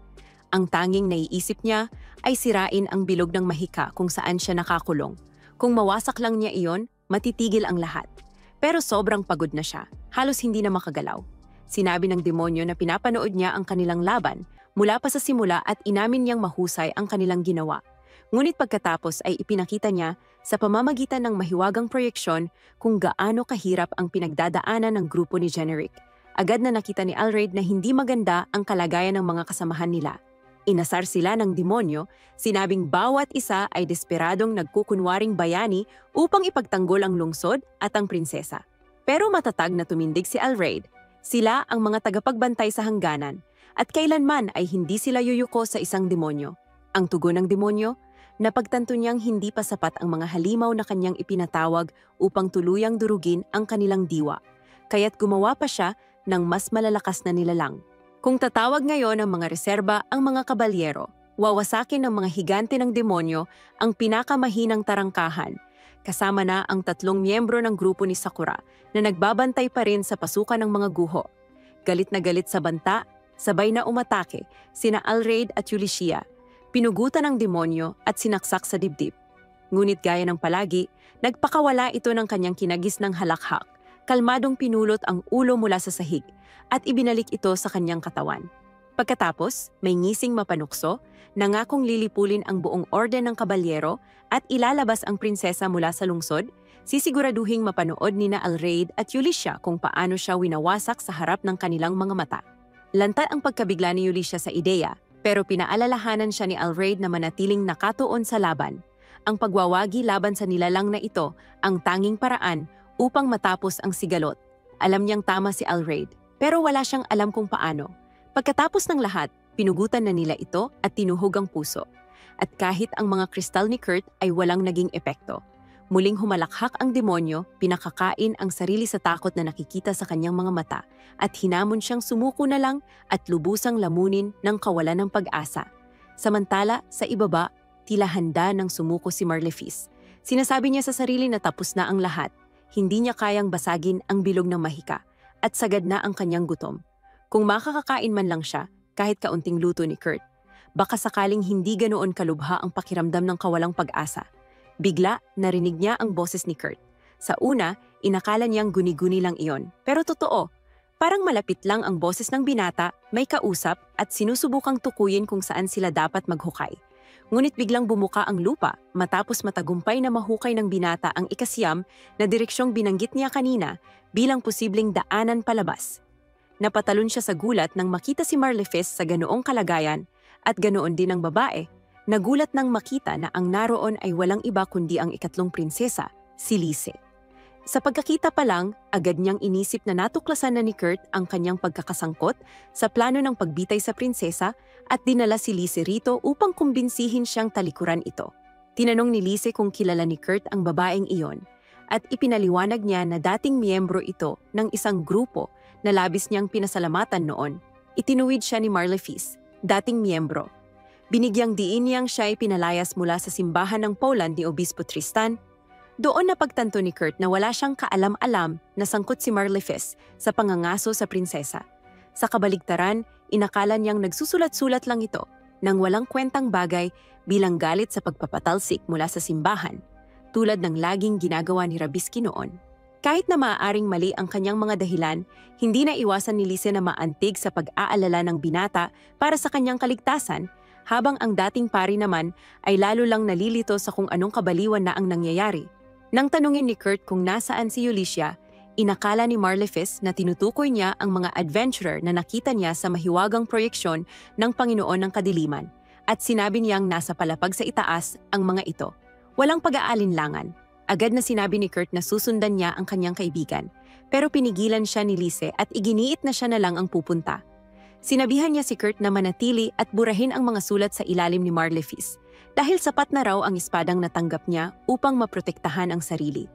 Ang tanging naiisip niya ay sirain ang bilog ng mahika kung saan siya nakakulong. Kung mawasak lang niya iyon, matitigil ang lahat. Pero sobrang pagod na siya, halos hindi na makagalaw. Sinabi ng demonyo na pinapanood niya ang kanilang laban, mula pa sa simula at inamin niyang mahusay ang kanilang ginawa. Ngunit pagkatapos ay ipinakita niya sa pamamagitan ng mahiwagang proyeksyon kung gaano kahirap ang pinagdadaanan ng grupo ni Generic. Agad na nakita ni Alraid na hindi maganda ang kalagayan ng mga kasamahan nila. Inasar sila ng demonyo, sinabing bawat isa ay desperadong nagkukunwaring bayani upang ipagtanggol ang lungsod at ang prinsesa. Pero matatag na tumindig si Alraid. Sila ang mga tagapagbantay sa hangganan at kailanman ay hindi sila yuyuko sa isang demonyo. Ang tugon ng demonyo, napagtanto niyang hindi pa sapat ang mga halimaw na kanyang ipinatawag upang tuluyang durugin ang kanilang diwa. Kaya't gumawa pa siya ng mas malalakas na nilalang. Kung tatawag ngayon ng mga reserba ang mga kabalyero, wawasakin ng mga higante ng demonyo ang pinakamahinang tarangkahan, kasama na ang 3 miyembro ng grupo ni Sakura na nagbabantay pa rin sa pasukan ng mga guho. Galit na galit sa banta, sabay na umatake sina Alraid at Yulicia, pinugutan ng demonyo at sinaksak sa dibdib. Ngunit gaya ng palagi, nagpakawala ito ng kanyang kinagis ng halakhak, kalmadong pinulot ang ulo mula sa sahig at ibinalik ito sa kanyang katawan. Pagkatapos, may ngising mapanukso, nangakong lilipulin ang buong orden ng kabalyero at ilalabas ang prinsesa mula sa lungsod, sisiguraduhing mapanood nina Alraid at Yulicia kung paano siya winawasak sa harap ng kanilang mga mata. Lantad ang pagkabigla ni Yulicia sa ideya, pero pinaalalahanan siya ni Alraid na manatiling nakatuon sa laban. Ang pagwawagi laban sa nilalang na ito ang tanging paraan upang matapos ang sigalot. Alam niyang tama si Alraid, pero wala siyang alam kung paano. Pagkatapos ng lahat, pinugutan na nila ito at tinuhog ang puso. At kahit ang mga kristal ni Kurt ay walang naging epekto. Muling humalakhak ang demonyo, pinakakain ang sarili sa takot na nakikita sa kanyang mga mata at hinamon siyang sumuko na lang at lubusang lamunin ng kawalan ng pag-asa. Samantala, sa ibaba, tila handa ng sumuko si Marlefis. Sinasabi niya sa sarili na tapos na ang lahat. Hindi niya kayang basagin ang bilog ng mahika at sagad na ang kanyang gutom. Kung makakakain man lang siya, kahit kaunting luto ni Kurt, baka sakaling hindi ganoon kalubha ang pakiramdam ng kawalang pag-asa. Bigla, narinig niya ang boses ni Kurt. Sa una, inakala niyang guni-guni lang iyon. Pero totoo, parang malapit lang ang boses ng binata, may kausap at sinusubukang tukuyin kung saan sila dapat maghukay. Ngunit biglang bumuka ang lupa matapos matagumpay na mahukay ng binata ang ikasiyam na direksyong binanggit niya kanina bilang posibleng daanan palabas. Napatalon siya sa gulat nang makita si Marlefis sa ganoong kalagayan at ganoon din ang babae. Nagulat nang makita na ang naroon ay walang iba kundi ang ikatlong prinsesa, si Lise. Sa pagkakita pa lang, agad niyang inisip na natuklasan na ni Kurt ang kanyang pagkakasangkot sa plano ng pagbitay sa prinsesa at dinala si Lise rito upang kumbinsihin siyang talikuran ito. Tinanong ni Lise kung kilala ni Kurt ang babaeng iyon at ipinaliwanag niya na dating miyembro ito ng isang grupo na labis niyang pinasalamatan noon. Itinuwid siya ni Marlefis, dating miyembro. Binigyang diin niyang siya ay pinalayas mula sa simbahan ng Poland ni Obispo Tristan. Doon napagtanto ni Kurt na wala siyang kaalam-alam na sangkot si Marlefis sa pangangaso sa prinsesa. Sa kabaligtaran, inakala niyang nagsusulat-sulat lang ito nang walang kwentang bagay bilang galit sa pagpapatalsik mula sa simbahan, tulad ng laging ginagawa ni Rabiski noon. Kahit na maaaring mali ang kanyang mga dahilan, hindi na iwasan ni Lise na maantig sa pag-aalala ng binata para sa kanyang kaligtasan, habang ang dating pari naman ay lalo lang nalilito sa kung anong kabaliwan na ang nangyayari. Nang tanungin ni Kurt kung nasaan si Yulicia, inakala ni Marlefis na tinutukoy niya ang mga adventurer na nakita niya sa mahiwagang proyeksyon ng Panginoon ng Kadiliman at sinabi niyang nasa palapag sa itaas ang mga ito. Walang pag-aalinlangan. Agad na sinabi ni Kurt na susundan niya ang kanyang kaibigan, pero pinigilan siya ni Lise at iginiit na siya na lang ang pupunta. Sinabihan niya si Kurt na manatili at burahin ang mga sulat sa ilalim ni Marlefis dahil sapat na raw ang espadang natanggap niya upang maprotektahan ang sarili.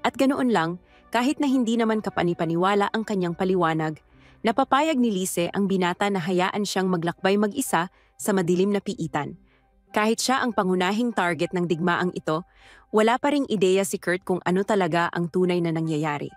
At ganoon lang, kahit na hindi naman kapanipaniwala ang kanyang paliwanag, napapayag ni Lise ang binata na hayaan siyang maglakbay mag-isa sa madilim na piitan. Kahit siya ang pangunahing target ng digmaang ito, wala pa ring ideya si Kurt kung ano talaga ang tunay na nangyayari.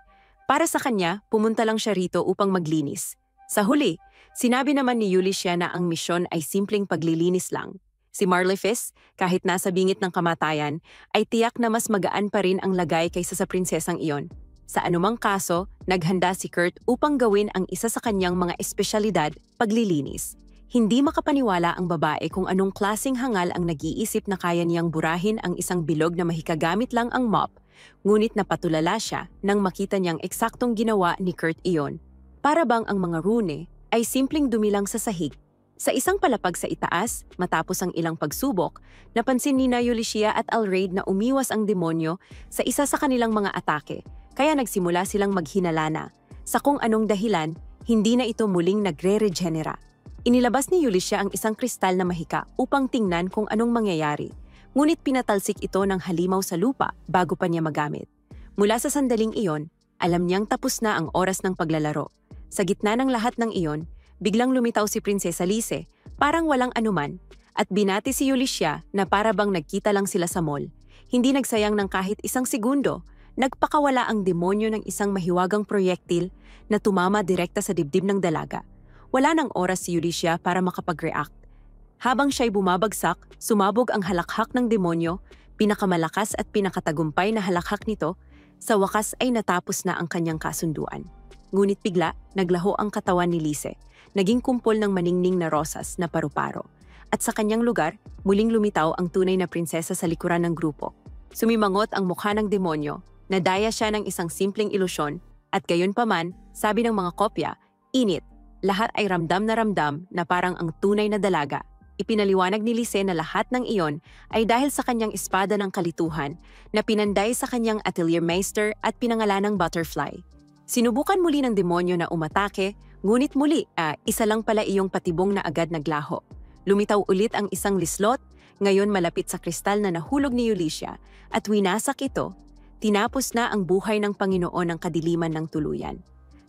Para sa kanya, pumunta lang siya rito upang maglinis. Sa huli, sinabi naman ni Yulicia na ang misyon ay simpleng paglilinis lang. Si Marlefis, kahit nasa bingit ng kamatayan, ay tiyak na mas magaan pa rin ang lagay kaysa sa prinsesang iyon. Sa anumang kaso, naghanda si Kurt upang gawin ang isa sa kanyang mga espesyalidad, paglilinis. Hindi makapaniwala ang babae kung anong klaseng hangal ang nag-iisip na kaya niyang burahin ang isang bilog na mahikagamit lang ang mop, ngunit napatulala siya nang makita niyang eksaktong ginawa ni Kurt iyon. Para bang ang mga rune ay simpleng dumilang sa sahig. Sa isang palapag sa itaas, matapos ang ilang pagsubok, napansin ni Yulicia at Alraid na umiwas ang demonyo sa isa sa kanilang mga atake, kaya nagsimula silang maghinalana. Sa kung anong dahilan, hindi na ito muling nagre-regenera. Inilabas ni Yulicia ang isang kristal na mahika upang tingnan kung anong mangyayari, ngunit pinatalsik ito ng halimaw sa lupa bago pa niya magamit. Mula sa sandaling iyon, alam niyang tapos na ang oras ng paglalaro. Sa gitna ng lahat ng iyon, biglang lumitaw si Prinsesa Lise, parang walang anuman, at binati si Yulicia na para bang nagkita lang sila sa mall. Hindi nagsayang ng kahit isang segundo, nagpakawala ang demonyo ng isang mahiwagang proyektil na tumama direkta sa dibdib ng dalaga. Wala nang oras si Yulicia para makapag-react. Habang siya'y bumabagsak, sumabog ang halakhak ng demonyo, pinakamalakas at pinakatagumpay na halakhak nito, sa wakas ay natapos na ang kanyang kasunduan. Ngunit bigla, naglaho ang katawan ni Lise, naging kumpol ng maningning na rosas na paru-paro. At sa kanyang lugar, muling lumitaw ang tunay na prinsesa sa likuran ng grupo. Sumimangot ang mukha ng demonyo, nadaya siya ng isang simpleng ilusyon, at gayon paman, sabi ng mga kopya, init. Lahat ay ramdam na parang ang tunay na dalaga. Ipinaliwanag ni Lise na lahat ng iyon ay dahil sa kanyang espada ng kalituhan na pinanday sa kanyang atelier meister at pinangalanang butterfly. Sinubukan muli ng demonyo na umatake, ngunit muli, isa lang pala iyong patibong na agad naglaho. Lumitaw ulit ang isang lislot, ngayon malapit sa kristal na nahulog ni Yulicia, at winasak ito. Tinapos na ang buhay ng Panginoon ng kadiliman ng tuluyan.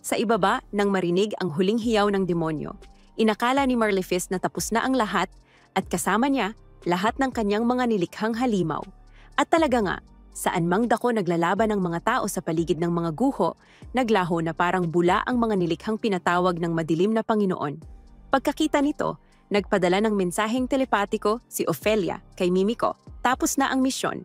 Sa ibaba, nang marinig ang huling hiyaw ng demonyo, inakala ni Marlefis na tapos na ang lahat at kasama niya lahat ng kanyang mga nilikhang halimaw. At talaga nga, saan mang dako naglalaban ng mga tao sa paligid ng mga guho, naglaho na parang bula ang mga nilikhang pinatawag ng madilim na Panginoon. Pagkakita nito, nagpadala ng mensaheng telepatiko si Ophelia kay Mimiko. Tapos na ang misyon.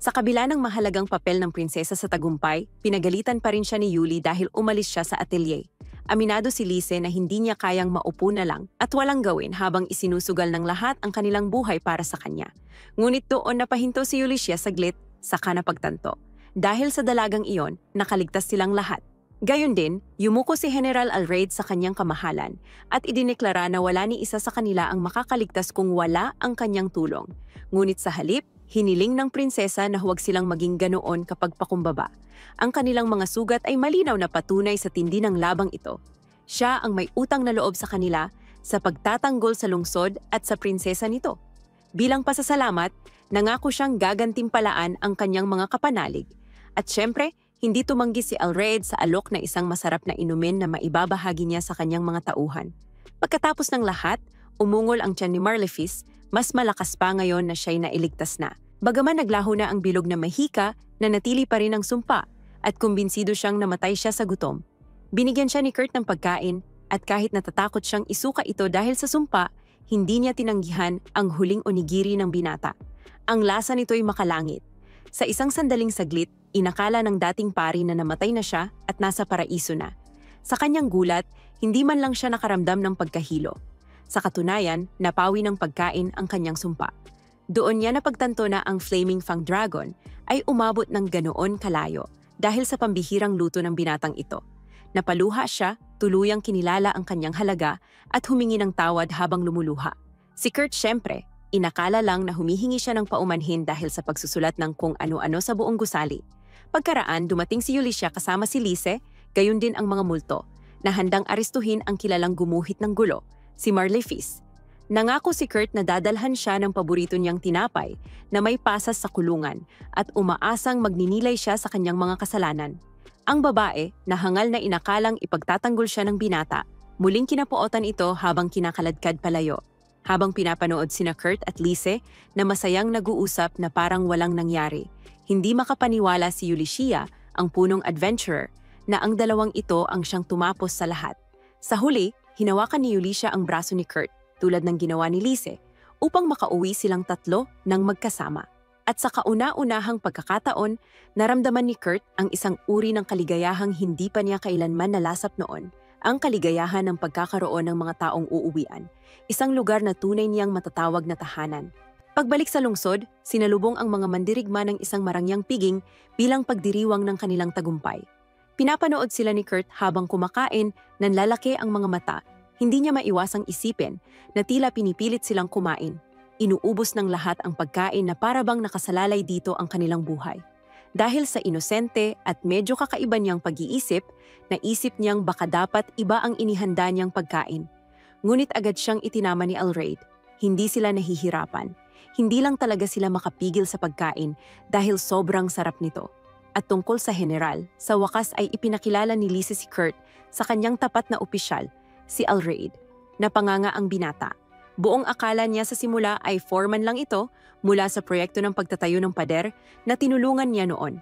Sa kabila ng mahalagang papel ng prinsesa sa tagumpay, pinagalitan pa rin siya ni Yuli dahil umalis siya sa atelier. Aminado si Lise na hindi niya kayang maupo na lang at walang gawin habang isinusugal ng lahat ang kanilang buhay para sa kanya. Ngunit doon napahinto si Yulicia saglit, saka napagtanto. Dahil sa dalagang iyon, nakaligtas silang lahat. Gayon din, yumuko si General Alraid sa kanyang kamahalan at idineklara na wala ni isa sa kanila ang makakaligtas kung wala ang kanyang tulong. Ngunit sa halip, hiniling ng prinsesa na huwag silang maging ganoon kapag pakumbaba. Ang kanilang mga sugat ay malinaw na patunay sa tindi ng labang ito. Siya ang may utang na loob sa kanila sa pagtatanggol sa lungsod at sa prinsesa nito. Bilang pasasalamat, nangako siyang gagantimpalaan ang kanyang mga kapanalig. At syempre, hindi tumanggi si Alraid sa alok na isang masarap na inumin na maibabahagi niya sa kanyang mga tauhan. Pagkatapos ng lahat, umungol ang tiyan ni Marlefis, mas malakas pa ngayon na siya'y nailigtas na. Bagaman naglaho na ang bilog na mahika, nanatili pa rin ang sumpa at kumbinsido siyang namatay siya sa gutom. Binigyan siya ni Kurt ng pagkain at kahit natatakot siyang isuka ito dahil sa sumpa, hindi niya tinanggihan ang huling onigiri ng binata. Ang lasa nito'y makalangit. Sa isang sandaling saglit, inakala ng dating pari na namatay na siya at nasa paraiso na. Sa kanyang gulat, hindi man lang siya nakaramdam ng pagkahilo. Sa katunayan, napawi ng pagkain ang kanyang sumpa. Doon niya napagtanto na ang Flaming Fang Dragon ay umabot ng ganoon kalayo dahil sa pambihirang luto ng binatang ito. Napaluha siya, tuluyang kinilala ang kanyang halaga at humingi ng tawad habang lumuluha. Si Kurt syempre, inakala lang na humihingi siya ng paumanhin dahil sa pagsusulat ng kung ano-ano sa buong gusali. Pagkaraan, dumating si Yulicia kasama si Lise, gayon din ang mga multo, na handang arestuhin ang kilalang gumuhit ng gulo, si Marlefis. Nangako si Kurt na dadalhan siya ng paborito niyang tinapay na may pasas sa kulungan at umaasang magninilay siya sa kanyang mga kasalanan. Ang babae, na hangal na inakalang ipagtatanggol siya ng binata, muling kinapuotan ito habang kinakaladkad palayo. Habang pinapanood sina Kurt at Lise na masayang nag-uusap na parang walang nangyari, hindi makapaniwala si Yulicia, ang punong adventurer, na ang dalawang ito ang siyang tumapos sa lahat. Sa huli, hinawakan ni Yulicia ang braso ni Kurt, tulad ng ginawa ni Lise, upang makauwi silang tatlo ng magkasama. At sa kauna-unahang pagkakataon, naramdaman ni Kurt ang isang uri ng kaligayahang hindi pa niya kailanman nalasap noon, ang kaligayahan ng pagkakaroon ng mga taong uuwian, isang lugar na tunay niyang matatawag na tahanan. Pagbalik sa lungsod, sinalubong ang mga mandirigma ng isang marangyang piging bilang pagdiriwang ng kanilang tagumpay. Pinapanood sila ni Kurt habang kumakain, nanlalaki ang mga mata. Hindi niya maiwasang isipin na tila pinipilit silang kumain. Inuubos ng lahat ang pagkain na parabang nakasalalay dito ang kanilang buhay. Dahil sa inosente at medyo kakaiba niyang pag-iisip, naisip niyang baka dapat iba ang inihanda niyang pagkain. Ngunit agad siyang itinama ni Alraid. Hindi sila nahihirapan. Hindi lang talaga sila makapigil sa pagkain dahil sobrang sarap nito. At tungkol sa general, sa wakas ay ipinakilala ni Lisa si Kurt sa kanyang tapat na opisyal, si Alraid. Napanganga ang binata. Buong akala niya sa simula ay foreman lang ito mula sa proyekto ng pagtatayo ng pader na tinulungan niya noon.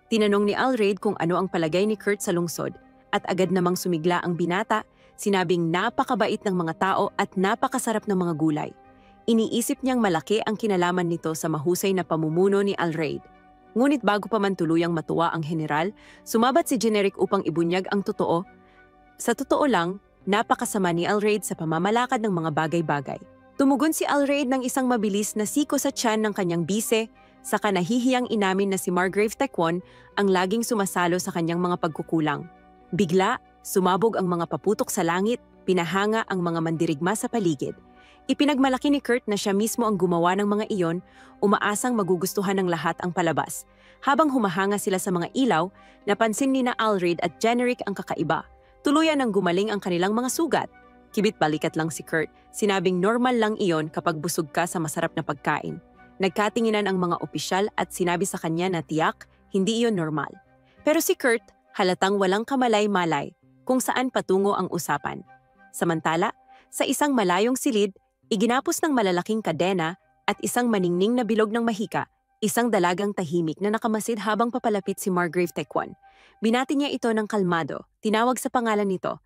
Tinanong ni Alraid kung ano ang palagay ni Kurt sa lungsod at agad namang sumigla ang binata, sinabing napakabait ng mga tao at napakasarap ng mga gulay. Iniisip niyang malaki ang kinalaman nito sa mahusay na pamumuno ni Alraid. Ngunit bago pa man tuluyang matuwa ang general, sumabat si Generic upang ibunyag ang totoo. Sa totoo lang, napakasama ni Alraid sa pamamalakad ng mga bagay-bagay. Tumugon si Alraid ng isang mabilis na siko sa tiyan ng kanyang bise, saka nahihiyang inamin na si Margrave Tekwon ang laging sumasalo sa kanyang mga pagkukulang. Bigla, sumabog ang mga paputok sa langit, pinahanga ang mga mandirigma sa paligid. Ipinagmalaki ni Kurt na siya mismo ang gumawa ng mga iyon, umaasang magugustuhan ng lahat ang palabas. Habang humahanga sila sa mga ilaw, napansin ni na Alraid at Generic ang kakaiba. Tuluyan ang gumaling ang kanilang mga sugat. Kibit-balikat lang si Kurt, sinabing normal lang iyon kapag busog ka sa masarap na pagkain. Nagkatinginan ang mga opisyal at sinabi sa kanya na tiyak, hindi iyon normal. Pero si Kurt, halatang walang kamalay-malay kung saan patungo ang usapan. Samantala, sa isang malayong silid, iginapos ng malalaking kadena at isang maningning na bilog ng mahika, isang dalagang tahimik na nakamasid habang papalapit si Margrave Tekwon. Binati niya ito ng kalmado, tinawag sa pangalan nito,